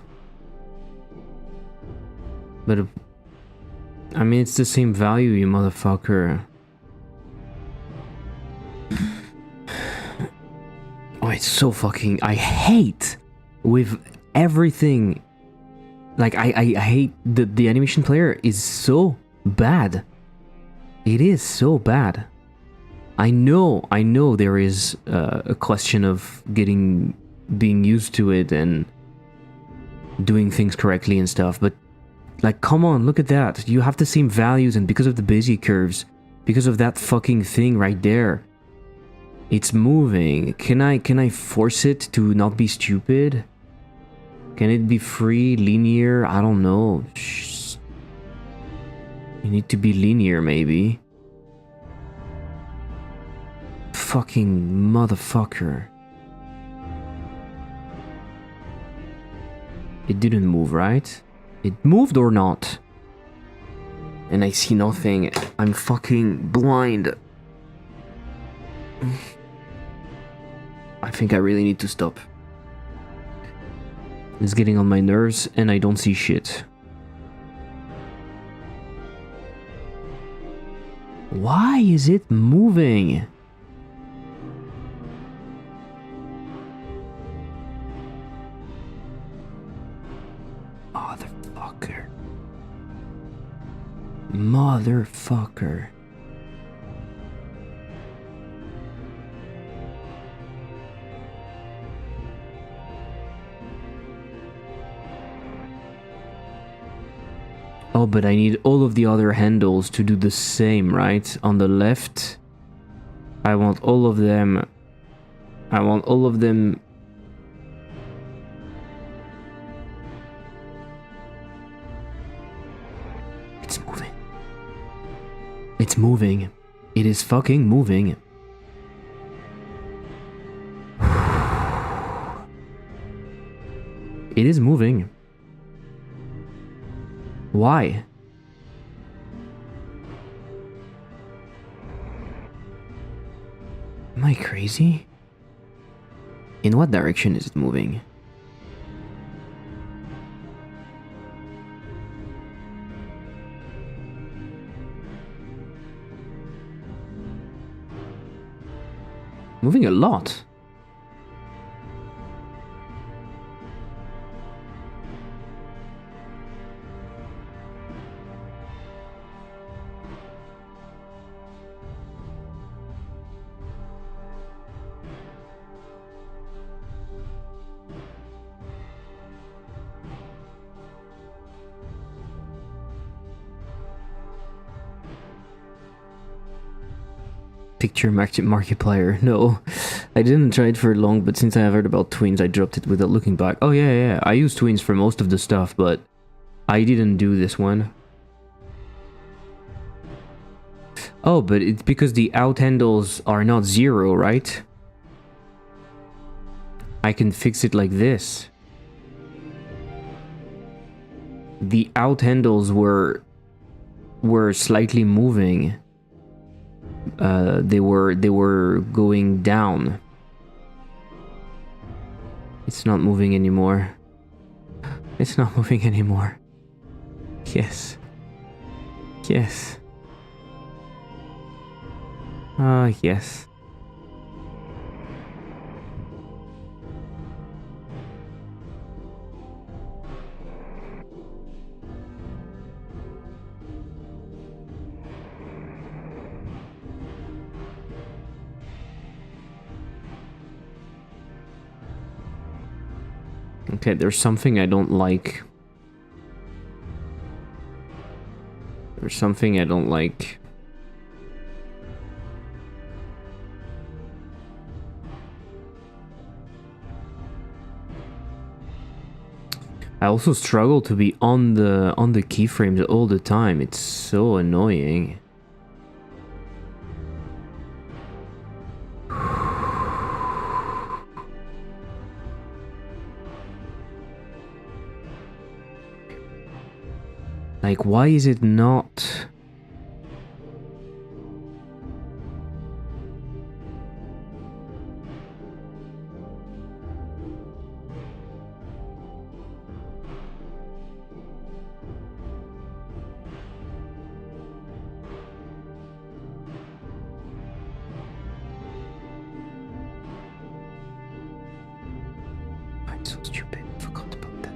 But I mean, it's the same value, you motherfucker. Oh, it's so fucking... I hate with everything. Like, I hate the animation player is so bad. It is so bad. I know there is a question of being used to it and doing things correctly and stuff, but like, come on, look at that. You have the same values, and because of the Bezier curves, because of that fucking thing right there, it's moving. Can I force it to not be stupid? Can it be free, linear? I don't know. You need to be linear, maybe. Fucking motherfucker. It didn't move, right? It moved or not? And I see nothing. I'm fucking blind. I think I really need to stop. It's getting on my nerves and I don't see shit. Why is it moving? Motherfucker. Motherfucker. Oh, but I need all of the other handles to do the same, right? On the left, I want all of them. I want all of them. It's moving. It's moving. It is fucking moving. It is moving. Why? Am I crazy? In what direction is it moving? moving a lot. Picture Markiplier. No, I didn't try it for long, but since I have heard about twins, I dropped it without looking back. Oh yeah, I use twins for most of the stuff, but I didn't do this one. Oh, but it's because the out handles are not 0, right? I can fix it like this. The out handles were slightly moving. They were going down. It's not moving anymore. It's not moving anymore. Yes. Yes. Ah, yes. Okay, there's something I don't like. There's something I don't like. I also struggle to be on the keyframes all the time. It's so annoying. Like, why is it not? I'm so stupid. I forgot about that.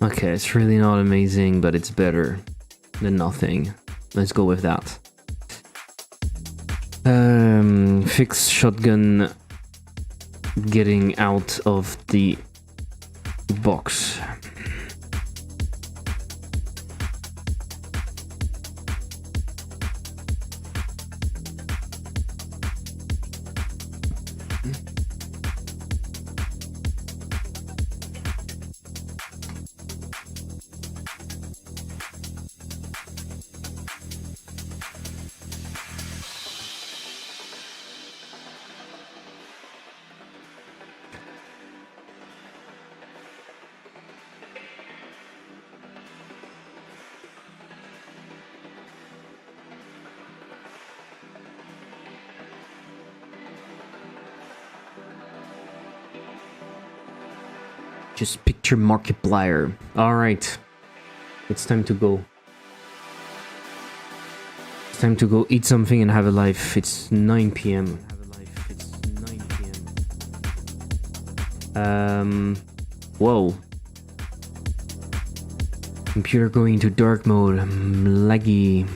Okay, it's really not amazing, but it's better than nothing. Let's go with that. Fix shotgun getting out of the box. Just picture Markiplier. Alright. It's time to go. It's time to go eat something and have a life. It's 9 p.m. Whoa. Computer going into dark mode. Laggy.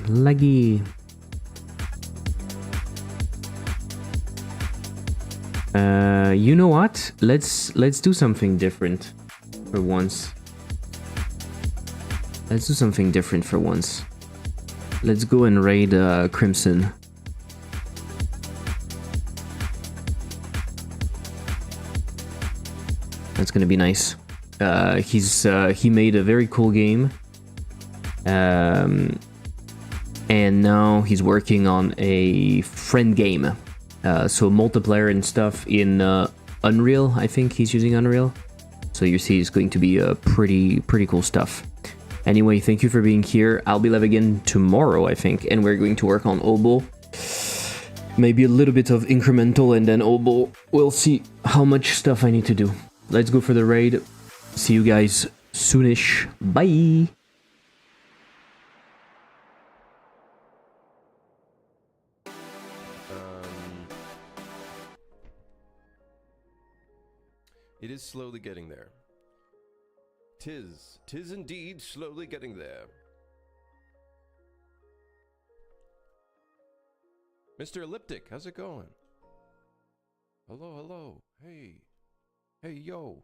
You know what? Let's do something different for once. Let's do something different for once. Let's go and raid Crimson. That's gonna be nice. He made a very cool game. And now he's working on a friend game. So multiplayer and stuff in Unreal. I think he's using Unreal. So you see it's going to be pretty cool stuff. Anyway, thank you for being here. I'll be live again tomorrow, I think, and we're going to work on obol. Maybe a little bit of incremental and then obol. We'll see how much stuff I need to do. Let's go for the raid. See you guys soonish. Bye! It is slowly getting there. Tis indeed slowly getting there. Mr. Elliptic, how's it going? Hello, hello. Hey. Hey, yo.